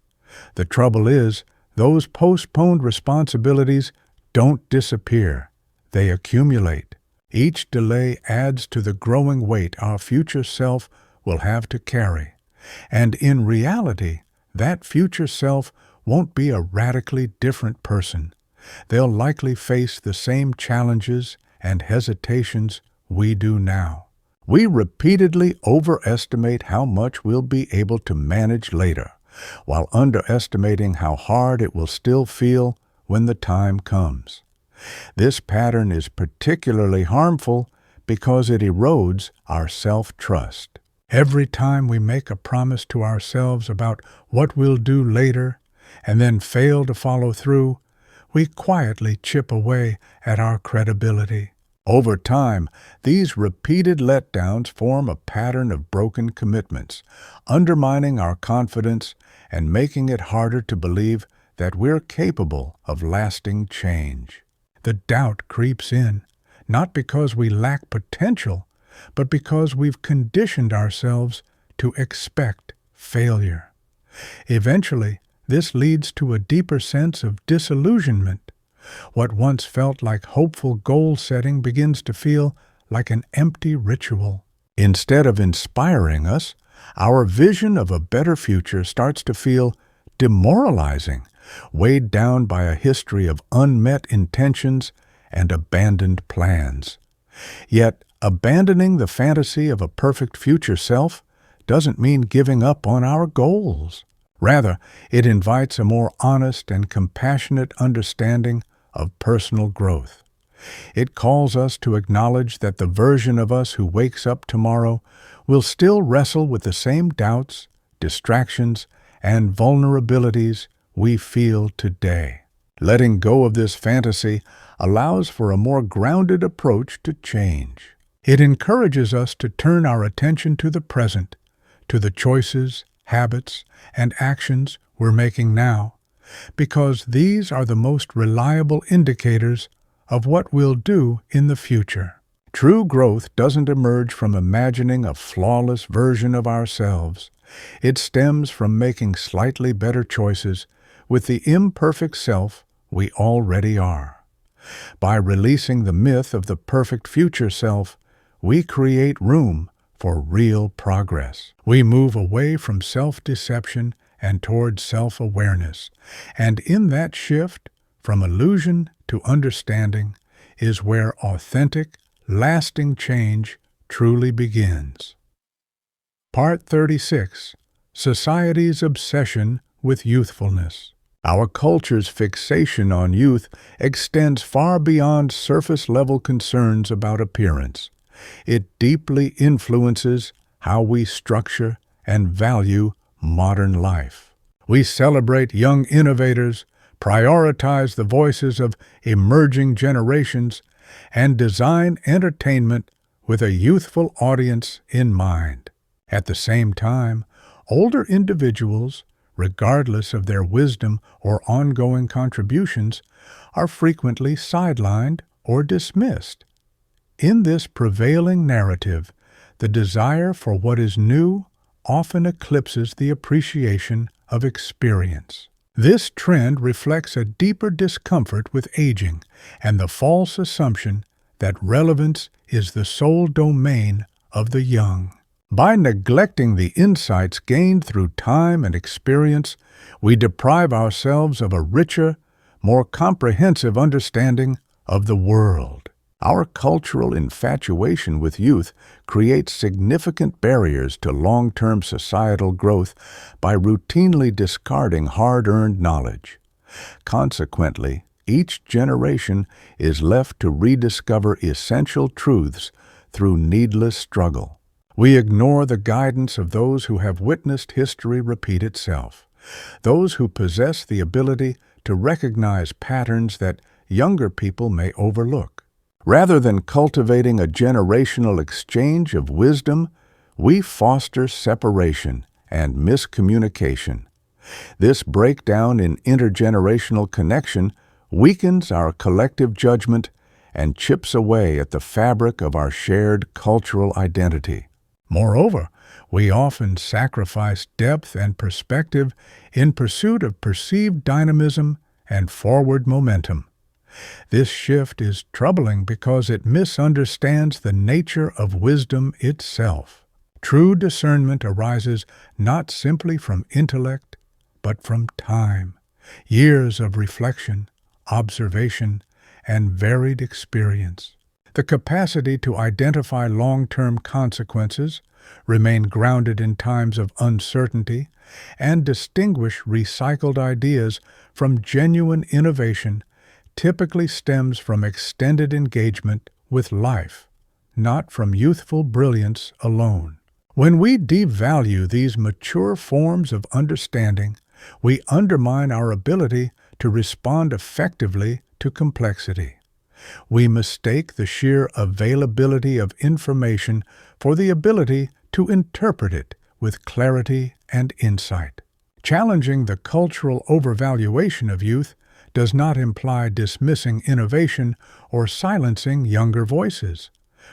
A: The trouble is, those postponed responsibilities don't disappear. They accumulate. Each delay adds to the growing weight our future self will have to carry. And in reality, that future self won't be a radically different person. They'll likely face the same challenges and hesitations we do now. We repeatedly overestimate how much we'll be able to manage later, while underestimating how hard it will still feel when the time comes. This pattern is particularly harmful because it erodes our self-trust. Every time we make a promise to ourselves about what we'll do later and then fail to follow through, we quietly chip away at our credibility. Over time, these repeated letdowns form a pattern of broken commitments, undermining our confidence and making it harder to believe that we're capable of lasting change. The doubt creeps in, not because we lack potential, but because we've conditioned ourselves to expect failure. Eventually, this leads to a deeper sense of disillusionment. What once felt like hopeful goal setting begins to feel like an empty ritual. Instead of inspiring us, our vision of a better future starts to feel demoralizing, weighed down by a history of unmet intentions and abandoned plans. Yet, abandoning the fantasy of a perfect future self doesn't mean giving up on our goals. Rather, it invites a more honest and compassionate understanding of personal growth. It calls us to acknowledge that the version of us who wakes up tomorrow will still wrestle with the same doubts, distractions, and vulnerabilities we feel today. Letting go of this fantasy allows for a more grounded approach to change. It encourages us to turn our attention to the present, to the choices, habits, and actions we're making now, because these are the most reliable indicators of what we'll do in the future. True growth doesn't emerge from imagining a flawless version of ourselves. It stems from making slightly better choices with the imperfect self we already are. By releasing the myth of the perfect future self, we create room for real progress. We move away from self-deception and toward self-awareness. And in that shift, from illusion to understanding, is where authentic, lasting change truly begins. Part 36. Society's Obsession with Youthfulness. Our culture's fixation on youth extends far beyond surface-level concerns about appearance. It deeply influences how we structure and value modern life. We celebrate young innovators, prioritize the voices of emerging generations, and design entertainment with a youthful audience in mind. At the same time, older individuals, regardless of their wisdom or ongoing contributions, are frequently sidelined or dismissed. In this prevailing narrative, the desire for what is new often eclipses the appreciation of experience. This trend reflects a deeper discomfort with aging and the false assumption that relevance is the sole domain of the young. By neglecting the insights gained through time and experience, we deprive ourselves of a richer, more comprehensive understanding of the world. Our cultural infatuation with youth creates significant barriers to long-term societal growth by routinely discarding hard-earned knowledge. Consequently, each generation is left to rediscover essential truths through needless struggle. We ignore the guidance of those who have witnessed history repeat itself, those who possess the ability to recognize patterns that younger people may overlook. Rather than cultivating a generational exchange of wisdom, we foster separation and miscommunication. This breakdown in intergenerational connection weakens our collective judgment and chips away at the fabric of our shared cultural identity. Moreover, we often sacrifice depth and perspective in pursuit of perceived dynamism and forward momentum. This shift is troubling because it misunderstands the nature of wisdom itself. True discernment arises not simply from intellect, but from time, years of reflection, observation, and varied experience. The capacity to identify long-term consequences, remain grounded in times of uncertainty, and distinguish recycled ideas from genuine innovation typically stems from extended engagement with life, not from youthful brilliance alone. When we devalue these mature forms of understanding, we undermine our ability to respond effectively to complexity. We mistake the sheer availability of information for the ability to interpret it with clarity and insight. Challenging the cultural overvaluation of youth does not imply dismissing innovation or silencing younger voices.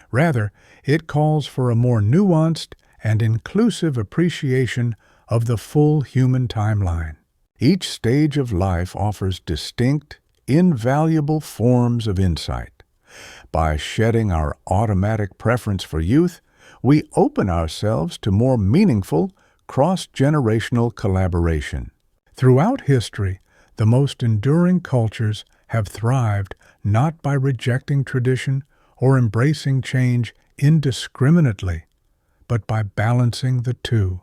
A: Rather, it calls for a more nuanced and inclusive appreciation of the full human timeline. Each stage of life offers distinct, invaluable forms of insight. By shedding our automatic preference for youth, we open ourselves to more meaningful, cross-generational collaboration. Throughout history, the most enduring cultures have thrived not by rejecting tradition or embracing change indiscriminately, but by balancing the two.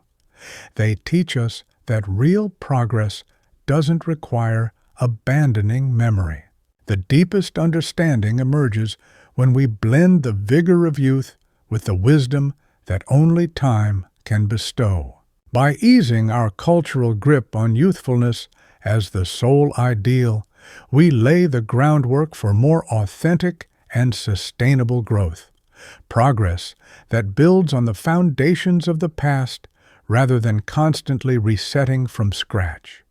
A: They teach us that real progress doesn't require abandoning memory. The deepest understanding emerges when we blend the vigor of youth with the wisdom that only time can bestow. By easing our cultural grip on youthfulness as the sole ideal, we lay the groundwork for more authentic and sustainable growth, progress that builds on the foundations of the past rather than constantly resetting from scratch.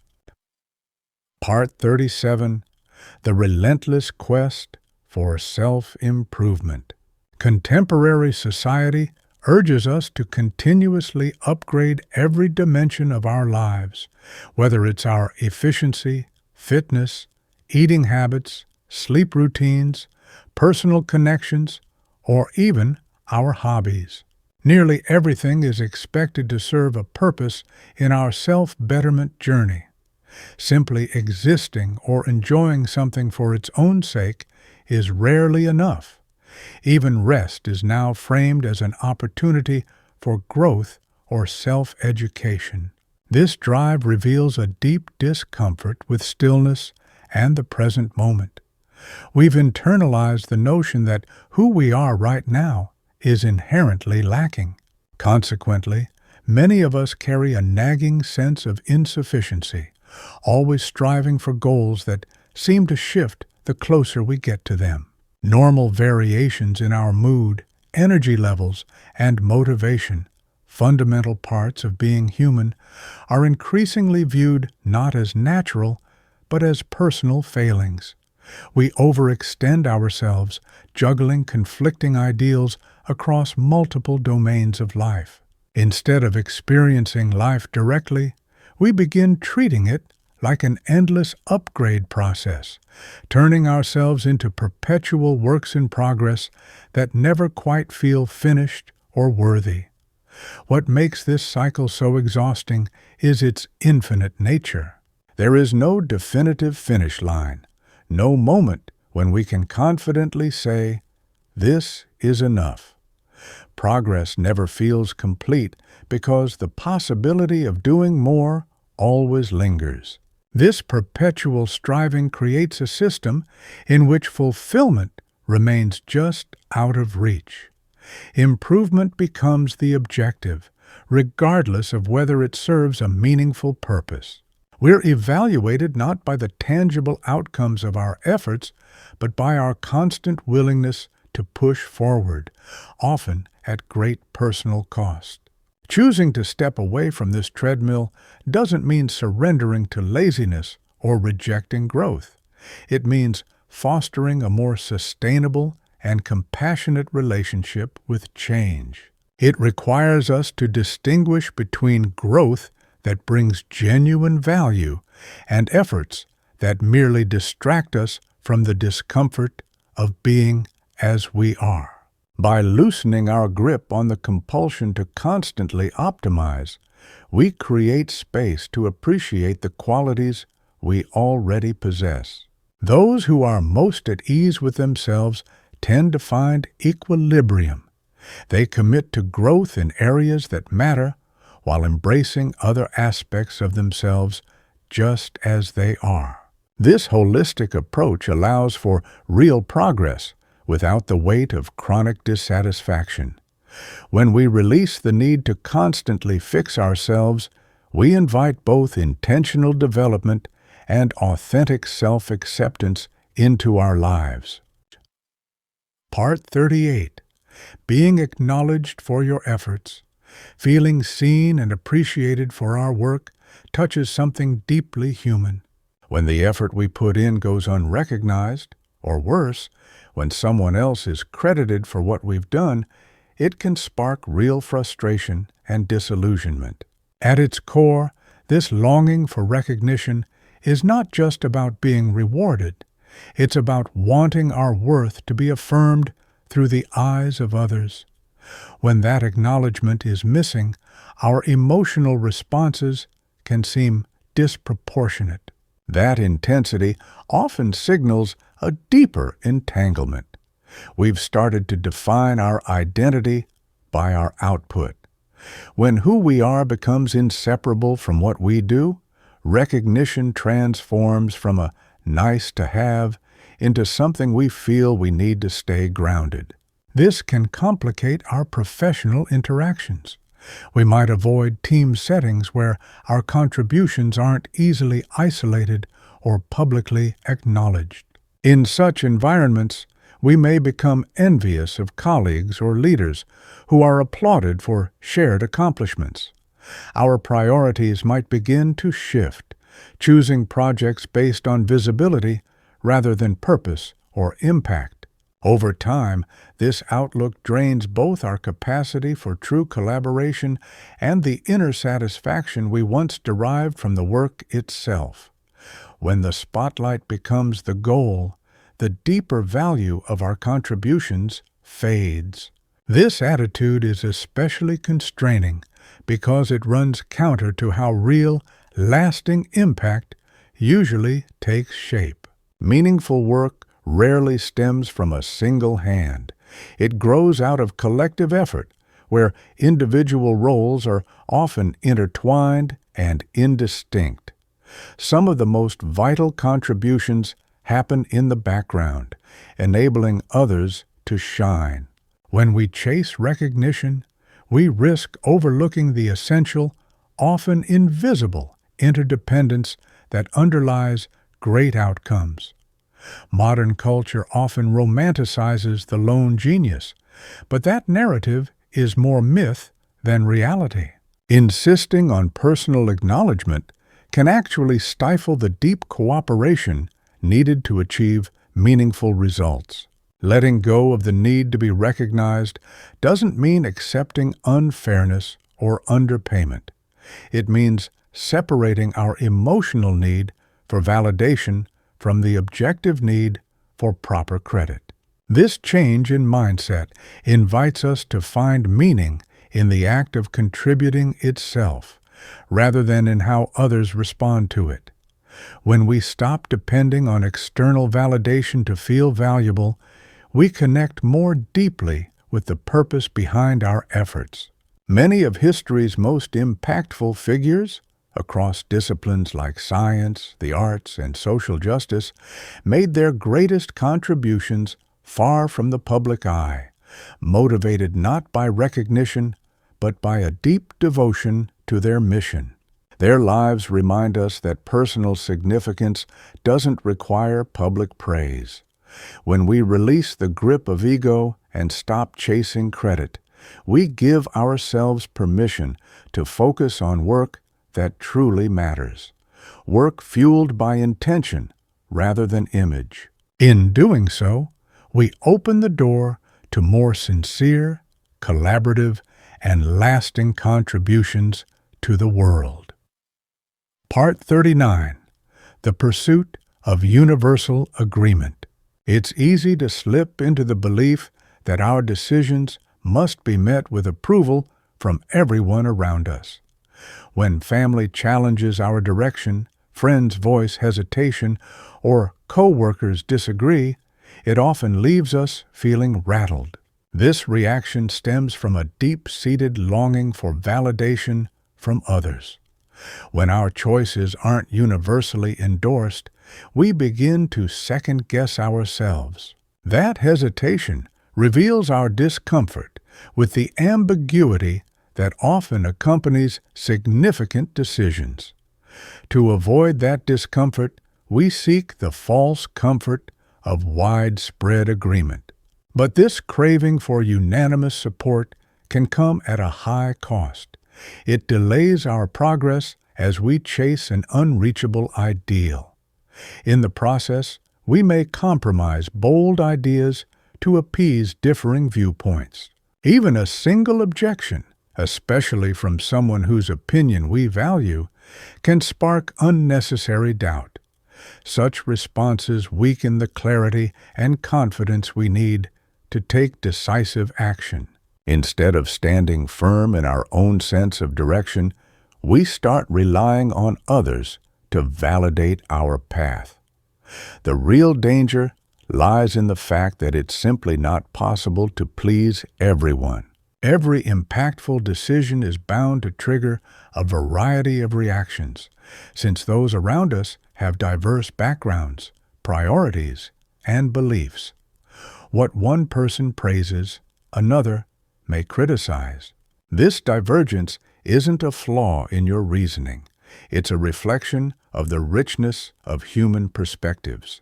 A: Part 37. The Relentless Quest for Self-Improvement. Contemporary society urges us to continuously upgrade every dimension of our lives, whether it's our efficiency, fitness, eating habits, sleep routines, personal connections, or even our hobbies. Nearly everything is expected to serve a purpose in our self-betterment journey. Simply existing or enjoying something for its own sake is rarely enough. Even rest is now framed as an opportunity for growth or self-education. This drive reveals a deep discomfort with stillness and the present moment. We've internalized the notion that who we are right now is inherently lacking. Consequently, many of us carry a nagging sense of insufficiency, always striving for goals that seem to shift the closer we get to them. Normal variations in our mood, energy levels, and motivation, fundamental parts of being human, are increasingly viewed not as natural, but as personal failings. We overextend ourselves, juggling conflicting ideals across multiple domains of life. Instead of experiencing life directly, we begin treating it like an endless upgrade process, turning ourselves into perpetual works in progress that never quite feel finished or worthy. What makes this cycle so exhausting is its infinite nature. There is no definitive finish line, no moment when we can confidently say, "This is enough." Progress never feels complete because the possibility of doing more always lingers. This perpetual striving creates a system in which fulfillment remains just out of reach. Improvement becomes the objective, regardless of whether it serves a meaningful purpose. We're evaluated not by the tangible outcomes of our efforts, but by our constant willingness to push forward, often at great personal cost. Choosing to step away from this treadmill doesn't mean surrendering to laziness or rejecting growth. It means fostering a more sustainable and compassionate relationship with change. It requires us to distinguish between growth that brings genuine value and efforts that merely distract us from the discomfort of being as we are. By loosening our grip on the compulsion to constantly optimize, we create space to appreciate the qualities we already possess. Those who are most at ease with themselves tend to find equilibrium. They commit to growth in areas that matter while embracing other aspects of themselves just as they are. This holistic approach allows for real progress without the weight of chronic dissatisfaction. When we release the need to constantly fix ourselves, we invite both intentional development and authentic self-acceptance into our lives. Part 38. Being acknowledged for your efforts. Feeling seen and appreciated for our work touches something deeply human. When the effort we put in goes unrecognized, or worse, when someone else is credited for what we've done, it can spark real frustration and disillusionment. At its core, this longing for recognition is not just about being rewarded. It's about wanting our worth to be affirmed through the eyes of others. When that acknowledgement is missing, our emotional responses can seem disproportionate. That intensity often signals a deeper entanglement. We've started to define our identity by our output. When who we are becomes inseparable from what we do, recognition transforms from a nice-to-have into something we feel we need to stay grounded. This can complicate our professional interactions. We might avoid team settings where our contributions aren't easily isolated or publicly acknowledged. In such environments, we may become envious of colleagues or leaders who are applauded for shared accomplishments. Our priorities might begin to shift, choosing projects based on visibility rather than purpose or impact. Over time, this outlook drains both our capacity for true collaboration and the inner satisfaction we once derived from the work itself. When the spotlight becomes the goal, the deeper value of our contributions fades. This attitude is especially constraining because it runs counter to how real, lasting impact usually takes shape. Meaningful work rarely stems from a single hand. It grows out of collective effort, where individual roles are often intertwined and indistinct. Some of the most vital contributions happen in the background, enabling others to shine. When we chase recognition, we risk overlooking the essential, often invisible, interdependence that underlies great outcomes. Modern culture often romanticizes the lone genius, but that narrative is more myth than reality. Insisting on personal acknowledgement can actually stifle the deep cooperation needed to achieve meaningful results. Letting go of the need to be recognized doesn't mean accepting unfairness or underpayment. It means separating our emotional need for validation from the objective need for proper credit. This change in mindset invites us to find meaning in the act of contributing itself, rather than in how others respond to it. When we stop depending on external validation to feel valuable, we connect more deeply with the purpose behind our efforts. Many of history's most impactful figures, across disciplines like science, the arts, and social justice, made their greatest contributions far from the public eye, motivated not by recognition, but by a deep devotion to their mission. Their lives remind us that personal significance doesn't require public praise. When we release the grip of ego and stop chasing credit, we give ourselves permission to focus on work that truly matters, work fueled by intention rather than image. In doing so, we open the door to more sincere, collaborative, and lasting contributions to the world. Part 39. The Pursuit of Universal Agreement. It's easy to slip into the belief that our decisions must be met with approval from everyone around us. When family challenges our direction, friends voice hesitation, or co-workers disagree, it often leaves us feeling rattled. This reaction stems from a deep-seated longing for validation from others. When our choices aren't universally endorsed, we begin to second-guess ourselves. That hesitation reveals our discomfort with the ambiguity that often accompanies significant decisions. To avoid that discomfort, we seek the false comfort of widespread agreement. But this craving for unanimous support can come at a high cost. It delays our progress as we chase an unreachable ideal. In the process, we may compromise bold ideas to appease differing viewpoints. Even a single objection, especially from someone whose opinion we value, can spark unnecessary doubt. Such responses weaken the clarity and confidence we need to take decisive action. Instead of standing firm in our own sense of direction, we start relying on others to validate our path. The real danger lies in the fact that it's simply not possible to please everyone. Every impactful decision is bound to trigger a variety of reactions, since those around us have diverse backgrounds, priorities, and beliefs. What one person praises, another may criticize. This divergence isn't a flaw in your reasoning. It's a reflection of the richness of human perspectives.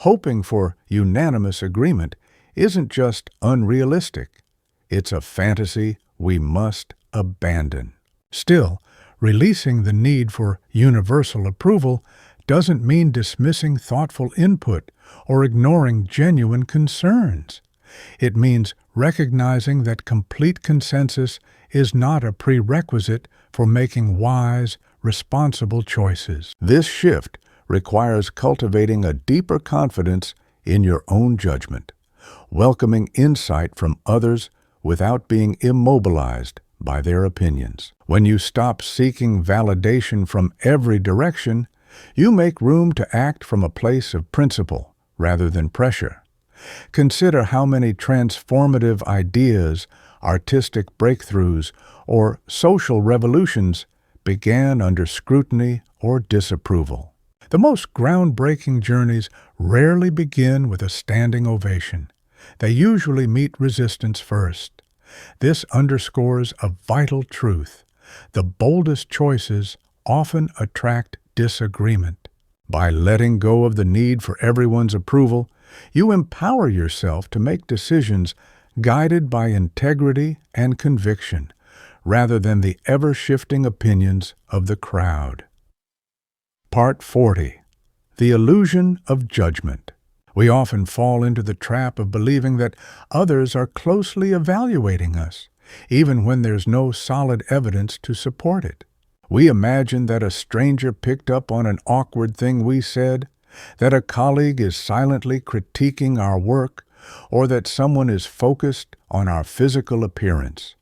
A: Hoping for unanimous agreement isn't just unrealistic. It's a fantasy we must abandon. Still, releasing the need for universal approval doesn't mean dismissing thoughtful input or ignoring genuine concerns. It means recognizing that complete consensus is not a prerequisite for making wise, responsible choices. This shift requires cultivating a deeper confidence in your own judgment, welcoming insight from others without being immobilized by their opinions. When you stop seeking validation from every direction, you make room to act from a place of principle rather than pressure. Consider how many transformative ideas, artistic breakthroughs, or social revolutions began under scrutiny or disapproval. The most groundbreaking journeys rarely begin with a standing ovation. They usually meet resistance first. This underscores a vital truth. The boldest choices often attract disagreement. By letting go of the need for everyone's approval, you empower yourself to make decisions guided by integrity and conviction, rather than the ever-shifting opinions of the crowd. Part 40. The Illusion of Judgment. We often fall into the trap of believing that others are closely evaluating us, even when there's no solid evidence to support it. We imagine that a stranger picked up on an awkward thing we said, that a colleague is silently critiquing our work, or that someone is focused on our physical appearance.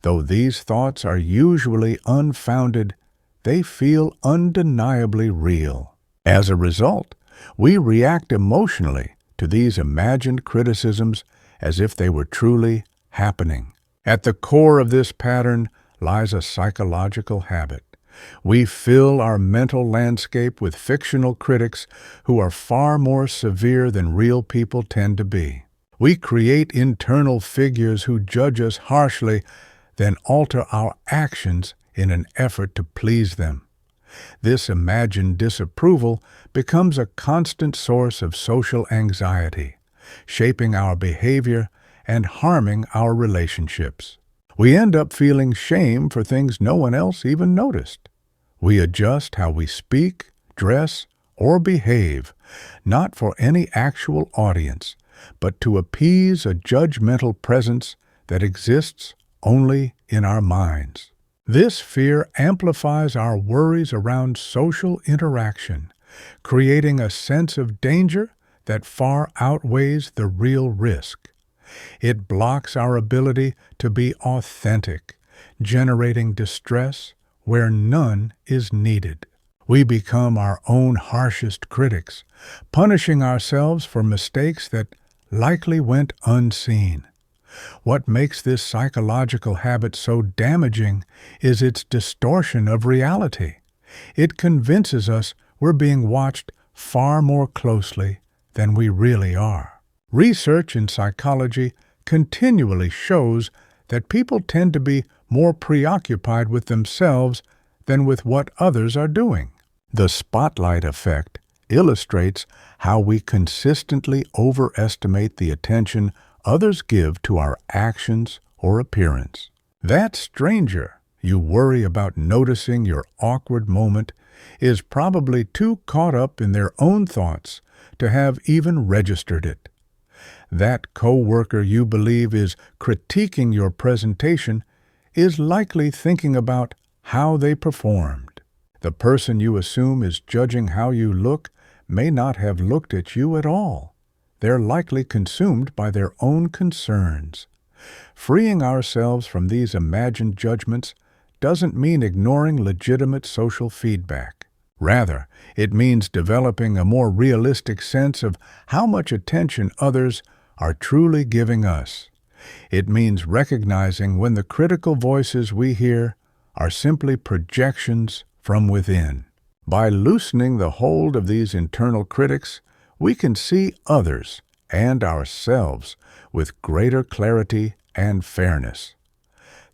A: Though these thoughts are usually unfounded, they feel undeniably real. As a result, we react emotionally to these imagined criticisms as if they were truly happening. At the core of this pattern lies a psychological habit. We fill our mental landscape with fictional critics who are far more severe than real people tend to be. We create internal figures who judge us harshly, then alter our actions in an effort to please them. This imagined disapproval becomes a constant source of social anxiety, shaping our behavior and harming our relationships. We end up feeling shame for things no one else even noticed. We adjust how we speak, dress, or behave, not for any actual audience, but to appease a judgmental presence that exists only in our minds. This fear amplifies our worries around social interaction, creating a sense of danger that far outweighs the real risk. It blocks our ability to be authentic, generating distress where none is needed. We become our own harshest critics, punishing ourselves for mistakes that likely went unseen. What makes this psychological habit so damaging is its distortion of reality. It convinces us we're being watched far more closely than we really are. Research in psychology continually shows that people tend to be more preoccupied with themselves than with what others are doing. The spotlight effect illustrates how we consistently overestimate the attention others give to our actions or appearance. That stranger you worry about noticing your awkward moment is probably too caught up in their own thoughts to have even registered it. That coworker you believe is critiquing your presentation is likely thinking about how they performed. The person you assume is judging how you look may not have looked at you at all. They're likely consumed by their own concerns. Freeing ourselves from these imagined judgments doesn't mean ignoring legitimate social feedback. Rather, it means developing a more realistic sense of how much attention others are truly giving us. It means recognizing when the critical voices we hear are simply projections from within. By loosening the hold of these internal critics, we can see others and ourselves with greater clarity and fairness.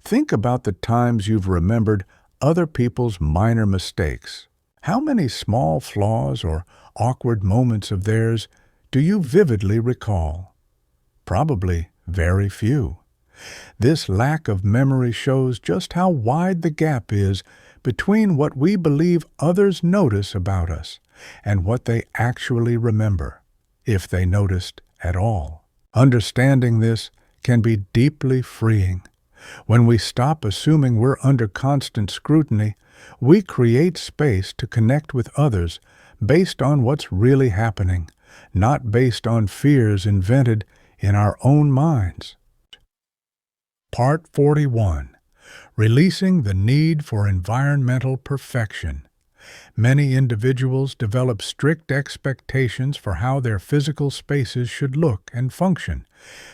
A: Think about the times you've remembered other people's minor mistakes. How many small flaws or awkward moments of theirs do you vividly recall? Probably very few. This lack of memory shows just how wide the gap is between what we believe others notice about us and what they actually remember, if they noticed at all. Understanding this can be deeply freeing. When we stop assuming we're under constant scrutiny, we create space to connect with others based on what's really happening, not based on fears invented in our own minds. Part 41. Releasing the need for environmental perfection. Many individuals develop strict expectations for how their physical spaces should look and function,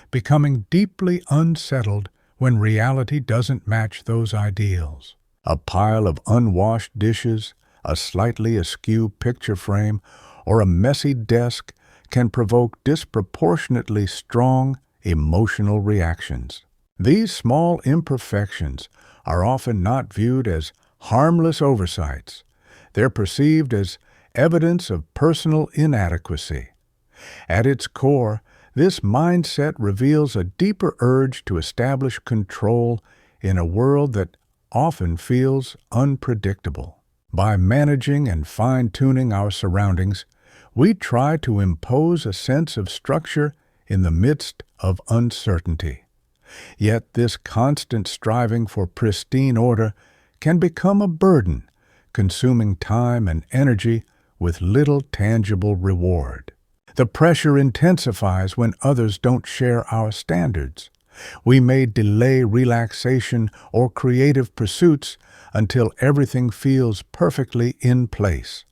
A: becoming deeply unsettled when reality doesn't match those ideals. A pile of unwashed dishes, a slightly askew picture frame, or a messy desk can provoke disproportionately strong emotional reactions. These small imperfections are often not viewed as harmless oversights. They're perceived as evidence of personal inadequacy. At its core, this mindset reveals a deeper urge to establish control in a world that often feels unpredictable. By managing and fine-tuning our surroundings, we try to impose a sense of structure in the midst of uncertainty. Yet this constant striving for pristine order can become a burden, consuming time and energy with little tangible reward. The pressure intensifies when others don't share our standards. We may delay relaxation or creative pursuits until everything feels perfectly in place,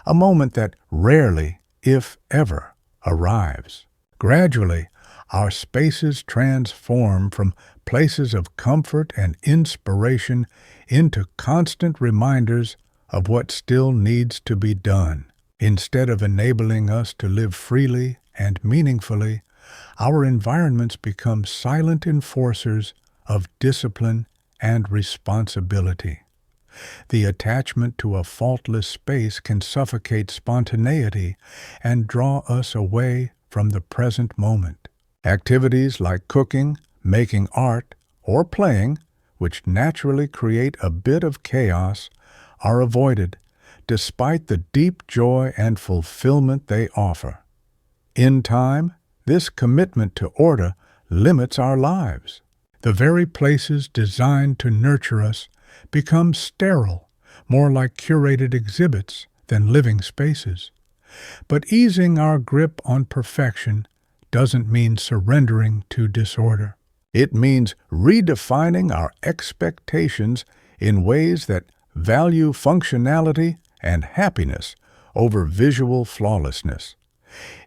A: a moment that rarely, if ever, arrives. Gradually, our spaces transform from places of comfort and inspiration into constant reminders of what still needs to be done. Instead of enabling us to live freely and meaningfully, our environments become silent enforcers of discipline and responsibility. The attachment to a faultless space can suffocate spontaneity and draw us away from the present moment. Activities like cooking, making art, or playing, which naturally create a bit of chaos, are avoided, despite the deep joy and fulfillment they offer. In time, this commitment to order limits our lives. The very places designed to nurture us become sterile, more like curated exhibits than living spaces. But easing our grip on perfection doesn't mean surrendering to disorder. It means redefining our expectations in ways that value functionality and happiness over visual flawlessness.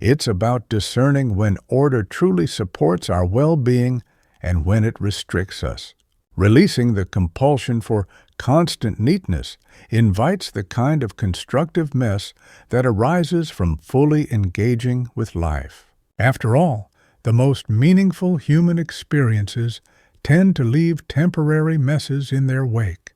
A: It's about discerning when order truly supports our well-being and when it restricts us. Releasing the compulsion for constant neatness invites the kind of constructive mess that arises from fully engaging with life. After all, the most meaningful human experiences tend to leave temporary messes in their wake.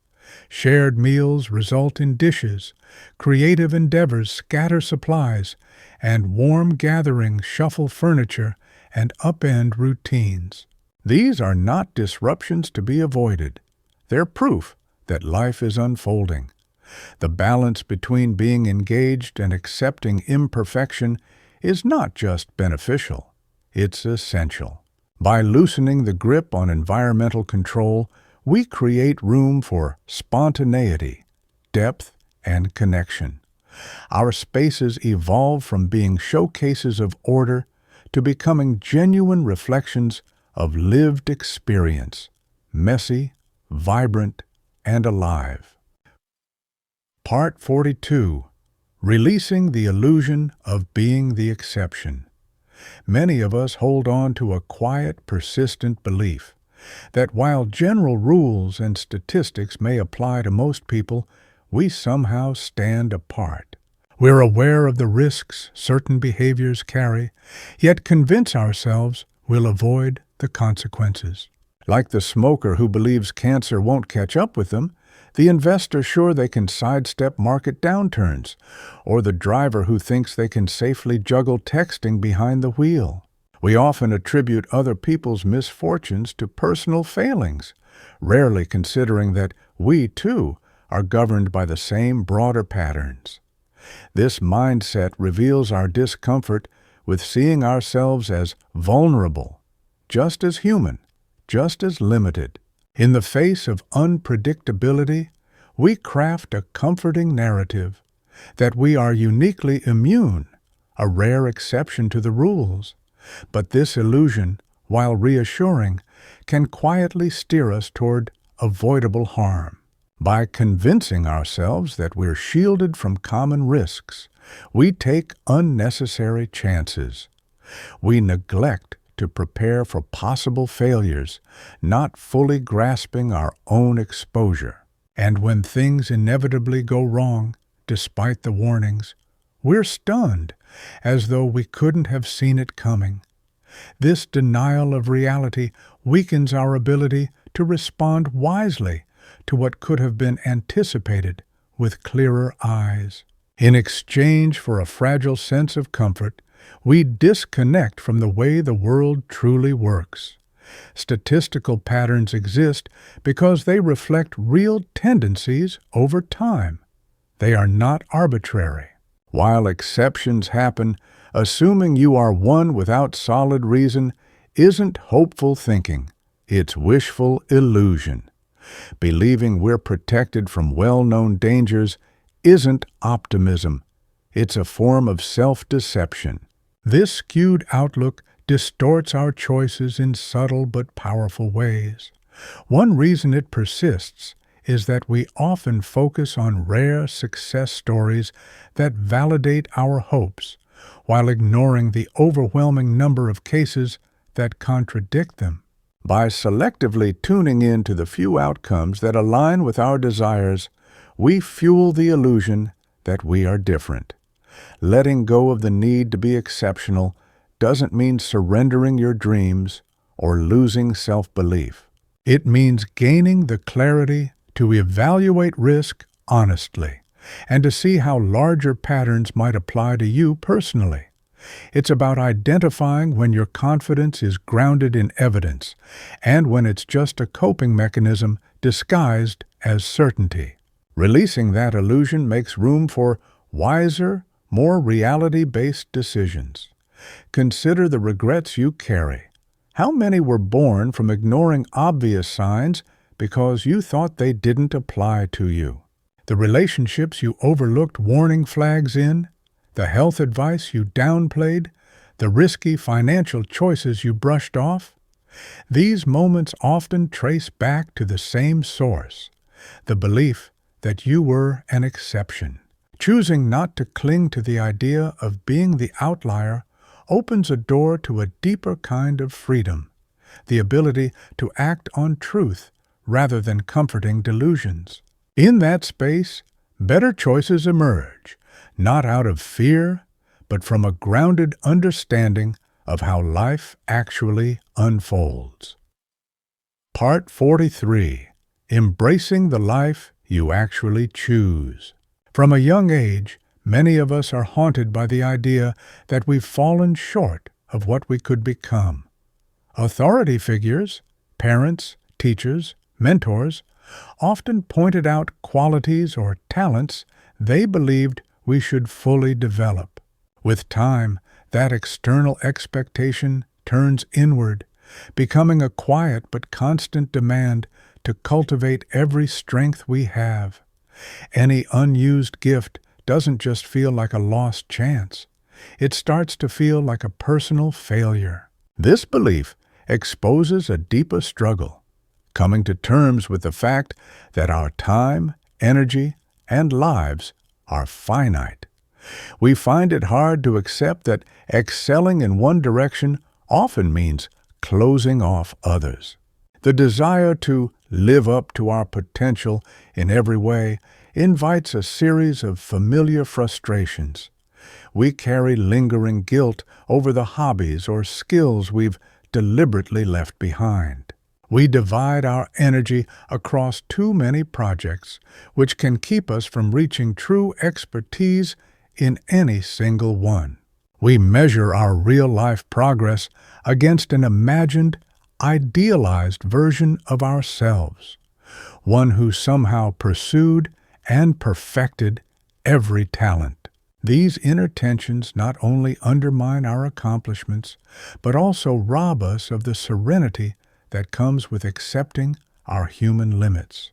A: Shared meals result in dishes, creative endeavors scatter supplies, and warm gatherings shuffle furniture and upend routines. These are not disruptions to be avoided. They're proof that life is unfolding. The balance between being engaged and accepting imperfection is not just beneficial, it's essential. By loosening the grip on environmental control, we create room for spontaneity, depth, and connection. Our spaces evolve from being showcases of order to becoming genuine reflections of lived experience, messy, vibrant, and alive. Part 42. Releasing the illusion of being the exception. Many of us hold on to a quiet, persistent belief that while general rules and statistics may apply to most people, we somehow stand apart. We're aware of the risks certain behaviors carry, yet convince ourselves we'll avoid the consequences. Like the smoker who believes cancer won't catch up with them, the investor sure they can sidestep market downturns, or the driver who thinks they can safely juggle texting behind the wheel. We often attribute other people's misfortunes to personal failings, rarely considering that we, too, are governed by the same broader patterns. This mindset reveals our discomfort with seeing ourselves as vulnerable, just as human, just as limited. In the face of unpredictability, we craft a comforting narrative that we are uniquely immune, a rare exception to the rules. But this illusion, while reassuring, can quietly steer us toward avoidable harm. By convincing ourselves that we're shielded from common risks, we take unnecessary chances. We neglect to prepare for possible failures, not fully grasping our own exposure. And when things inevitably go wrong, despite the warnings, we're stunned, as though we couldn't have seen it coming. This denial of reality weakens our ability to respond wisely to what could have been anticipated with clearer eyes. In exchange for a fragile sense of comfort, we disconnect from the way the world truly works. Statistical patterns exist because they reflect real tendencies over time. They are not arbitrary. While exceptions happen, assuming you are one without solid reason isn't hopeful thinking. It's wishful illusion. Believing we're protected from well-known dangers isn't optimism. It's a form of self-deception. This skewed outlook distorts our choices in subtle but powerful ways. One reason it persists is that we often focus on rare success stories that validate our hopes, while ignoring the overwhelming number of cases that contradict them. By selectively tuning in to the few outcomes that align with our desires, we fuel the illusion that we are different. Letting go of the need to be exceptional doesn't mean surrendering your dreams or losing self-belief. It means gaining the clarity to evaluate risk honestly and to see how larger patterns might apply to you personally. It's about identifying when your confidence is grounded in evidence and when it's just a coping mechanism disguised as certainty. Releasing that illusion makes room for wiser, more reality-based decisions. Consider the regrets you carry. How many were born from ignoring obvious signs because you thought they didn't apply to you? The relationships you overlooked warning flags in, the health advice you downplayed, the risky financial choices you brushed off? These moments often trace back to the same source, the belief that you were an exception. Choosing not to cling to the idea of being the outlier opens a door to a deeper kind of freedom, the ability to act on truth rather than comforting delusions. In that space, better choices emerge, not out of fear, but from a grounded understanding of how life actually unfolds. Part 43. Embracing the life you actually choose. From a young age, many of us are haunted by the idea that we've fallen short of what we could become. Authority figures, parents, teachers, mentors, often pointed out qualities or talents they believed we should fully develop. With time, that external expectation turns inward, becoming a quiet but constant demand to cultivate every strength we have. Any unused gift doesn't just feel like a lost chance. It starts to feel like a personal failure. This belief exposes a deeper struggle, coming to terms with the fact that our time, energy, and lives are finite. We find it hard to accept that excelling in one direction often means closing off others. The desire to live up to our potential in every way invites a series of familiar frustrations. We carry lingering guilt over the hobbies or skills we've deliberately left behind. We divide our energy across too many projects, which can keep us from reaching true expertise in any single one. We measure our real-life progress against an imagined, idealized version of ourselves, one who somehow pursued and perfected every talent. These inner tensions not only undermine our accomplishments, but also rob us of the serenity that comes with accepting our human limits.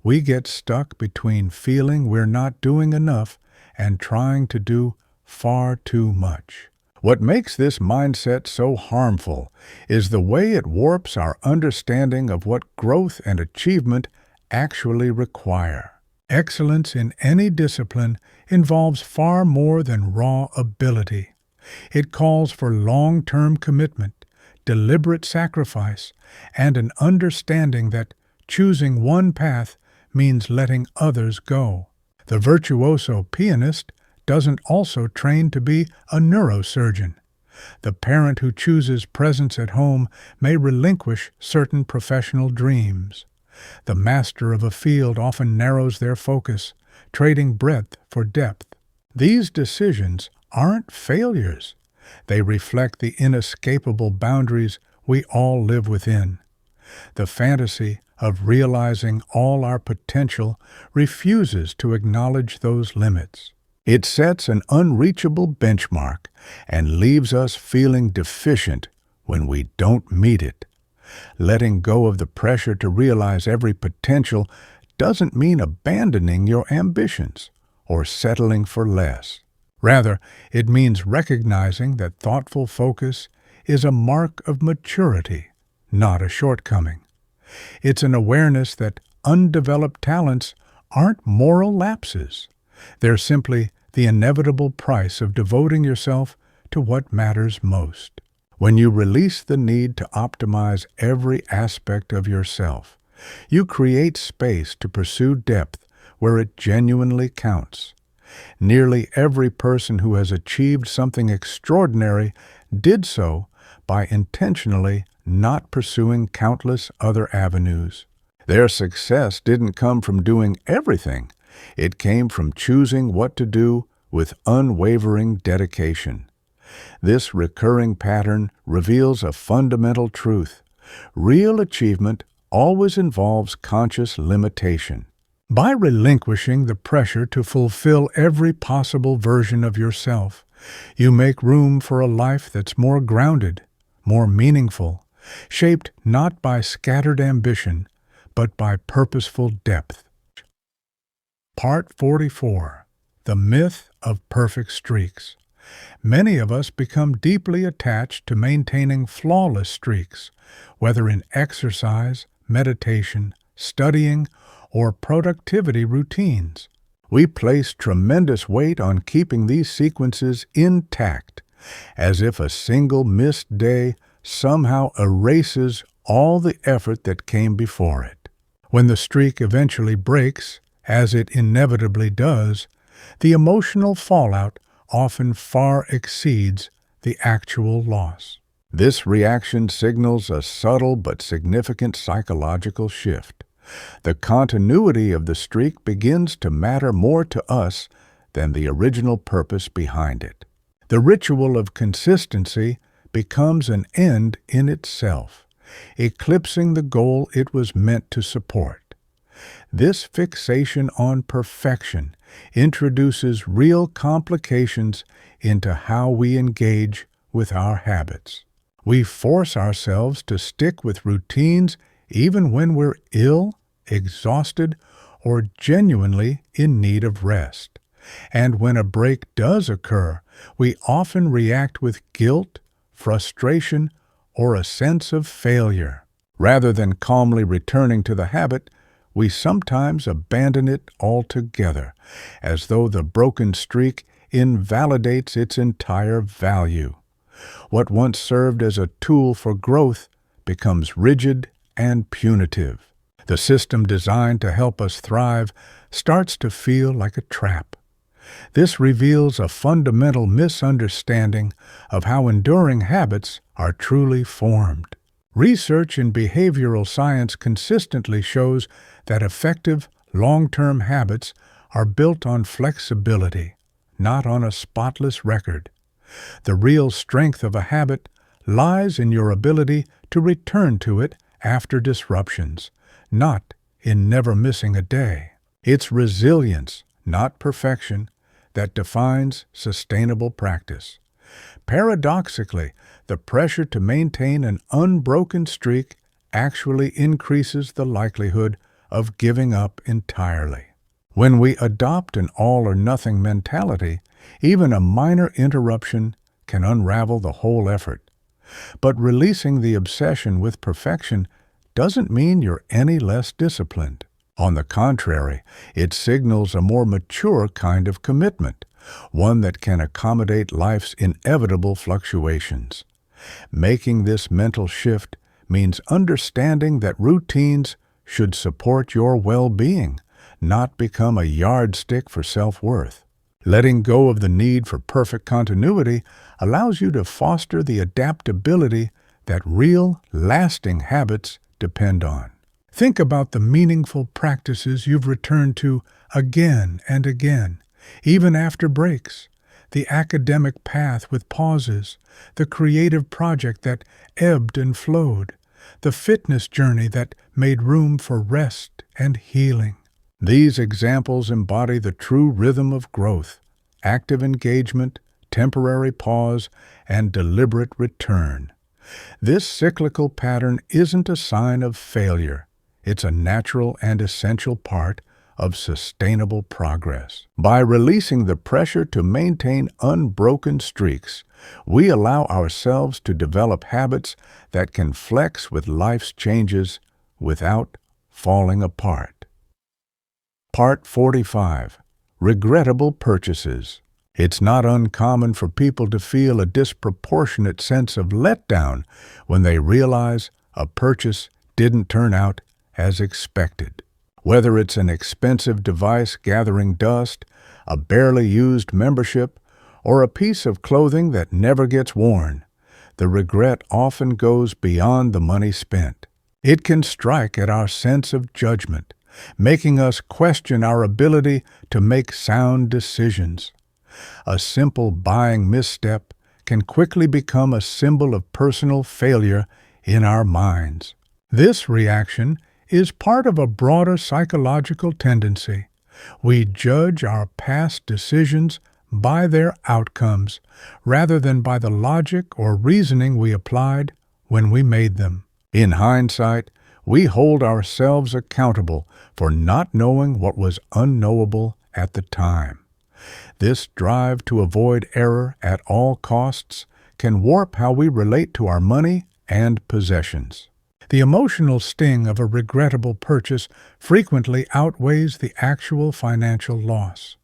A: We get stuck between feeling we're not doing enough and trying to do far too much. What makes this mindset so harmful is the way it warps our understanding of what growth and achievement actually require. Excellence in any discipline involves far more than raw ability. It calls for long-term commitment, deliberate sacrifice, and an understanding that choosing one path means letting others go. The virtuoso pianist doesn't also train to be a neurosurgeon. The parent who chooses presence at home may relinquish certain professional dreams. The master of a field often narrows their focus, trading breadth for depth. These decisions aren't failures. They reflect the inescapable boundaries we all live within. The fantasy of realizing all our potential refuses to acknowledge those limits. It sets an unreachable benchmark and leaves us feeling deficient when we don't meet it. Letting go of the pressure to realize every potential doesn't mean abandoning your ambitions or settling for less. Rather, it means recognizing that thoughtful focus is a mark of maturity, not a shortcoming. It's an awareness that undeveloped talents aren't moral lapses. They're simply the inevitable price of devoting yourself to what matters most. When you release the need to optimize every aspect of yourself, you create space to pursue depth where it genuinely counts. Nearly every person who has achieved something extraordinary did so by intentionally not pursuing countless other avenues. Their success didn't come from doing everything. It came from choosing what to do with unwavering dedication. This recurring pattern reveals a fundamental truth. Real achievement always involves conscious limitation. By relinquishing the pressure to fulfill every possible version of yourself, you make room for a life that's more grounded, more meaningful, shaped not by scattered ambition, but by purposeful depth. Part 44. The Myth of Perfect Streaks. Many of us become deeply attached to maintaining flawless streaks, whether in exercise, meditation, studying, or productivity routines. We place tremendous weight on keeping these sequences intact, as if a single missed day somehow erases all the effort that came before it. When the streak eventually breaks, as it inevitably does, the emotional fallout often far exceeds the actual loss. This reaction signals a subtle but significant psychological shift. The continuity of the streak begins to matter more to us than the original purpose behind it. The ritual of consistency becomes an end in itself, eclipsing the goal it was meant to support. This fixation on perfection introduces real complications into how we engage with our habits. We force ourselves to stick with routines even when we're ill, exhausted, or genuinely in need of rest. And when a break does occur, we often react with guilt, frustration, or a sense of failure. Rather than calmly returning to the habit, we sometimes abandon it altogether, as though the broken streak invalidates its entire value. What once served as a tool for growth becomes rigid and punitive. The system designed to help us thrive starts to feel like a trap. This reveals a fundamental misunderstanding of how enduring habits are truly formed. Research in behavioral science consistently shows that effective, long-term habits are built on flexibility, not on a spotless record. The real strength of a habit lies in your ability to return to it after disruptions, not in never missing a day. It's resilience, not perfection, that defines sustainable practice. Paradoxically, the pressure to maintain an unbroken streak actually increases the likelihood of giving up entirely. When we adopt an all-or-nothing mentality, even a minor interruption can unravel the whole effort. But releasing the obsession with perfection doesn't mean you're any less disciplined. On the contrary, it signals a more mature kind of commitment, one that can accommodate life's inevitable fluctuations. Making this mental shift means understanding that routines should support your well-being, not become a yardstick for self-worth. Letting go of the need for perfect continuity allows you to foster the adaptability that real, lasting habits depend on. Think about the meaningful practices you've returned to again and again, even after breaks. The academic path with pauses, the creative project that ebbed and flowed, the fitness journey that made room for rest and healing. These examples embody the true rhythm of growth: active engagement, temporary pause, and deliberate return. This cyclical pattern isn't a sign of failure. It's a natural and essential part of sustainable progress. By releasing the pressure to maintain unbroken streaks, we allow ourselves to develop habits that can flex with life's changes without falling apart. Part 45. Regrettable purchases. It's not uncommon for people to feel a disproportionate sense of letdown when they realize a purchase didn't turn out as expected. Whether it's an expensive device gathering dust, a barely used membership, or a piece of clothing that never gets worn, the regret often goes beyond the money spent. It can strike at our sense of judgment, making us question our ability to make sound decisions. A simple buying misstep can quickly become a symbol of personal failure in our minds. This reaction is part of a broader psychological tendency. We judge our past decisions by their outcomes rather than by the logic or reasoning we applied when we made them. In hindsight, we hold ourselves accountable for not knowing what was unknowable at the time. This drive to avoid error at all costs can warp how we relate to our money and possessions. The emotional sting of a regrettable purchase frequently outweighs the actual financial loss.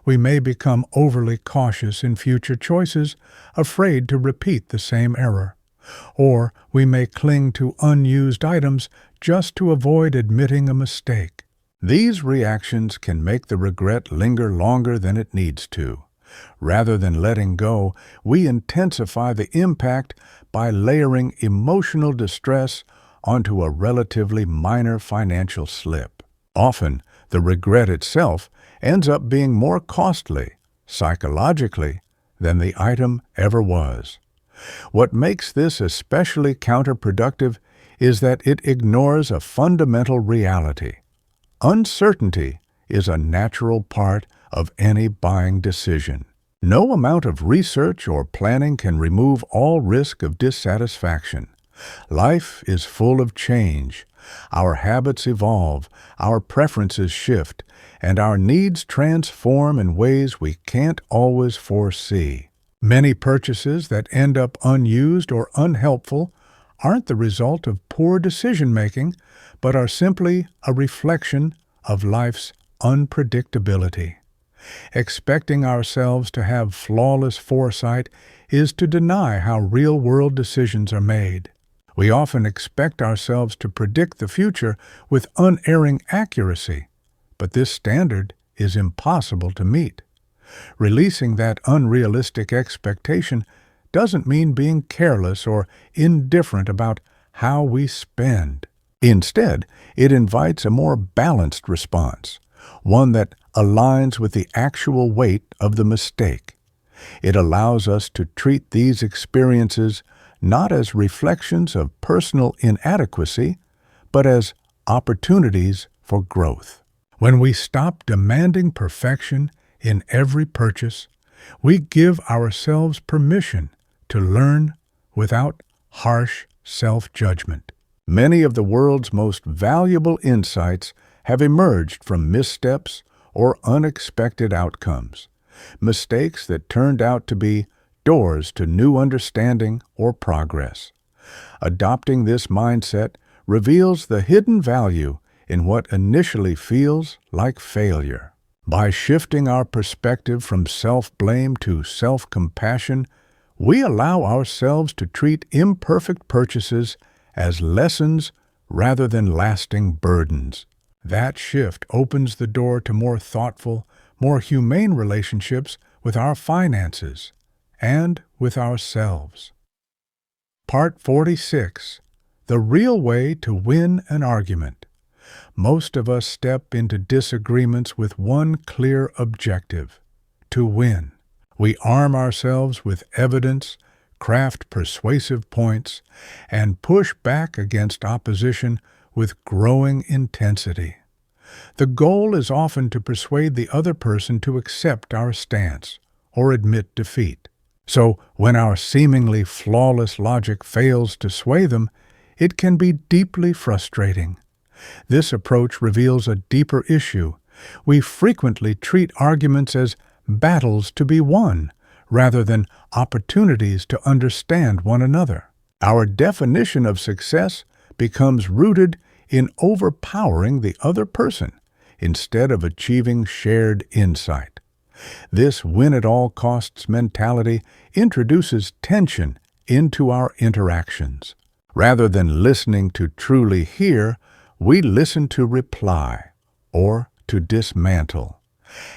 A: We may become overly cautious in future choices, afraid to repeat the same error. Or we may cling to unused items just to avoid admitting a mistake. These reactions can make the regret linger longer than it needs to. Rather than letting go, we intensify the impact by layering emotional distress onto a relatively minor financial slip. Often, the regret itself ends up being more costly, psychologically, than the item ever was. What makes this especially counterproductive is that it ignores a fundamental reality. Uncertainty is a natural part of any buying decision. No amount of research or planning can remove all risk of dissatisfaction. Life is full of change. Our habits evolve, our preferences shift, and our needs transform in ways we can't always foresee. Many purchases that end up unused or unhelpful aren't the result of poor decision-making, but are simply a reflection of life's unpredictability. Expecting ourselves to have flawless foresight is to deny how real-world decisions are made. We often expect ourselves to predict the future with unerring accuracy, but this standard is impossible to meet. Releasing that unrealistic expectation doesn't mean being careless or indifferent about how we spend. Instead, it invites a more balanced response, one that aligns with the actual weight of the mistake. It allows us to treat these experiences not as reflections of personal inadequacy, but as opportunities for growth. When we stop demanding perfection in every purchase, we give ourselves permission to learn without harsh self-judgment. Many of the world's most valuable insights have emerged from missteps or unexpected outcomes, mistakes that turned out to be doors to new understanding or progress. Adopting this mindset reveals the hidden value in what initially feels like failure. By shifting our perspective from self-blame to self-compassion, we allow ourselves to treat imperfect purchases as lessons rather than lasting burdens. That shift opens the door to more thoughtful, more humane relationships with our finances and with ourselves. Part 46. The real way to win an argument. Most of us step into disagreements with one clear objective: to win. We arm ourselves with evidence, craft persuasive points, and push back against opposition with growing intensity. The goal is often to persuade the other person to accept our stance or admit defeat. So, when our seemingly flawless logic fails to sway them, it can be deeply frustrating. This approach reveals a deeper issue. We frequently treat arguments as battles to be won, rather than opportunities to understand one another. Our definition of success becomes rooted in overpowering the other person, instead of achieving shared insight. This win-at-all-costs mentality introduces tension into our interactions. Rather than listening to truly hear, we listen to reply, or to dismantle.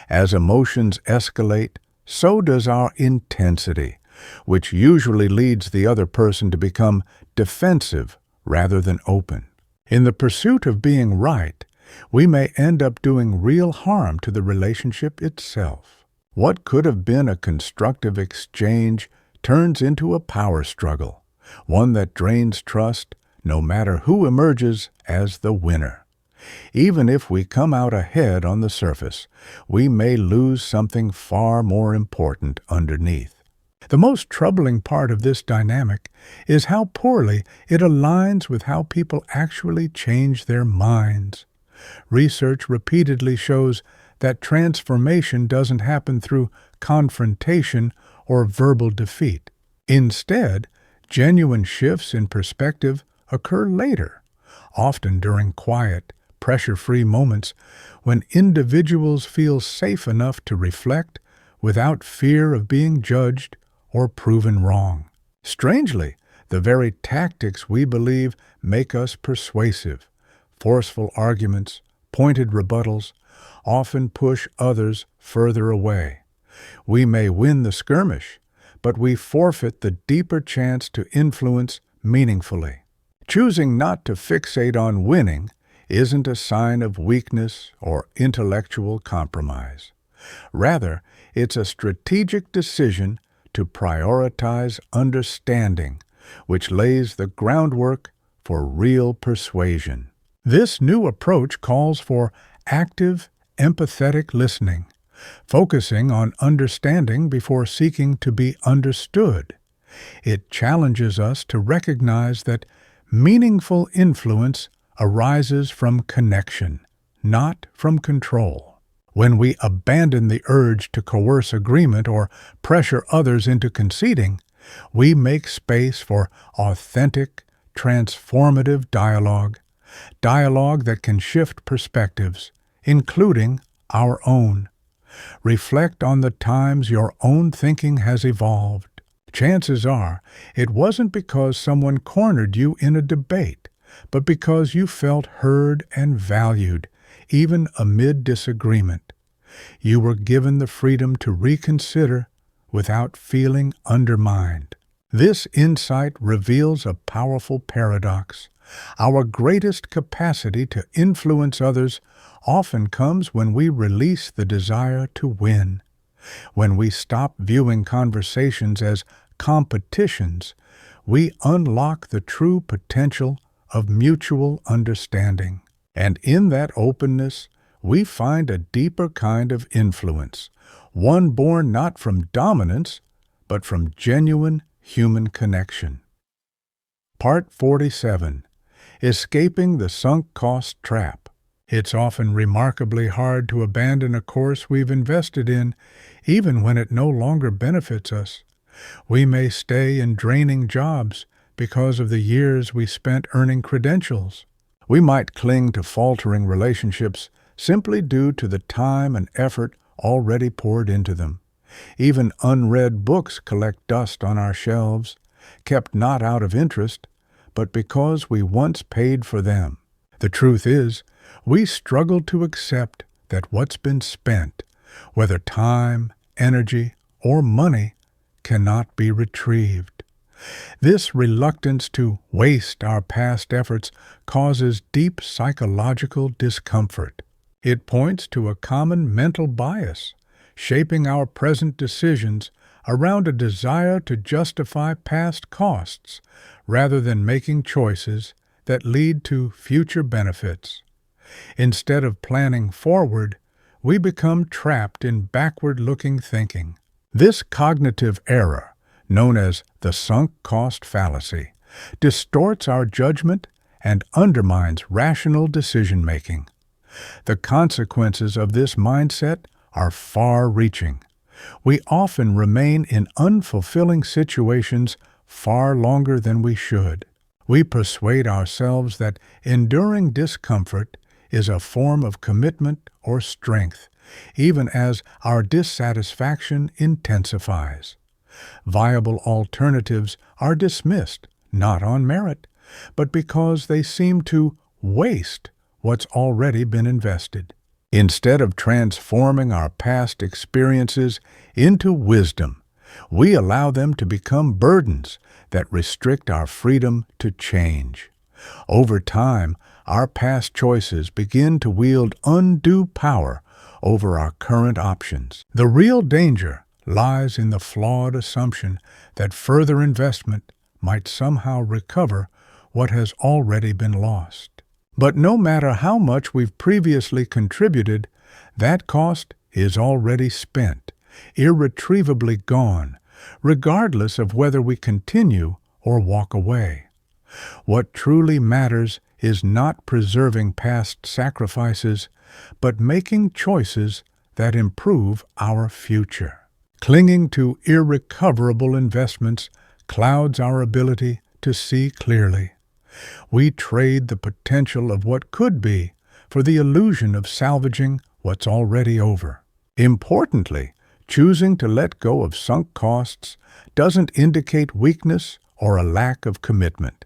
A: As emotions escalate, so does our intensity, which usually leads the other person to become defensive rather than open. In the pursuit of being right, we may end up doing real harm to the relationship itself. What could have been a constructive exchange turns into a power struggle, one that drains trust no matter who emerges as the winner. Even if we come out ahead on the surface, we may lose something far more important underneath. The most troubling part of this dynamic is how poorly it aligns with how people actually change their minds. Research repeatedly shows that transformation doesn't happen through confrontation or verbal defeat. Instead, genuine shifts in perspective occur later, often during quiet, pressure-free moments when individuals feel safe enough to reflect without fear of being judged or proven wrong. Strangely, the very tactics we believe make us persuasive, forceful arguments, pointed rebuttals, often push others further away. We may win the skirmish, but we forfeit the deeper chance to influence meaningfully. Choosing not to fixate on winning isn't a sign of weakness or intellectual compromise. Rather, it's a strategic decision to prioritize understanding, which lays the groundwork for real persuasion. This new approach calls for active, empathetic listening, focusing on understanding before seeking to be understood. It challenges us to recognize that meaningful influence arises from connection, not from control. When we abandon the urge to coerce agreement or pressure others into conceding, we make space for authentic, transformative dialogue that can shift perspectives, including our own. Reflect on the times your own thinking has evolved. Chances are it wasn't because someone cornered you in a debate, but because you felt heard and valued, even amid disagreement. You were given the freedom to reconsider without feeling undermined. This insight reveals a powerful paradox. Our greatest capacity to influence others often comes when we release the desire to win. When we stop viewing conversations as competitions, we unlock the true potential of mutual understanding. And in that openness, we find a deeper kind of influence, one born not from dominance, but from genuine human connection. Part 47. Escaping the sunk cost trap. It's often remarkably hard to abandon a course we've invested in, even when it no longer benefits us. We may stay in draining jobs because of the years we spent earning credentials. We might cling to faltering relationships simply due to the time and effort already poured into them. Even unread books collect dust on our shelves, kept not out of interest, but because we once paid for them. The truth is, we struggle to accept that what's been spent, whether time, energy, or money, cannot be retrieved. This reluctance to waste our past efforts causes deep psychological discomfort. It points to a common mental bias, shaping our present decisions around a desire to justify past costs rather than making choices that lead to future benefits. Instead of planning forward, we become trapped in backward-looking thinking. This cognitive error, known as the sunk cost fallacy, distorts our judgment and undermines rational decision-making. The consequences of this mindset are far-reaching. We often remain in unfulfilling situations far longer than we should. We persuade ourselves that enduring discomfort is a form of commitment or strength, even as our dissatisfaction intensifies. Viable alternatives are dismissed, not on merit, but because they seem to waste what's already been invested. Instead of transforming our past experiences into wisdom, we allow them to become burdens that restrict our freedom to change. Over time, our past choices begin to wield undue power over our current options. The real danger lies in the flawed assumption that further investment might somehow recover what has already been lost. But no matter how much we've previously contributed, that cost is already spent, irretrievably gone, regardless of whether we continue or walk away. What truly matters is not preserving past sacrifices, but making choices that improve our future. Clinging to irrecoverable investments clouds our ability to see clearly. We trade the potential of what could be for the illusion of salvaging what's already over. Importantly, choosing to let go of sunk costs doesn't indicate weakness or a lack of commitment.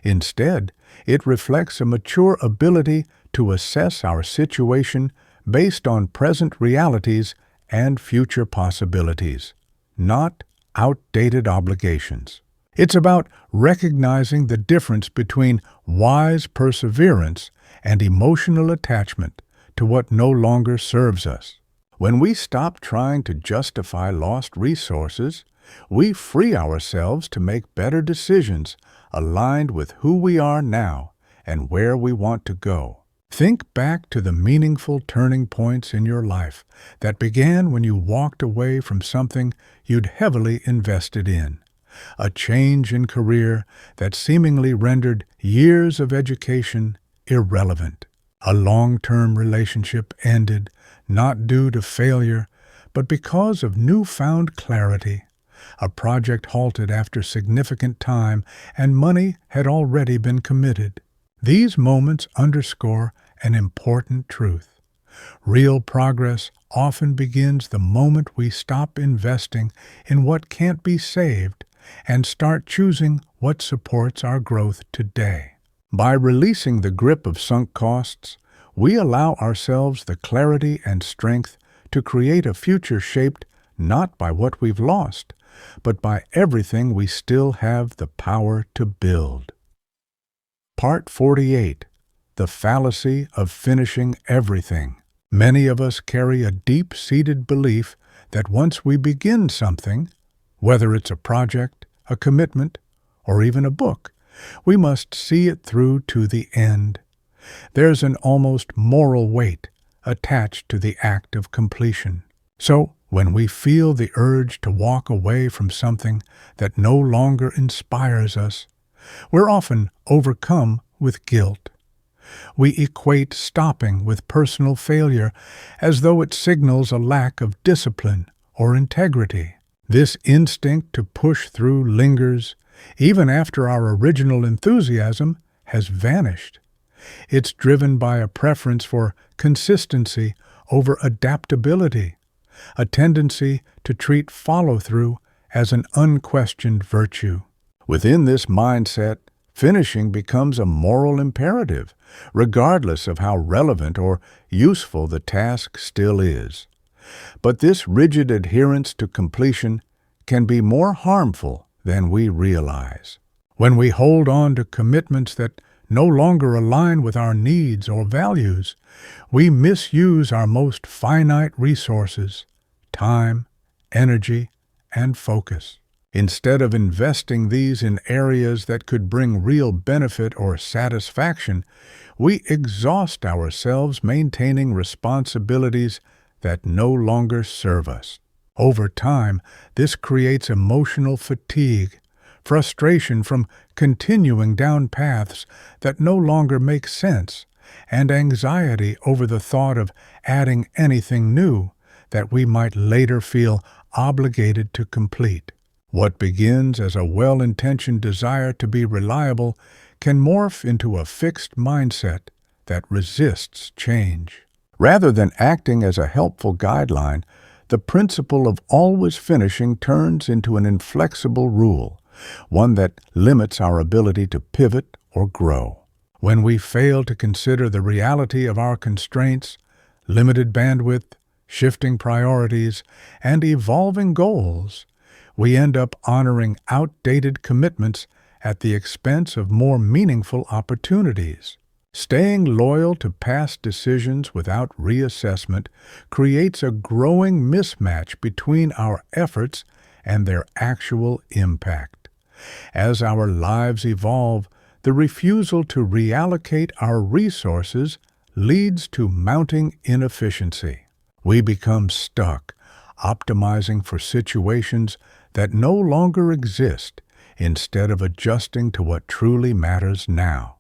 A: Instead, it reflects a mature ability to assess our situation based on present realities and future possibilities, not outdated obligations. It's about recognizing the difference between wise perseverance and emotional attachment to what no longer serves us. When we stop trying to justify lost resources, we free ourselves to make better decisions aligned with who we are now and where we want to go. Think back to the meaningful turning points in your life that began when you walked away from something you'd heavily invested in. A change in career that seemingly rendered years of education irrelevant. A long-term relationship ended, not due to failure, but because of newfound clarity. A project halted after significant time, and money had already been committed. These moments underscore an important truth. Real progress often begins the moment we stop investing in what can't be saved and start choosing what supports our growth today. By releasing the grip of sunk costs, we allow ourselves the clarity and strength to create a future shaped not by what we've lost, but by everything we still have the power to build. Part 48. The Fallacy of Finishing Everything. Many of us carry a deep-seated belief that once we begin something, whether it's a project, a commitment, or even a book, we must see it through to the end. There's an almost moral weight attached to the act of completion. So, when we feel the urge to walk away from something that no longer inspires us, we're often overcome with guilt. We equate stopping with personal failure as though it signals a lack of discipline or integrity. This instinct to push through lingers even after our original enthusiasm has vanished. It's driven by a preference for consistency over adaptability, a tendency to treat follow-through as an unquestioned virtue. Within this mindset, finishing becomes a moral imperative, regardless of how relevant or useful the task still is. But this rigid adherence to completion can be more harmful than we realize. When we hold on to commitments that no longer align with our needs or values, we misuse our most finite resources, time, energy, and focus. Instead of investing these in areas that could bring real benefit or satisfaction, we exhaust ourselves maintaining responsibilities that no longer serve us. Over time, this creates emotional fatigue, frustration from continuing down paths that no longer make sense, and anxiety over the thought of adding anything new that we might later feel obligated to complete. What begins as a well-intentioned desire to be reliable can morph into a fixed mindset that resists change. Rather than acting as a helpful guideline, the principle of always finishing turns into an inflexible rule, one that limits our ability to pivot or grow. When we fail to consider the reality of our constraints, limited bandwidth, shifting priorities, and evolving goals, we end up honoring outdated commitments at the expense of more meaningful opportunities. Staying loyal to past decisions without reassessment creates a growing mismatch between our efforts and their actual impact. As our lives evolve, the refusal to reallocate our resources leads to mounting inefficiency. We become stuck, optimizing for situations that no longer exist instead of adjusting to what truly matters now.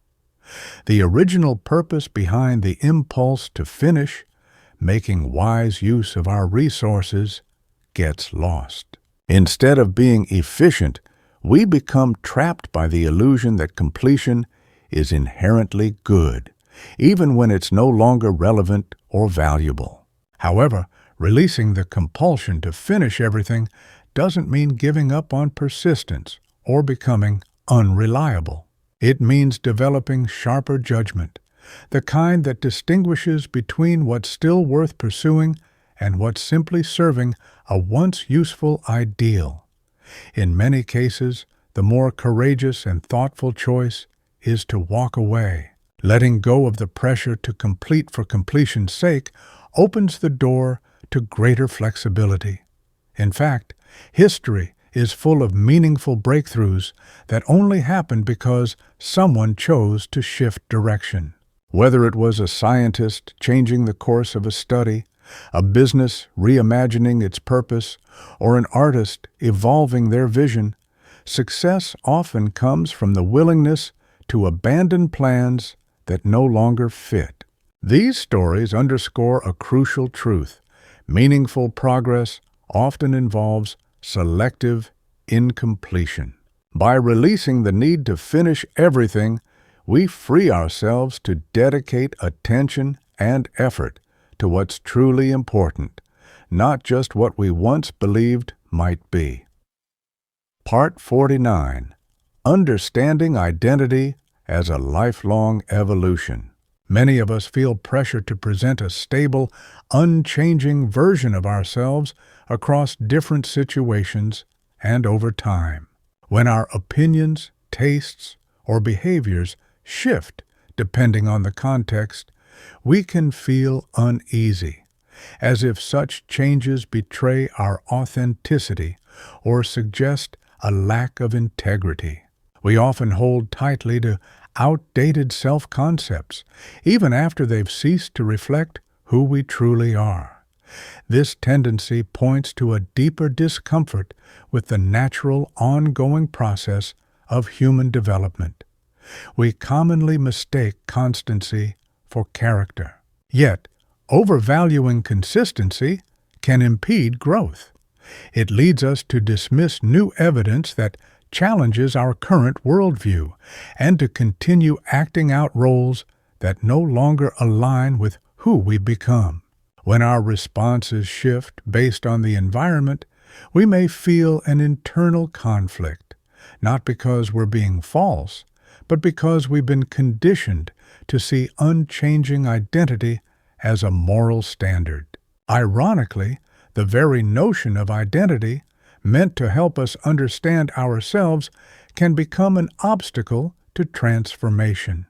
A: The original purpose behind the impulse to finish, making wise use of our resources, gets lost. Instead of being efficient, we become trapped by the illusion that completion is inherently good, even when it's no longer relevant or valuable. However, releasing the compulsion to finish everything doesn't mean giving up on persistence or becoming unreliable. It means developing sharper judgment, the kind that distinguishes between what's still worth pursuing and what's simply serving a once useful ideal. In many cases, the more courageous and thoughtful choice is to walk away. Letting go of the pressure to complete for completion's sake opens the door to greater flexibility. In fact, history is full of meaningful breakthroughs that only happened because someone chose to shift direction. Whether it was a scientist changing the course of a study, a business reimagining its purpose, or an artist evolving their vision, success often comes from the willingness to abandon plans that no longer fit. These stories underscore a crucial truth. Meaningful progress often involves selective incompletion. By releasing the need to finish everything, we free ourselves to dedicate attention and effort to what's truly important, not just what we once believed might be. Part 49. Understanding Identity as a Lifelong Evolution. Many of us feel pressure to present a stable, unchanging version of ourselves across different situations and over time. When our opinions, tastes, or behaviors shift depending on the context, we can feel uneasy, as if such changes betray our authenticity or suggest a lack of integrity. We often hold tightly to outdated self-concepts, even after they've ceased to reflect who we truly are. This tendency points to a deeper discomfort with the natural, ongoing process of human development. We commonly mistake constancy for character. Yet, overvaluing consistency can impede growth. It leads us to dismiss new evidence that challenges our current worldview and to continue acting out roles that no longer align with who we become. When our responses shift based on the environment, we may feel an internal conflict, not because we're being false, but because we've been conditioned to see unchanging identity as a moral standard. Ironically, the very notion of identity, meant to help us understand ourselves, can become an obstacle to transformation.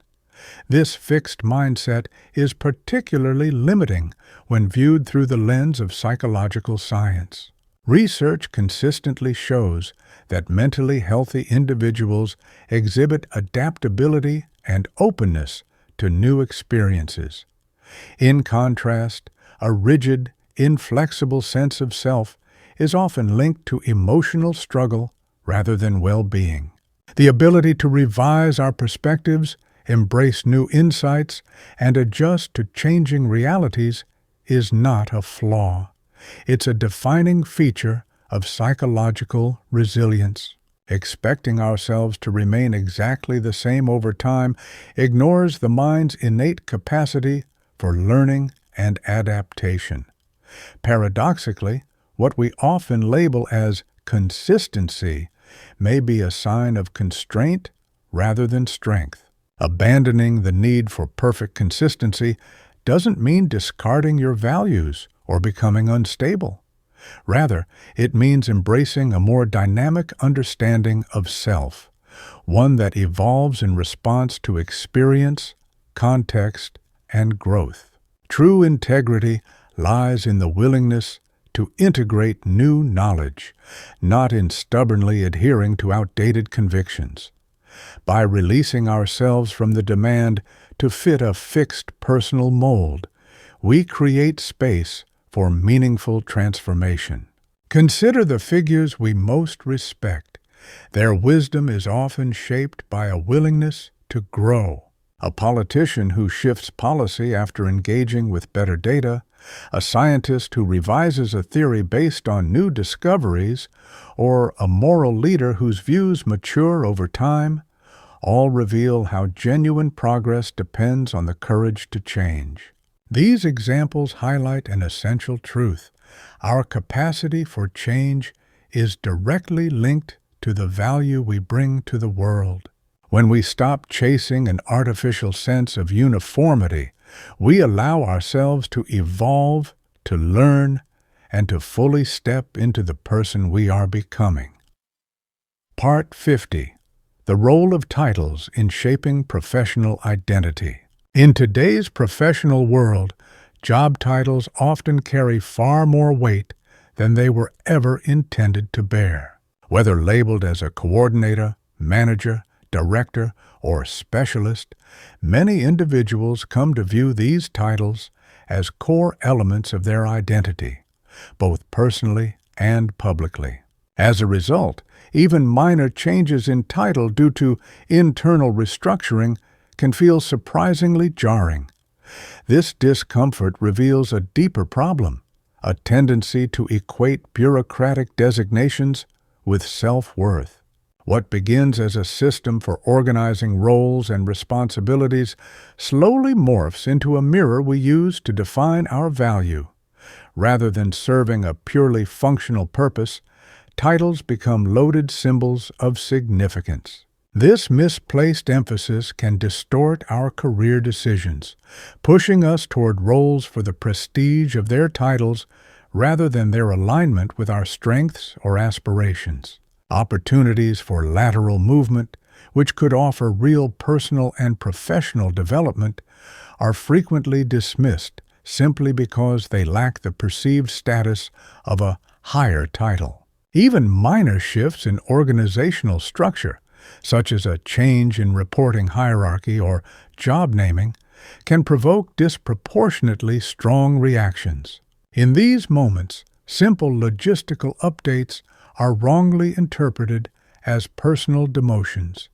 A: This fixed mindset is particularly limiting when viewed through the lens of psychological science. Research consistently shows that mentally healthy individuals exhibit adaptability and openness to new experiences. In contrast, a rigid, inflexible sense of self is often linked to emotional struggle rather than well-being. The ability to revise our perspectives, embrace new insights, and adjust to changing realities is not a flaw. It's a defining feature of psychological resilience. Expecting ourselves to remain exactly the same over time ignores the mind's innate capacity for learning and adaptation. Paradoxically, what we often label as consistency may be a sign of constraint rather than strength. Abandoning the need for perfect consistency doesn't mean discarding your values or becoming unstable. Rather, it means embracing a more dynamic understanding of self, one that evolves in response to experience, context, and growth. True integrity lies in the willingness to integrate new knowledge, not in stubbornly adhering to outdated convictions. By releasing ourselves from the demand to fit a fixed personal mold, we create space for meaningful transformation. Consider the figures we most respect. Their wisdom is often shaped by a willingness to grow. A politician who shifts policy after engaging with better data, a scientist who revises a theory based on new discoveries, or a moral leader whose views mature over time, all reveal how genuine progress depends on the courage to change. These examples highlight an essential truth. Our capacity for change is directly linked to the value we bring to the world. When we stop chasing an artificial sense of uniformity, we allow ourselves to evolve, to learn, and to fully step into the person we are becoming. Part 50. The Role of Titles in Shaping Professional Identity. In today's professional world, job titles often carry far more weight than they were ever intended to bear. Whether labeled as a coordinator, manager, director, or specialist, many individuals come to view these titles as core elements of their identity, both personally and publicly. As a result, even minor changes in title due to internal restructuring can feel surprisingly jarring. This discomfort reveals a deeper problem, a tendency to equate bureaucratic designations with self-worth. What begins as a system for organizing roles and responsibilities slowly morphs into a mirror we use to define our value. Rather than serving a purely functional purpose, titles become loaded symbols of significance. This misplaced emphasis can distort our career decisions, pushing us toward roles for the prestige of their titles rather than their alignment with our strengths or aspirations. Opportunities for lateral movement, which could offer real personal and professional development, are frequently dismissed simply because they lack the perceived status of a higher title. Even minor shifts in organizational structure, such as a change in reporting hierarchy or job naming, can provoke disproportionately strong reactions. In these moments, simple logistical updates are wrongly interpreted as personal demotions,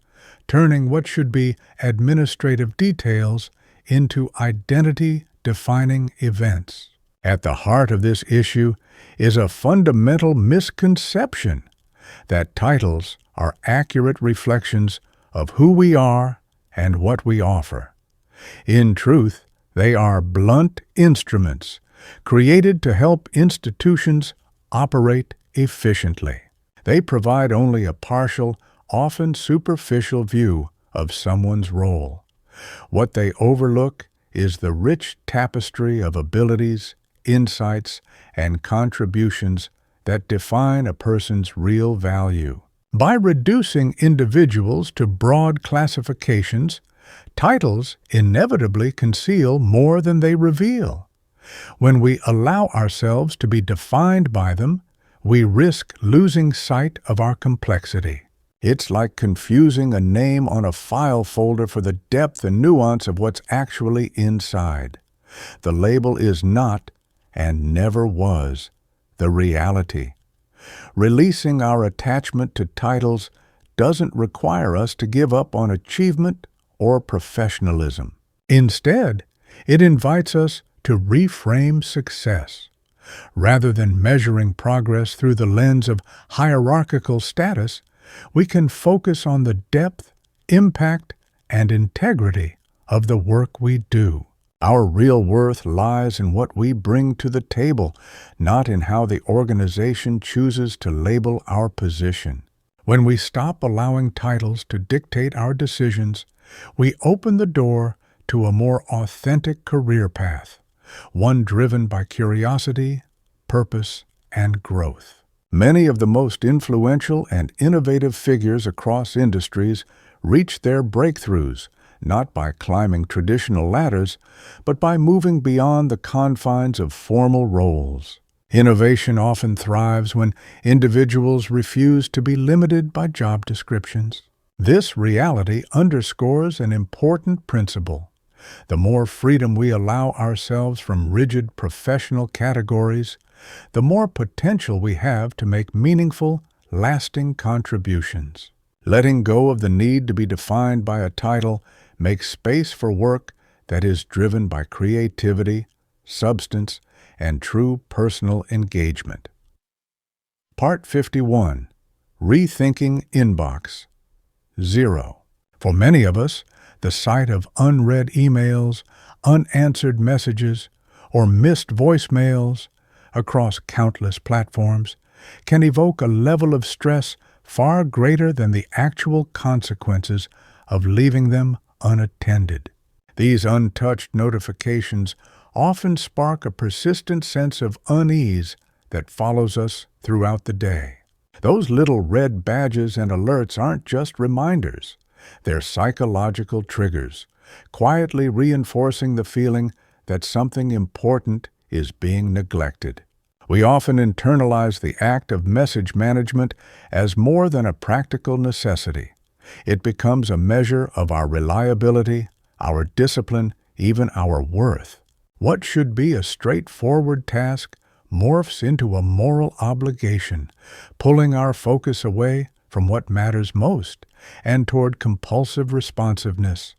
A: turning what should be administrative details into identity-defining events. At the heart of this issue is a fundamental misconception that titles are accurate reflections of who we are and what we offer. In truth, they are blunt instruments created to help institutions operate efficiently. They provide only a partial, often superficial view of someone's role. What they overlook is the rich tapestry of abilities, insights, and contributions that define a person's real value. By reducing individuals to broad classifications, titles inevitably conceal more than they reveal. When we allow ourselves to be defined by them, we risk losing sight of our complexity. It's like confusing a name on a file folder for the depth and nuance of what's actually inside. The label is not, and never was, the reality. Releasing our attachment to titles doesn't require us to give up on achievement or professionalism. Instead, it invites us to reframe success. Rather than measuring progress through the lens of hierarchical status, we can focus on the depth, impact, and integrity of the work we do. Our real worth lies in what we bring to the table, not in how the organization chooses to label our position. When we stop allowing titles to dictate our decisions, we open the door to a more authentic career path, one driven by curiosity, purpose, and growth. Many of the most influential and innovative figures across industries reach their breakthroughs not by climbing traditional ladders, but by moving beyond the confines of formal roles. Innovation often thrives when individuals refuse to be limited by job descriptions. This reality underscores an important principle. The more freedom we allow ourselves from rigid professional categories, the more potential we have to make meaningful, lasting contributions. Letting go of the need to be defined by a title makes space for work that is driven by creativity, substance, and true personal engagement. Part 51. Rethinking Inbox. 0. For many of us, the sight of unread emails, unanswered messages, or missed voicemails across countless platforms can evoke a level of stress far greater than the actual consequences of leaving them unattended. These untouched notifications often spark a persistent sense of unease that follows us throughout the day. Those little red badges and alerts aren't just reminders. They're psychological triggers, quietly reinforcing the feeling that something important is being neglected. We often internalize the act of message management as more than a practical necessity. It becomes a measure of our reliability, our discipline, even our worth. What should be a straightforward task morphs into a moral obligation, pulling our focus away from what matters most and toward compulsive responsiveness.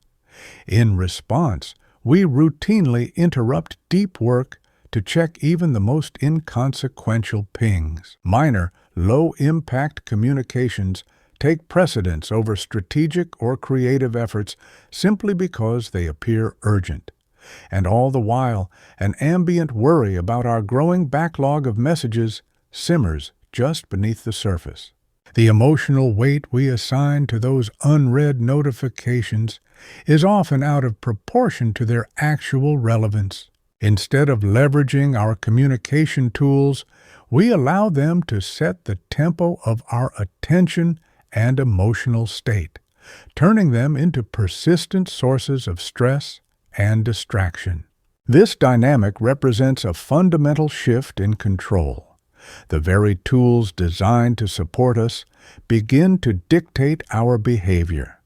A: In response, we routinely interrupt deep work to check even the most inconsequential pings. Minor, low-impact communications take precedence over strategic or creative efforts simply because they appear urgent. And all the while, an ambient worry about our growing backlog of messages simmers just beneath the surface. The emotional weight we assign to those unread notifications is often out of proportion to their actual relevance. Instead of leveraging our communication tools, we allow them to set the tempo of our attention and emotional state, turning them into persistent sources of stress and distraction. This dynamic represents a fundamental shift in control. The very tools designed to support us begin to dictate our behavior.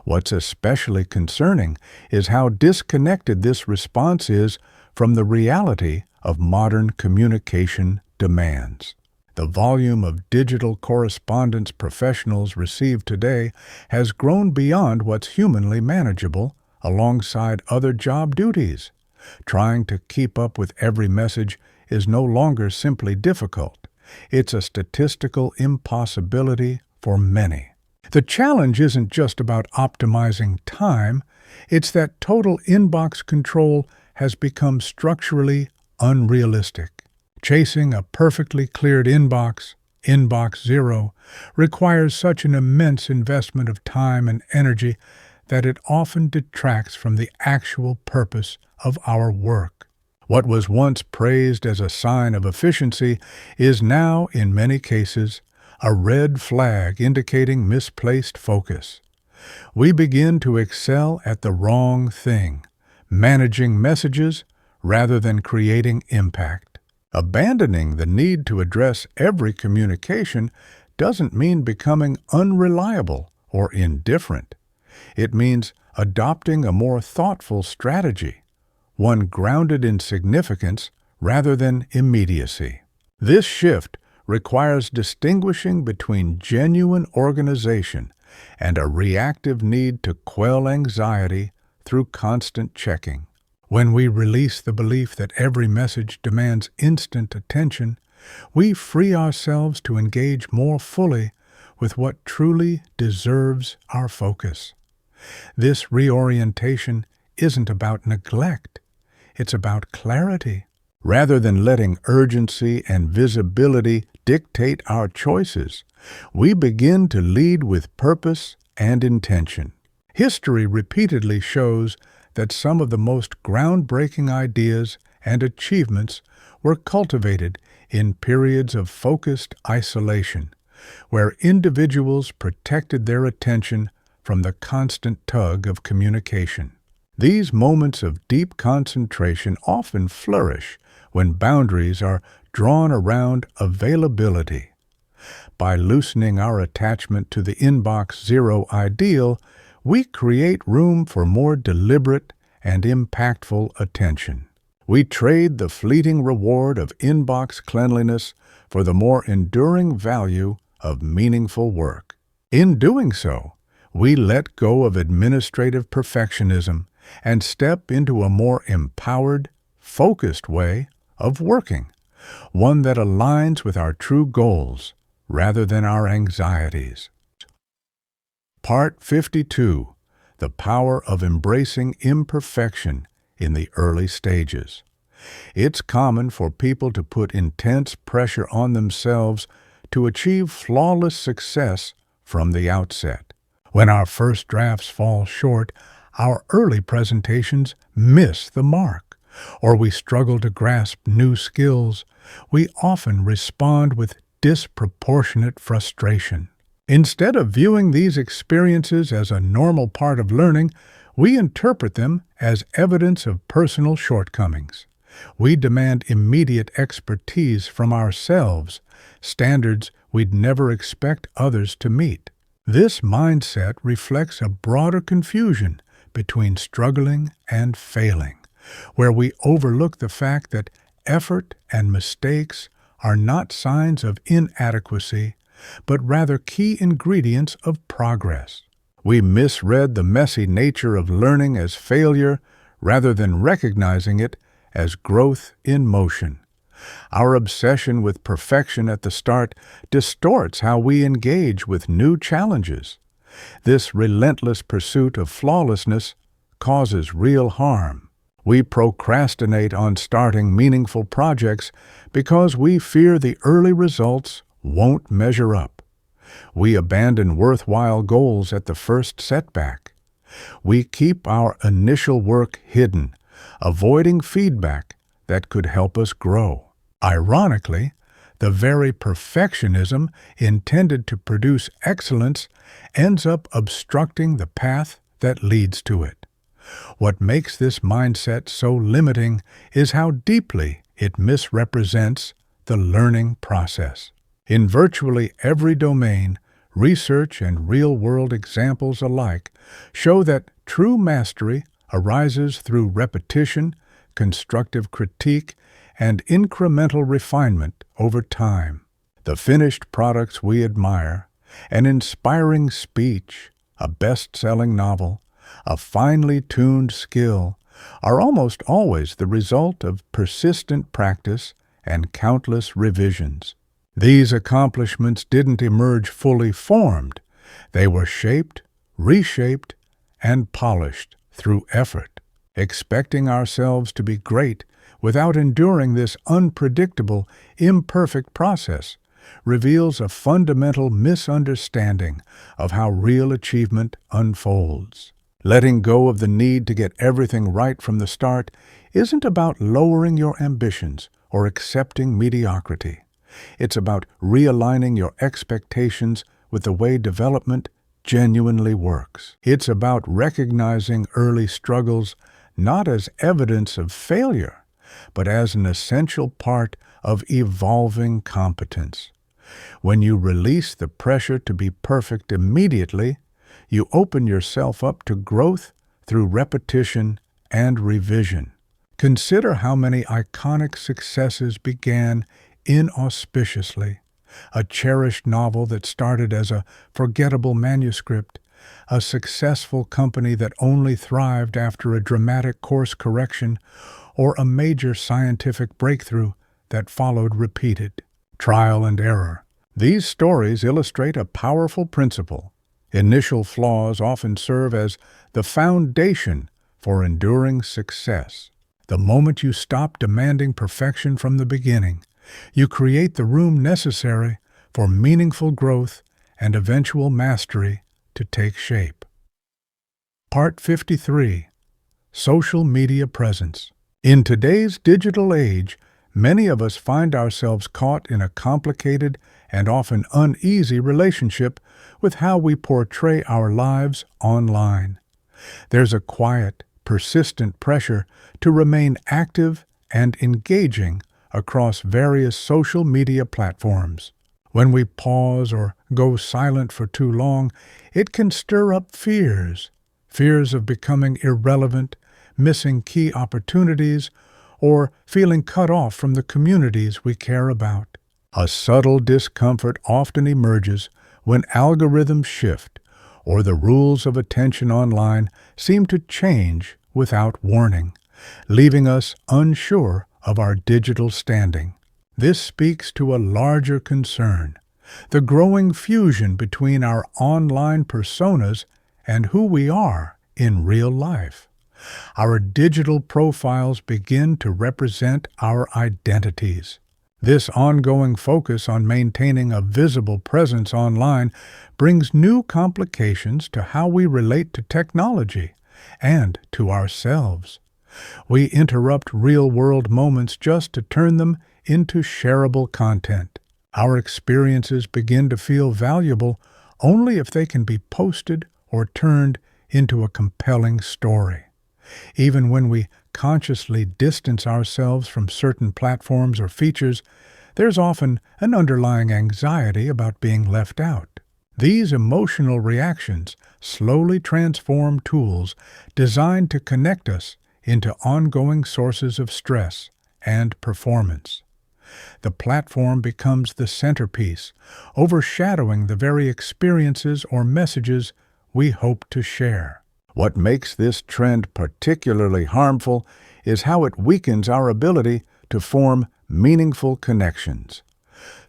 A: What's especially concerning is how disconnected this response is from the reality of modern communication demands. The volume of digital correspondence professionals receive today has grown beyond what's humanly manageable alongside other job duties. Trying to keep up with every message is no longer simply difficult. It's a statistical impossibility for many. The challenge isn't just about optimizing time, it's that total inbox control has become structurally unrealistic. Chasing a perfectly cleared inbox zero, requires such an immense investment of time and energy that it often detracts from the actual purpose of our work. What was once praised as a sign of efficiency is now, in many cases, a red flag indicating misplaced focus. We begin to excel at the wrong thing, managing messages rather than creating impact. Abandoning the need to address every communication doesn't mean becoming unreliable or indifferent. It means adopting a more thoughtful strategy, one grounded in significance rather than immediacy. This shift requires distinguishing between genuine organization and a reactive need to quell anxiety through constant checking. When we release the belief that every message demands instant attention, we free ourselves to engage more fully with what truly deserves our focus. This reorientation isn't about neglect, it's about clarity. Rather than letting urgency and visibility dictate our choices, we begin to lead with purpose and intention. History repeatedly shows that some of the most groundbreaking ideas and achievements were cultivated in periods of focused isolation, where individuals protected their attention from the constant tug of communication. These moments of deep concentration often flourish when boundaries are drawn around availability. By loosening our attachment to the inbox zero ideal, we create room for more deliberate and impactful attention. We trade the fleeting reward of inbox cleanliness for the more enduring value of meaningful work. In doing so, we let go of administrative perfectionism and step into a more empowered, focused way of working, one that aligns with our true goals rather than our anxieties. Part 52. The Power of Embracing Imperfection in the Early Stages. It's common for people to put intense pressure on themselves to achieve flawless success from the outset. When our first drafts fall short, our early presentations miss the mark, or we struggle to grasp new skills, we often respond with disproportionate frustration. Instead of viewing these experiences as a normal part of learning, we interpret them as evidence of personal shortcomings. We demand immediate expertise from ourselves, standards we'd never expect others to meet. This mindset reflects a broader confusion between struggling and failing, where we overlook the fact that effort and mistakes are not signs of inadequacy, but rather key ingredients of progress. We misread the messy nature of learning as failure rather than recognizing it as growth in motion. Our obsession with perfection at the start distorts how we engage with new challenges. This relentless pursuit of flawlessness causes real harm. We procrastinate on starting meaningful projects because we fear the early results won't measure up. We abandon worthwhile goals at the first setback. We keep our initial work hidden, avoiding feedback that could help us grow. Ironically, the very perfectionism intended to produce excellence ends up obstructing the path that leads to it. What makes this mindset so limiting is how deeply it misrepresents the learning process. In virtually every domain, research and real-world examples alike show that true mastery arises through repetition, constructive critique, and incremental refinement over time. The finished products we admire, an inspiring speech, a best-selling novel, a finely tuned skill, are almost always the result of persistent practice and countless revisions. These accomplishments didn't emerge fully formed. They were shaped, reshaped, and polished through effort. Expecting ourselves to be great without enduring this unpredictable, imperfect process reveals a fundamental misunderstanding of how real achievement unfolds. Letting go of the need to get everything right from the start isn't about lowering your ambitions or accepting mediocrity. It's about realigning your expectations with the way development genuinely works. It's about recognizing early struggles not as evidence of failure, but as an essential part of evolving competence. When you release the pressure to be perfect immediately, you open yourself up to growth through repetition and revision. Consider how many iconic successes began inauspiciously. A cherished novel that started as a forgettable manuscript, a successful company that only thrived after a dramatic course correction, or a major scientific breakthrough that followed repeated trial and error. These stories illustrate a powerful principle. Initial flaws often serve as the foundation for enduring success. The moment you stop demanding perfection from the beginning, you create the room necessary for meaningful growth and eventual mastery to take shape. Part 53. Social Media Presence. In today's digital age, many of us find ourselves caught in a complicated and often uneasy relationship with how we portray our lives online. There's a quiet, persistent pressure to remain active and engaging across various social media platforms. When we pause or go silent for too long, it can stir up fears of becoming irrelevant, missing key opportunities, or feeling cut off from the communities we care about. A subtle discomfort often emerges when algorithms shift or the rules of attention online seem to change without warning, leaving us unsure of our digital standing. This speaks to a larger concern, the growing fusion between our online personas and who we are in real life. Our digital profiles begin to represent our identities. This ongoing focus on maintaining a visible presence online brings new complications to how we relate to technology and to ourselves. We interrupt real-world moments just to turn them into shareable content. Our experiences begin to feel valuable only if they can be posted or turned into a compelling story. Even when we consciously distance ourselves from certain platforms or features, there's often an underlying anxiety about being left out. These emotional reactions slowly transform tools designed to connect us into ongoing sources of stress and performance. The platform becomes the centerpiece, overshadowing the very experiences or messages we hope to share. What makes this trend particularly harmful is how it weakens our ability to form meaningful connections.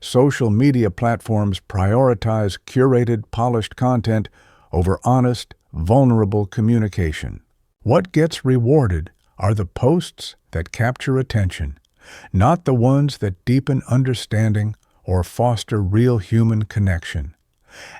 A: Social media platforms prioritize curated, polished content over honest, vulnerable communication. What gets rewarded are the posts that capture attention, not the ones that deepen understanding or foster real human connection.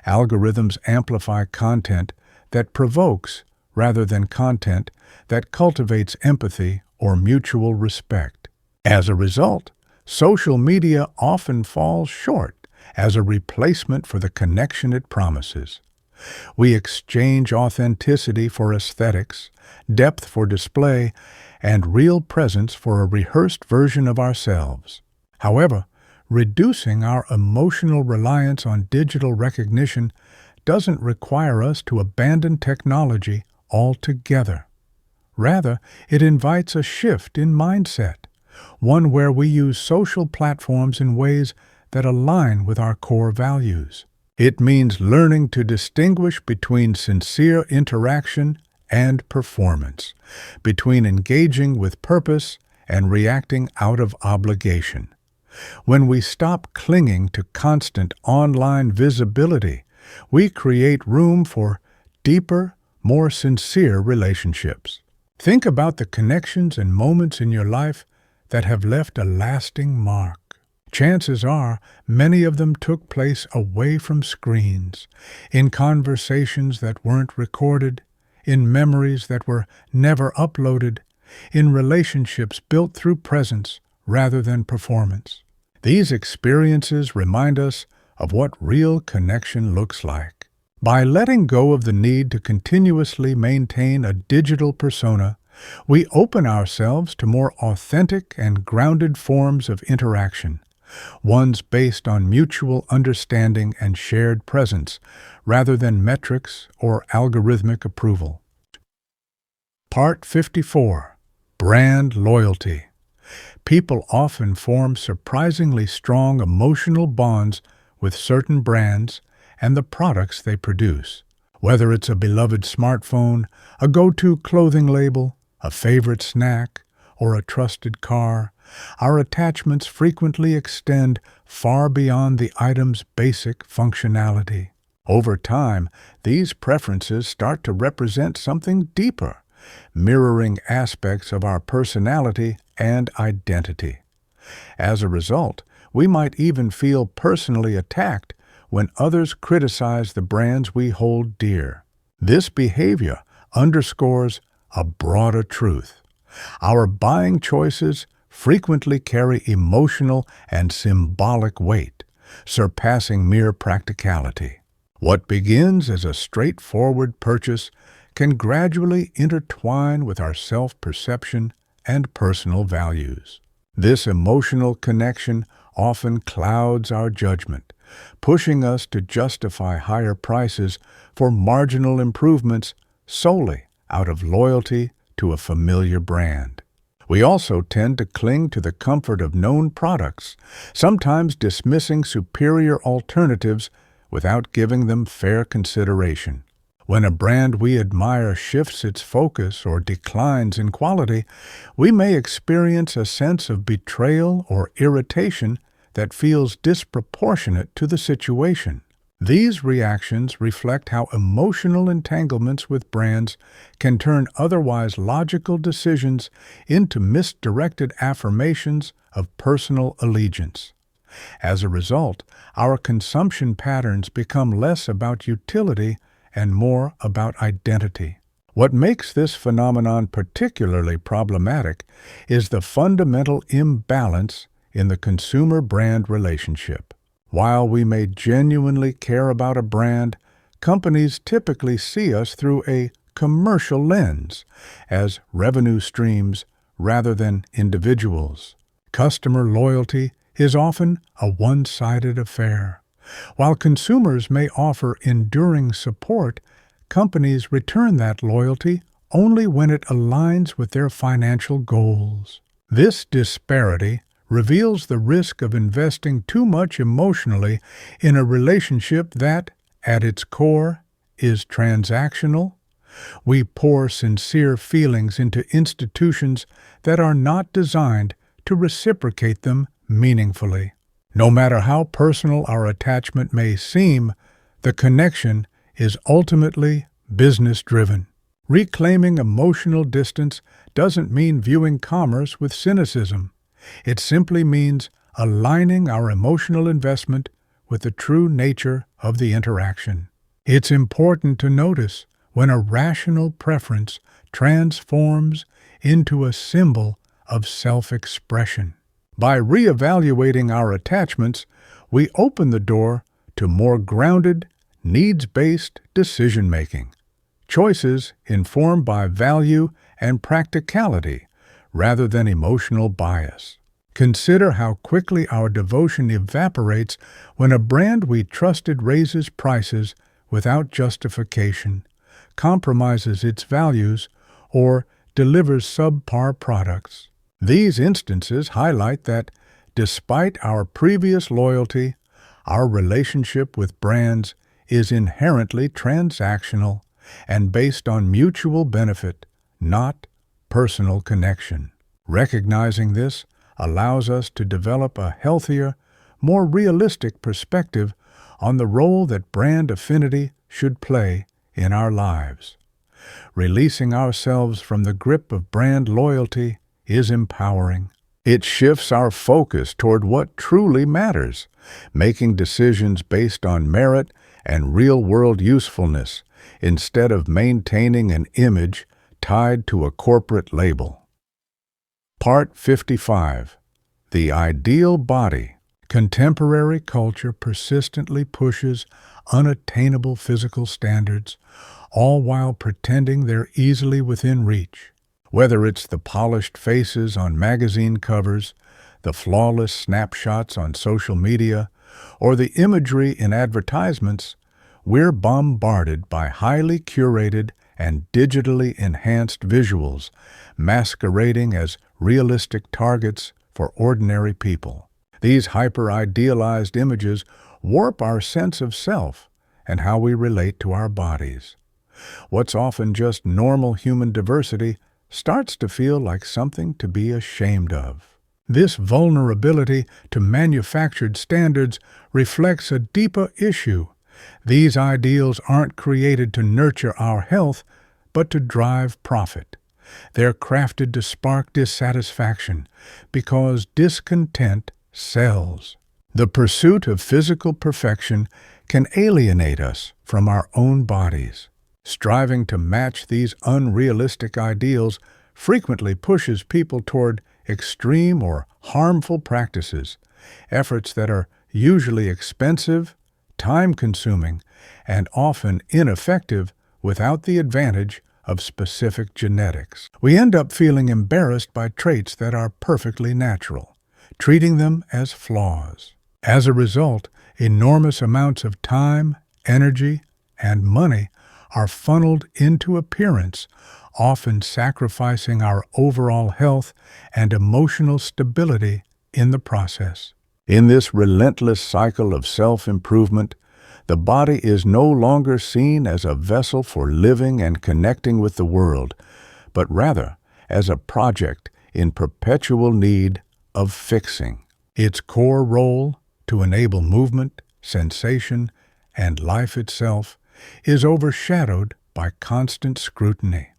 A: Algorithms amplify content that provokes rather than content that cultivates empathy or mutual respect. As a result, social media often falls short as a replacement for the connection it promises. We exchange authenticity for aesthetics, depth for display, and real presence for a rehearsed version of ourselves. However, reducing our emotional reliance on digital recognition doesn't require us to abandon technology altogether. Rather, it invites a shift in mindset, one where we use social platforms in ways that align with our core values. It means learning to distinguish between sincere interaction and performance, between engaging with purpose and reacting out of obligation. When we stop clinging to constant online visibility, we create room for deeper, more sincere relationships. Think about the connections and moments in your life that have left a lasting mark. Chances are many of them took place away from screens, in conversations that weren't recorded, in memories that were never uploaded, in relationships built through presence rather than performance. These experiences remind us of what real connection looks like. By letting go of the need to continuously maintain a digital persona, we open ourselves to more authentic and grounded forms of interaction, ones based on mutual understanding and shared presence, rather than metrics or algorithmic approval. Part 54. Brand Loyalty. People often form surprisingly strong emotional bonds with certain brands and the products they produce. Whether it's a beloved smartphone, a go-to clothing label, a favorite snack, or a trusted car, our attachments frequently extend far beyond the item's basic functionality. Over time, these preferences start to represent something deeper, mirroring aspects of our personality and identity. As a result, we might even feel personally attacked when others criticize the brands we hold dear. This behavior underscores a broader truth. Our buying choices frequently carry emotional and symbolic weight, surpassing mere practicality. What begins as a straightforward purchase can gradually intertwine with our self-perception and personal values. This emotional connection often clouds our judgment, pushing us to justify higher prices for marginal improvements solely out of loyalty to a familiar brand. We also tend to cling to the comfort of known products, sometimes dismissing superior alternatives without giving them fair consideration. When a brand we admire shifts its focus or declines in quality, we may experience a sense of betrayal or irritation that feels disproportionate to the situation. These reactions reflect how emotional entanglements with brands can turn otherwise logical decisions into misdirected affirmations of personal allegiance. As a result, our consumption patterns become less about utility and more about identity. What makes this phenomenon particularly problematic is the fundamental imbalance in the consumer-brand relationship. While we may genuinely care about a brand, companies typically see us through a commercial lens, as revenue streams rather than individuals. Customer loyalty is often a one-sided affair. While consumers may offer enduring support, companies return that loyalty only when it aligns with their financial goals. This disparity reveals the risk of investing too much emotionally in a relationship that, at its core, is transactional. We pour sincere feelings into institutions that are not designed to reciprocate them meaningfully. No matter how personal our attachment may seem, the connection is ultimately business-driven. Reclaiming emotional distance doesn't mean viewing commerce with cynicism. It simply means aligning our emotional investment with the true nature of the interaction. It's important to notice when a rational preference transforms into a symbol of self-expression. By reevaluating our attachments, we open the door to more grounded, needs-based decision-making. Choices informed by value and practicality rather than emotional bias. Consider how quickly our devotion evaporates when a brand we trusted raises prices without justification, compromises its values, or delivers subpar products. These instances highlight that, despite our previous loyalty, our relationship with brands is inherently transactional and based on mutual benefit, not personal connection. Recognizing this allows us to develop a healthier, more realistic perspective on the role that brand affinity should play in our lives. Releasing ourselves from the grip of brand loyalty is empowering. It shifts our focus toward what truly matters, making decisions based on merit and real-world usefulness instead of maintaining an image tied to a corporate label. Part 55. The Ideal Body. Contemporary culture persistently pushes unattainable physical standards, all while pretending they're easily within reach. Whether it's the polished faces on magazine covers, the flawless snapshots on social media, or the imagery in advertisements, we're bombarded by highly curated and digitally enhanced visuals, masquerading as realistic targets for ordinary people. These hyper-idealized images warp our sense of self and how we relate to our bodies. What's often just normal human diversity starts to feel like something to be ashamed of. This vulnerability to manufactured standards reflects a deeper issue. These ideals aren't created to nurture our health, but to drive profit. They're crafted to spark dissatisfaction because discontent sells. The pursuit of physical perfection can alienate us from our own bodies. Striving to match these unrealistic ideals frequently pushes people toward extreme or harmful practices, efforts that are usually expensive, time-consuming, and often ineffective without the advantage of specific genetics. We end up feeling embarrassed by traits that are perfectly natural, treating them as flaws. As a result, enormous amounts of time, energy, and money are funneled into appearance, often sacrificing our overall health and emotional stability in the process. In this relentless cycle of self-improvement, the body is no longer seen as a vessel for living and connecting with the world, but rather as a project in perpetual need of fixing. Its core role, to enable movement, sensation, and life itself, is overshadowed by constant scrutiny.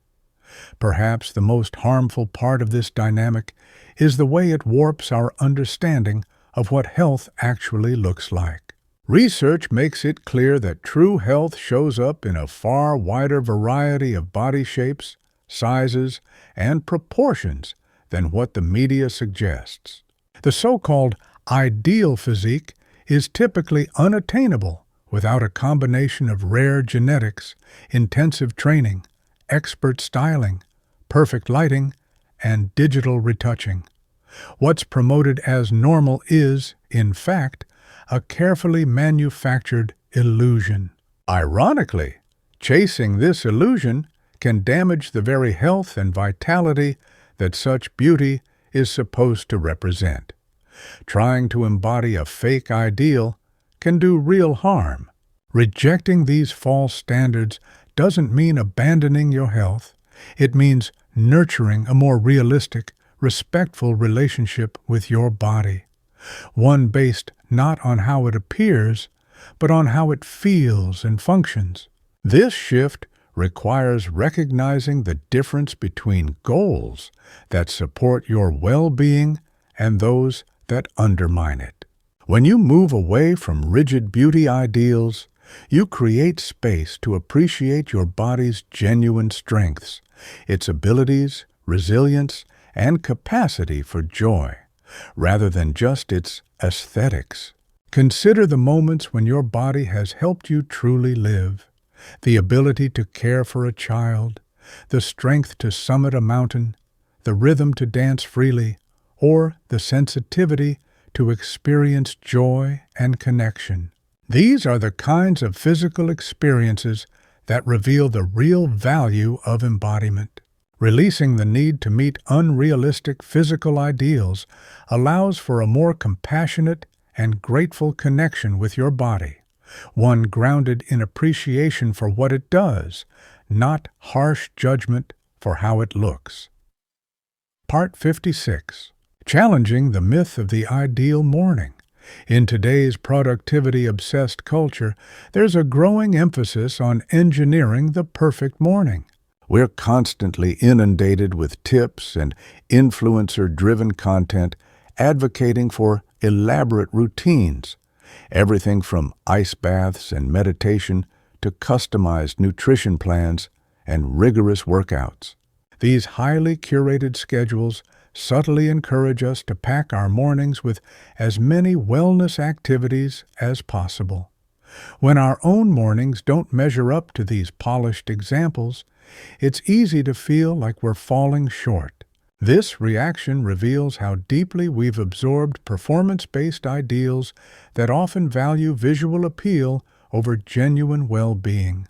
A: Perhaps the most harmful part of this dynamic is the way it warps our understanding of what health actually looks like. Research makes it clear that true health shows up in a far wider variety of body shapes, sizes, and proportions than what the media suggests. The so-called ideal physique is typically unattainable without a combination of rare genetics, intensive training, expert styling, perfect lighting, and digital retouching. What's promoted as normal is, in fact, a carefully manufactured illusion. Ironically, chasing this illusion can damage the very health and vitality that such beauty is supposed to represent. Trying to embody a fake ideal can do real harm. Rejecting these false standards doesn't mean abandoning your health. It means nurturing a more realistic, respectful relationship with your body. One based not on how it appears, but on how it feels and functions. This shift requires recognizing the difference between goals that support your well-being and those that undermine it. When you move away from rigid beauty ideals, you create space to appreciate your body's genuine strengths, its abilities, resilience, and capacity for joy, rather than just its aesthetics. Consider the moments when your body has helped you truly live. The ability to care for a child, the strength to summit a mountain, the rhythm to dance freely, or the sensitivity to experience joy and connection. These are the kinds of physical experiences that reveal the real value of embodiment. Releasing the need to meet unrealistic physical ideals allows for a more compassionate and grateful connection with your body, one grounded in appreciation for what it does, not harsh judgment for how it looks. Part 56. Challenging the myth of the ideal morning. In today's productivity-obsessed culture, there's a growing emphasis on engineering the perfect morning. We're constantly inundated with tips and influencer-driven content advocating for elaborate routines, everything from ice baths and meditation to customized nutrition plans and rigorous workouts. These highly curated schedules subtly encourage us to pack our mornings with as many wellness activities as possible. When our own mornings don't measure up to these polished examples, it's easy to feel like we're falling short. This reaction reveals how deeply we've absorbed performance-based ideals that often value visual appeal over genuine well-being.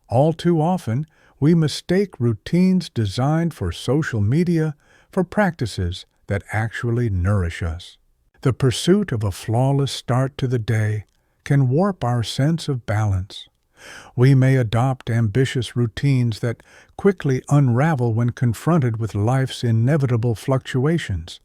A: All too often, we mistake routines designed for social media for practices that actually nourish us. The pursuit of a flawless start to the day can warp our sense of balance. We may adopt ambitious routines that quickly unravel when confronted with life's inevitable fluctuations,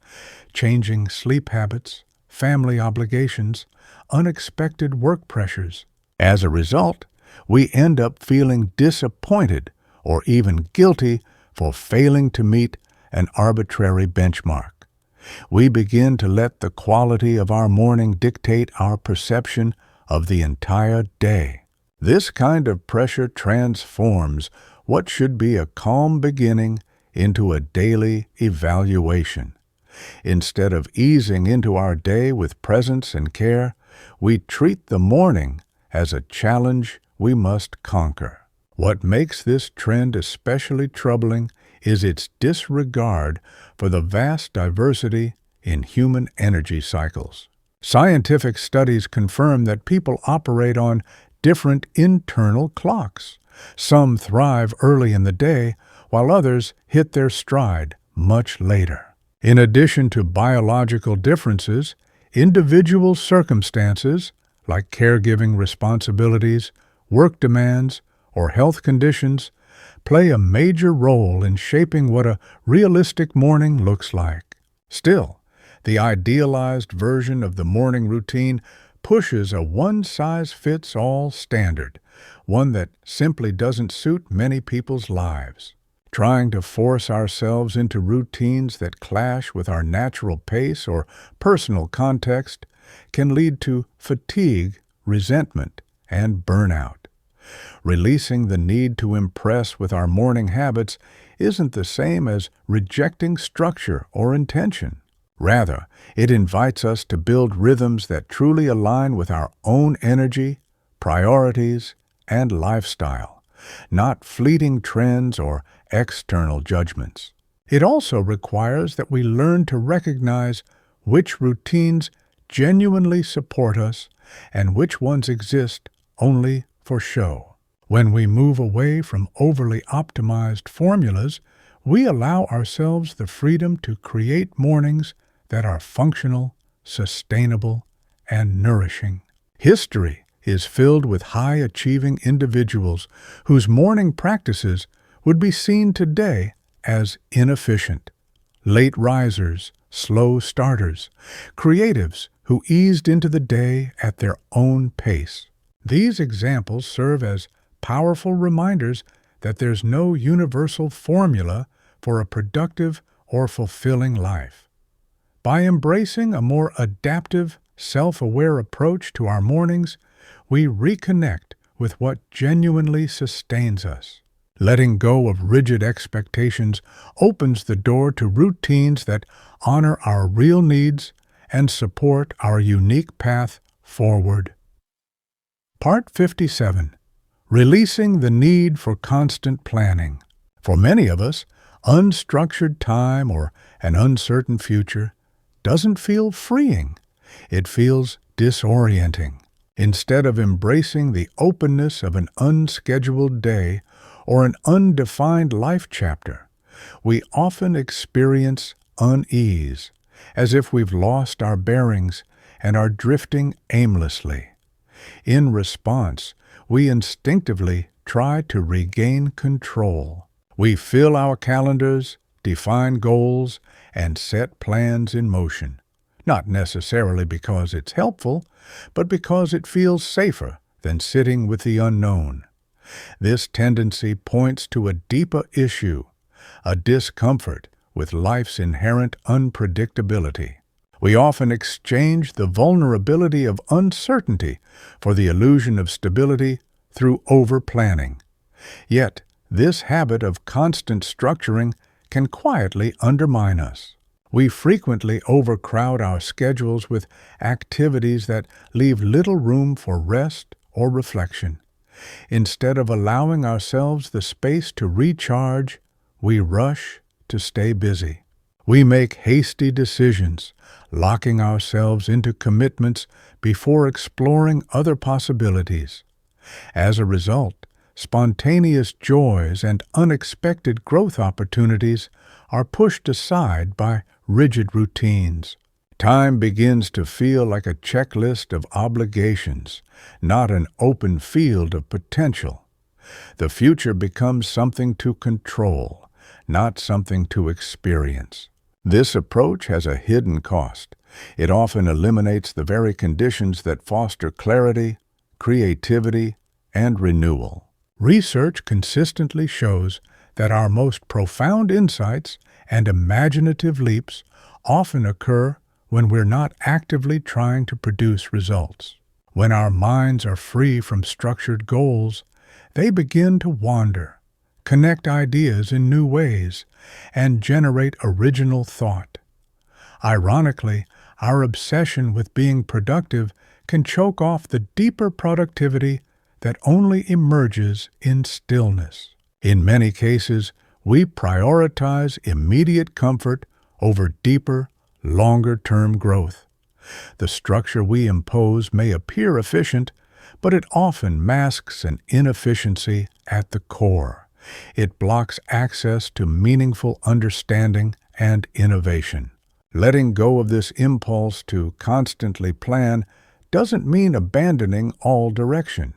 A: changing sleep habits, family obligations, unexpected work pressures. As a result, we end up feeling disappointed or even guilty for failing to meet an arbitrary benchmark. We begin to let the quality of our morning dictate our perception of the entire day. This kind of pressure transforms what should be a calm beginning into a daily evaluation. Instead of easing into our day with presence and care, we treat the morning as a challenge we must conquer. What makes this trend especially troubling is its disregard for the vast diversity in human energy cycles. Scientific studies confirm that people operate on different internal clocks. Some thrive early in the day, while others hit their stride much later. In addition to biological differences, individual circumstances, like caregiving responsibilities, work demands, or health conditions, play a major role in shaping what a realistic morning looks like. Still, the idealized version of the morning routine pushes a one-size-fits-all standard, one that simply doesn't suit many people's lives. Trying to force ourselves into routines that clash with our natural pace or personal context can lead to fatigue, resentment, and burnout. Releasing the need to impress with our morning habits isn't the same as rejecting structure or intention. Rather, it invites us to build rhythms that truly align with our own energy, priorities, and lifestyle, not fleeting trends or external judgments. It also requires that we learn to recognize which routines genuinely support us and which ones exist only for show. When we move away from overly optimized formulas, we allow ourselves the freedom to create mornings that are functional, sustainable, and nourishing. History is filled with high-achieving individuals whose morning practices would be seen today as inefficient. Late risers, slow starters, creatives who eased into the day at their own pace. These examples serve as powerful reminders that there's no universal formula for a productive or fulfilling life. By embracing a more adaptive, self-aware approach to our mornings, we reconnect with what genuinely sustains us. Letting go of rigid expectations opens the door to routines that honor our real needs and support our unique path forward. Part 57. Releasing the need for constant planning. For many of us, unstructured time or an uncertain future doesn't feel freeing. It feels disorienting. Instead of embracing the openness of an unscheduled day or an undefined life chapter, we often experience unease, as if we've lost our bearings and are drifting aimlessly. In response, we instinctively try to regain control. We fill our calendars, define goals, and set plans in motion, not necessarily because it's helpful, but because it feels safer than sitting with the unknown. This tendency points to a deeper issue, a discomfort with life's inherent unpredictability. We often exchange the vulnerability of uncertainty for the illusion of stability through over-planning. Yet, this habit of constant structuring can quietly undermine us. We frequently overcrowd our schedules with activities that leave little room for rest or reflection. Instead of allowing ourselves the space to recharge, we rush to stay busy. We make hasty decisions, locking ourselves into commitments before exploring other possibilities. As a result, spontaneous joys and unexpected growth opportunities are pushed aside by rigid routines. Time begins to feel like a checklist of obligations, not an open field of potential. The future becomes something to control, not something to experience. This approach has a hidden cost. It often eliminates the very conditions that foster clarity, creativity, and renewal. Research consistently shows that our most profound insights and imaginative leaps often occur when we're not actively trying to produce results. When our minds are free from structured goals, they begin to wander, connect ideas in new ways, and generate original thought. Ironically, our obsession with being productive can choke off the deeper productivity that only emerges in stillness. In many cases, we prioritize immediate comfort over deeper, longer-term growth. The structure we impose may appear efficient, but it often masks an inefficiency at the core. It blocks access to meaningful understanding and innovation. Letting go of this impulse to constantly plan doesn't mean abandoning all direction.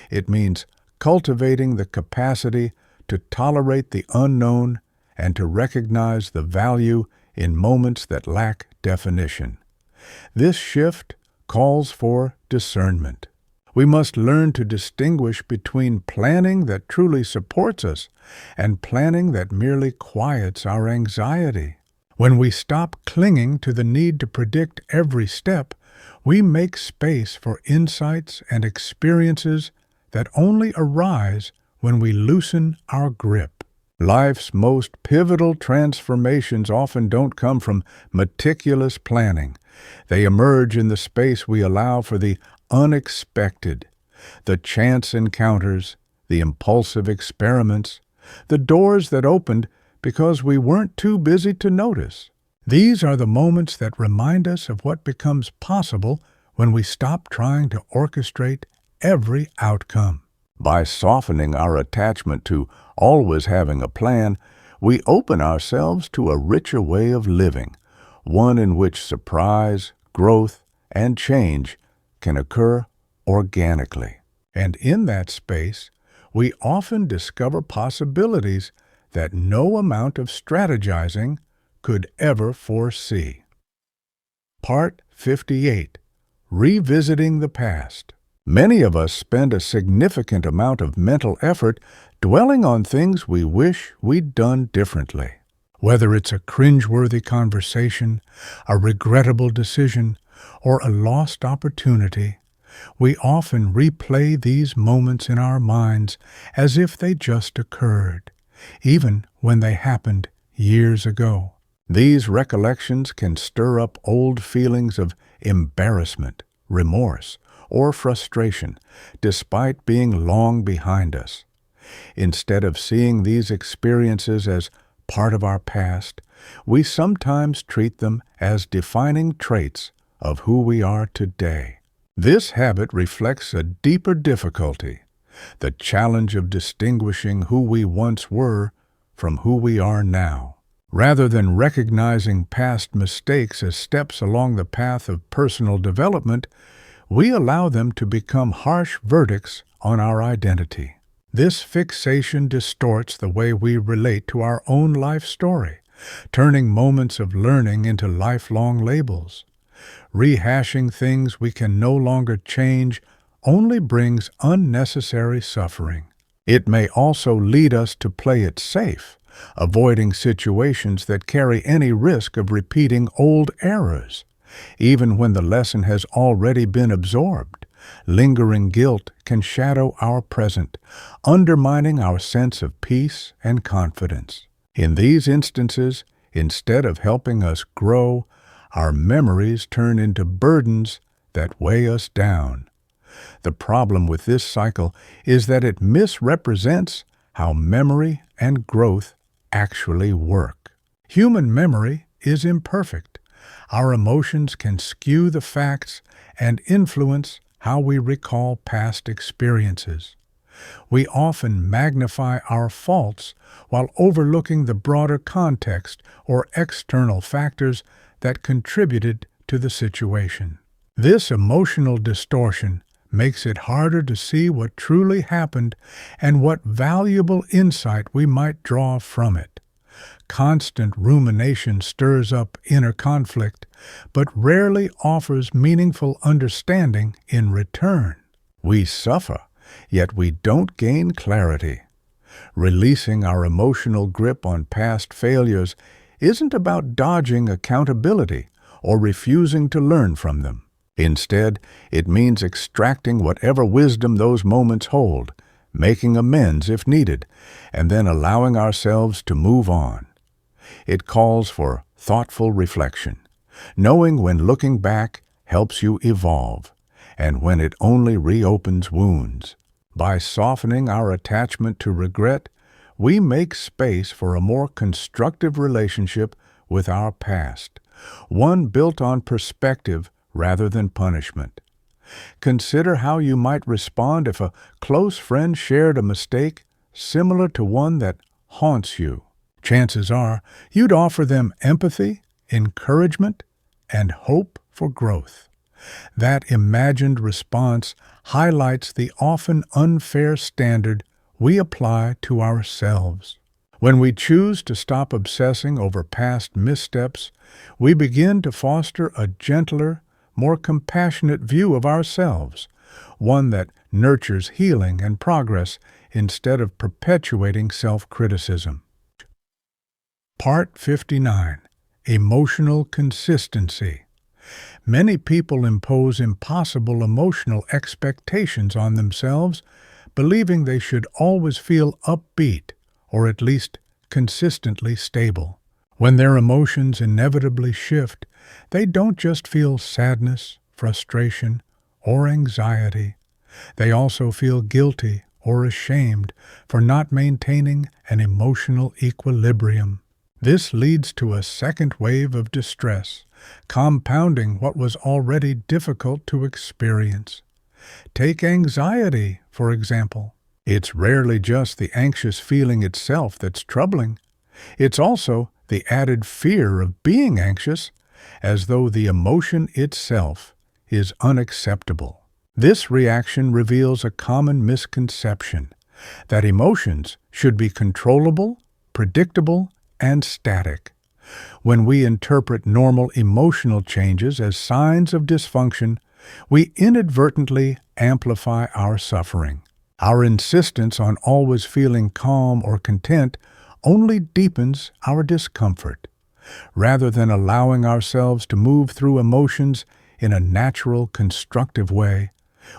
A: It means cultivating the capacity to tolerate the unknown and to recognize the value in moments that lack definition. This shift calls for discernment. We must learn to distinguish between planning that truly supports us and planning that merely quiets our anxiety. When we stop clinging to the need to predict every step, we make space for insights and experiences that only arise when we loosen our grip. Life's most pivotal transformations often don't come from meticulous planning. They emerge in the space we allow for the unexpected, the chance encounters, the impulsive experiments, the doors that opened because we weren't too busy to notice. These are the moments that remind us of what becomes possible when we stop trying to orchestrate every outcome. By softening our attachment to always having a plan, we open ourselves to a richer way of living, one in which surprise, growth, and change can occur organically. And in that space, we often discover possibilities that no amount of strategizing could ever foresee. Part 58. Revisiting the Past. Many of us spend a significant amount of mental effort dwelling on things we wish we'd done differently. Whether it's a cringeworthy conversation, a regrettable decision, or a lost opportunity, we often replay these moments in our minds as if they just occurred, even when they happened years ago. These recollections can stir up old feelings of embarrassment, remorse, or frustration, despite being long behind us. Instead of seeing these experiences as part of our past, we sometimes treat them as defining traits of who we are today. This habit reflects a deeper difficulty, the challenge of distinguishing who we once were from who we are now. Rather than recognizing past mistakes as steps along the path of personal development, we allow them to become harsh verdicts on our identity. This fixation distorts the way we relate to our own life story, turning moments of learning into lifelong labels. Rehashing things we can no longer change only brings unnecessary suffering. It may also lead us to play it safe, avoiding situations that carry any risk of repeating old errors. Even when the lesson has already been absorbed, lingering guilt can shadow our present, undermining our sense of peace and confidence. In these instances, instead of helping us grow, our memories turn into burdens that weigh us down. The problem with this cycle is that it misrepresents how memory and growth actually work. Human memory is imperfect. Our emotions can skew the facts and influence how we recall past experiences. We often magnify our faults while overlooking the broader context or external factors that contributed to the situation. This emotional distortion makes it harder to see what truly happened and what valuable insight we might draw from it. Constant rumination stirs up inner conflict, but rarely offers meaningful understanding in return. We suffer, yet we don't gain clarity. Releasing our emotional grip on past failures isn't about dodging accountability or refusing to learn from them. Instead, it means extracting whatever wisdom those moments hold, making amends if needed, and then allowing ourselves to move on. It calls for thoughtful reflection, knowing when looking back helps you evolve, and when it only reopens wounds. By softening our attachment to regret, we make space for a more constructive relationship with our past, one built on perspective rather than punishment. Consider how you might respond if a close friend shared a mistake similar to one that haunts you. Chances are you'd offer them empathy, encouragement, and hope for growth. That imagined response highlights the often unfair standard we apply to ourselves. When we choose to stop obsessing over past missteps, we begin to foster a gentler, more compassionate view of ourselves, one that nurtures healing and progress instead of perpetuating self-criticism. Part 59. Emotional Consistency. Many people impose impossible emotional expectations on themselves, believing they should always feel upbeat or at least consistently stable. When their emotions inevitably shift, they don't just feel sadness, frustration, or anxiety. They also feel guilty or ashamed for not maintaining an emotional equilibrium. This leads to a second wave of distress, compounding what was already difficult to experience. Take anxiety, for example. It's rarely just the anxious feeling itself that's troubling. It's also the added fear of being anxious, as though the emotion itself is unacceptable. This reaction reveals a common misconception that emotions should be controllable, predictable, and static. When we interpret normal emotional changes as signs of dysfunction, we inadvertently amplify our suffering. Our insistence on always feeling calm or content only deepens our discomfort. Rather than allowing ourselves to move through emotions in a natural, constructive way,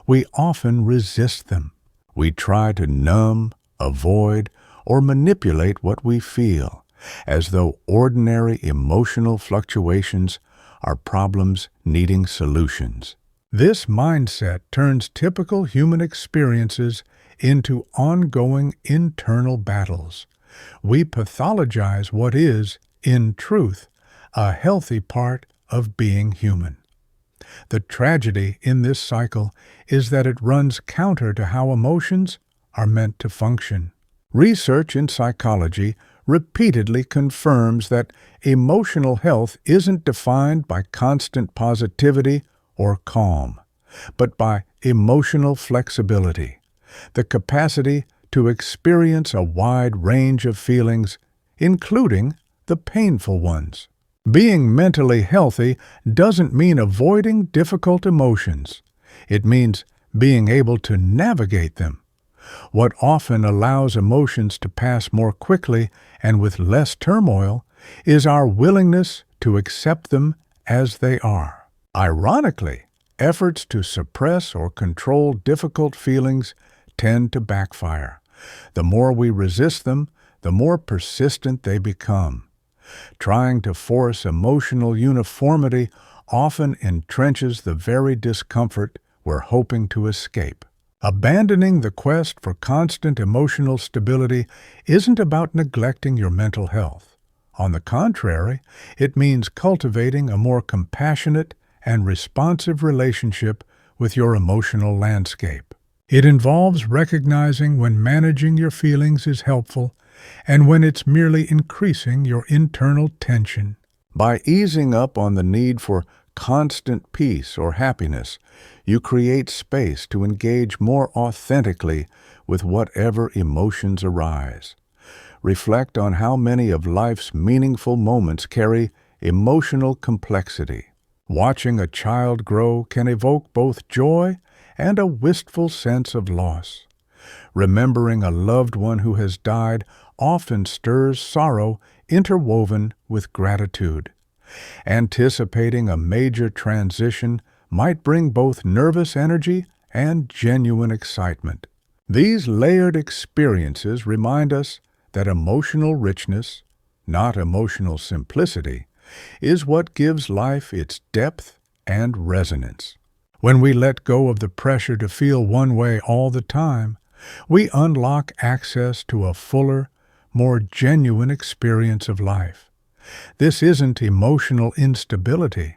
A: we often resist them. We try to numb, avoid, or manipulate what we feel, as though ordinary emotional fluctuations are problems needing solutions. This mindset turns typical human experiences into ongoing internal battles. We pathologize what is, in truth, a healthy part of being human. The tragedy in this cycle is that it runs counter to how emotions are meant to function. Research in psychology repeatedly confirms that emotional health isn't defined by constant positivity or calm, but by emotional flexibility, the capacity to experience a wide range of feelings, including the painful ones. Being mentally healthy doesn't mean avoiding difficult emotions. It means being able to navigate them. What often allows emotions to pass more quickly and with less turmoil is our willingness to accept them as they are. Ironically, efforts to suppress or control difficult feelings tend to backfire. The more we resist them, the more persistent they become. Trying to force emotional uniformity often entrenches the very discomfort we're hoping to escape. Abandoning the quest for constant emotional stability isn't about neglecting your mental health. On the contrary, it means cultivating a more compassionate and responsive relationship with your emotional landscape. It involves recognizing when managing your feelings is helpful and when it's merely increasing your internal tension. By easing up on the need for constant peace or happiness, you create space to engage more authentically with whatever emotions arise. Reflect on how many of life's meaningful moments carry emotional complexity. Watching a child grow can evoke both joy and a wistful sense of loss. Remembering a loved one who has died often stirs sorrow interwoven with gratitude. Anticipating a major transition might bring both nervous energy and genuine excitement. These layered experiences remind us that emotional richness, not emotional simplicity, is what gives life its depth and resonance. When we let go of the pressure to feel one way all the time, we unlock access to a fuller, more genuine experience of life. This isn't emotional instability,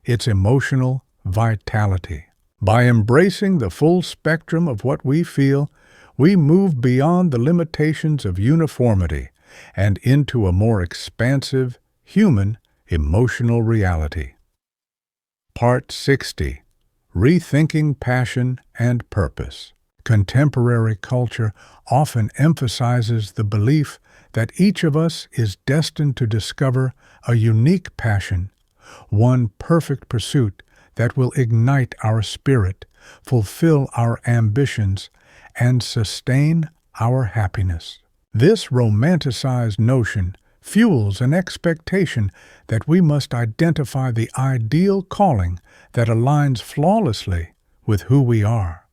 A: it's emotional vitality. By embracing the full spectrum of what we feel, we move beyond the limitations of uniformity and into a more expansive, human, emotional reality. Part 60. Rethinking Passion and Purpose. Contemporary culture often emphasizes the belief that each of us is destined to discover a unique passion, one perfect pursuit that will ignite our spirit, fulfill our ambitions, and sustain our happiness. This romanticized notion fuels an expectation that we must identify the ideal calling that aligns flawlessly with who we are.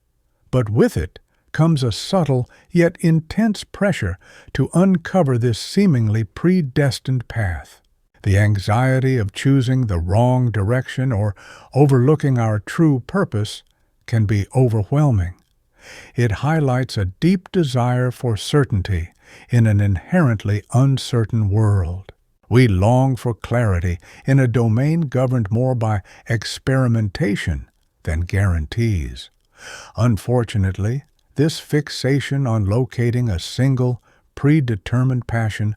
A: But with it comes a subtle yet intense pressure to uncover this seemingly predestined path. The anxiety of choosing the wrong direction or overlooking our true purpose can be overwhelming. It highlights a deep desire for certainty in an inherently uncertain world. We long for clarity in a domain governed more by experimentation than guarantees. Unfortunately, this fixation on locating a single, predetermined passion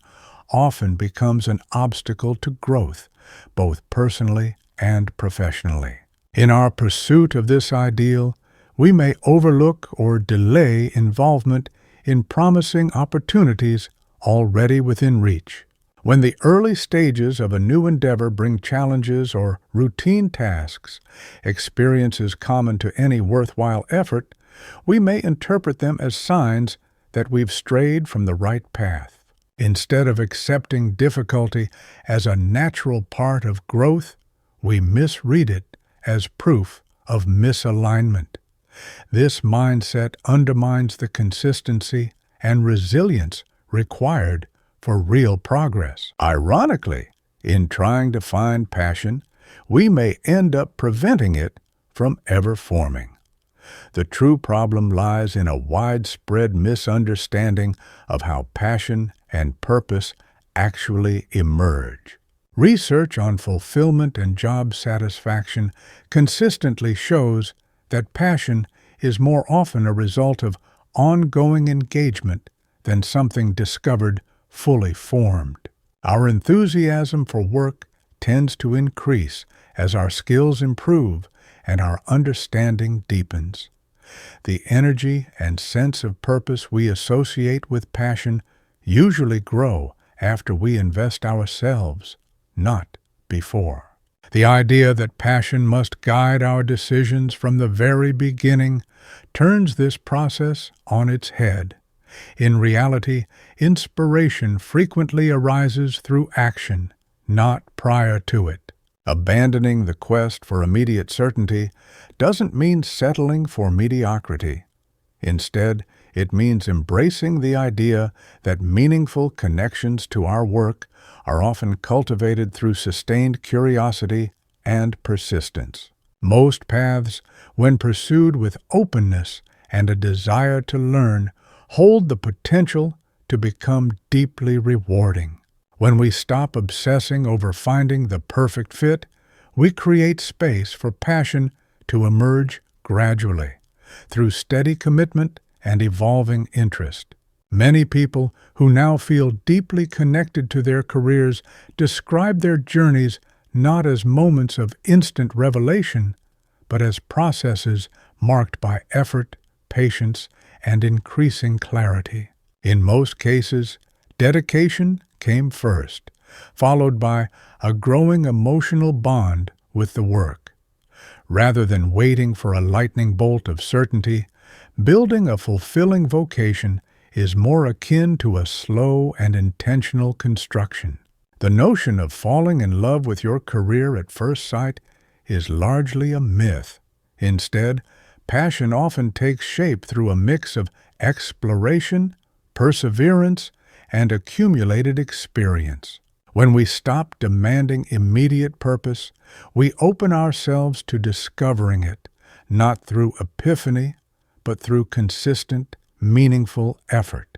A: often becomes an obstacle to growth, both personally and professionally. In our pursuit of this ideal, we may overlook or delay involvement in promising opportunities already within reach. When the early stages of a new endeavor bring challenges or routine tasks, experiences common to any worthwhile effort, we may interpret them as signs that we've strayed from the right path. Instead of accepting difficulty as a natural part of growth, we misread it as proof of misalignment. This mindset undermines the consistency and resilience required for real progress. Ironically, in trying to find passion, we may end up preventing it from ever forming. The true problem lies in a widespread misunderstanding of how passion and purpose actually emerge. Research on fulfillment and job satisfaction consistently shows that passion is more often a result of ongoing engagement than something discovered fully formed. Our enthusiasm for work tends to increase as our skills improve and our understanding deepens. The energy and sense of purpose we associate with passion usually grow after we invest ourselves, not before. The idea that passion must guide our decisions from the very beginning turns this process on its head. In reality, inspiration frequently arises through action, not prior to it. Abandoning the quest for immediate certainty doesn't mean settling for mediocrity. Instead, it means embracing the idea that meaningful connections to our work are often cultivated through sustained curiosity and persistence. Most paths, when pursued with openness and a desire to learn, hold the potential to become deeply rewarding. When we stop obsessing over finding the perfect fit, we create space for passion to emerge gradually, through steady commitment and evolving interest. Many people who now feel deeply connected to their careers describe their journeys not as moments of instant revelation, but as processes marked by effort, patience, and increasing clarity. In most cases, dedication came first, followed by a growing emotional bond with the work. Rather than waiting for a lightning bolt of certainty, building a fulfilling vocation is more akin to a slow and intentional construction. The notion of falling in love with your career at first sight is largely a myth. Instead, passion often takes shape through a mix of exploration, perseverance, and accumulated experience. When we stop demanding immediate purpose, we open ourselves to discovering it, not through epiphany, but through consistent, meaningful effort.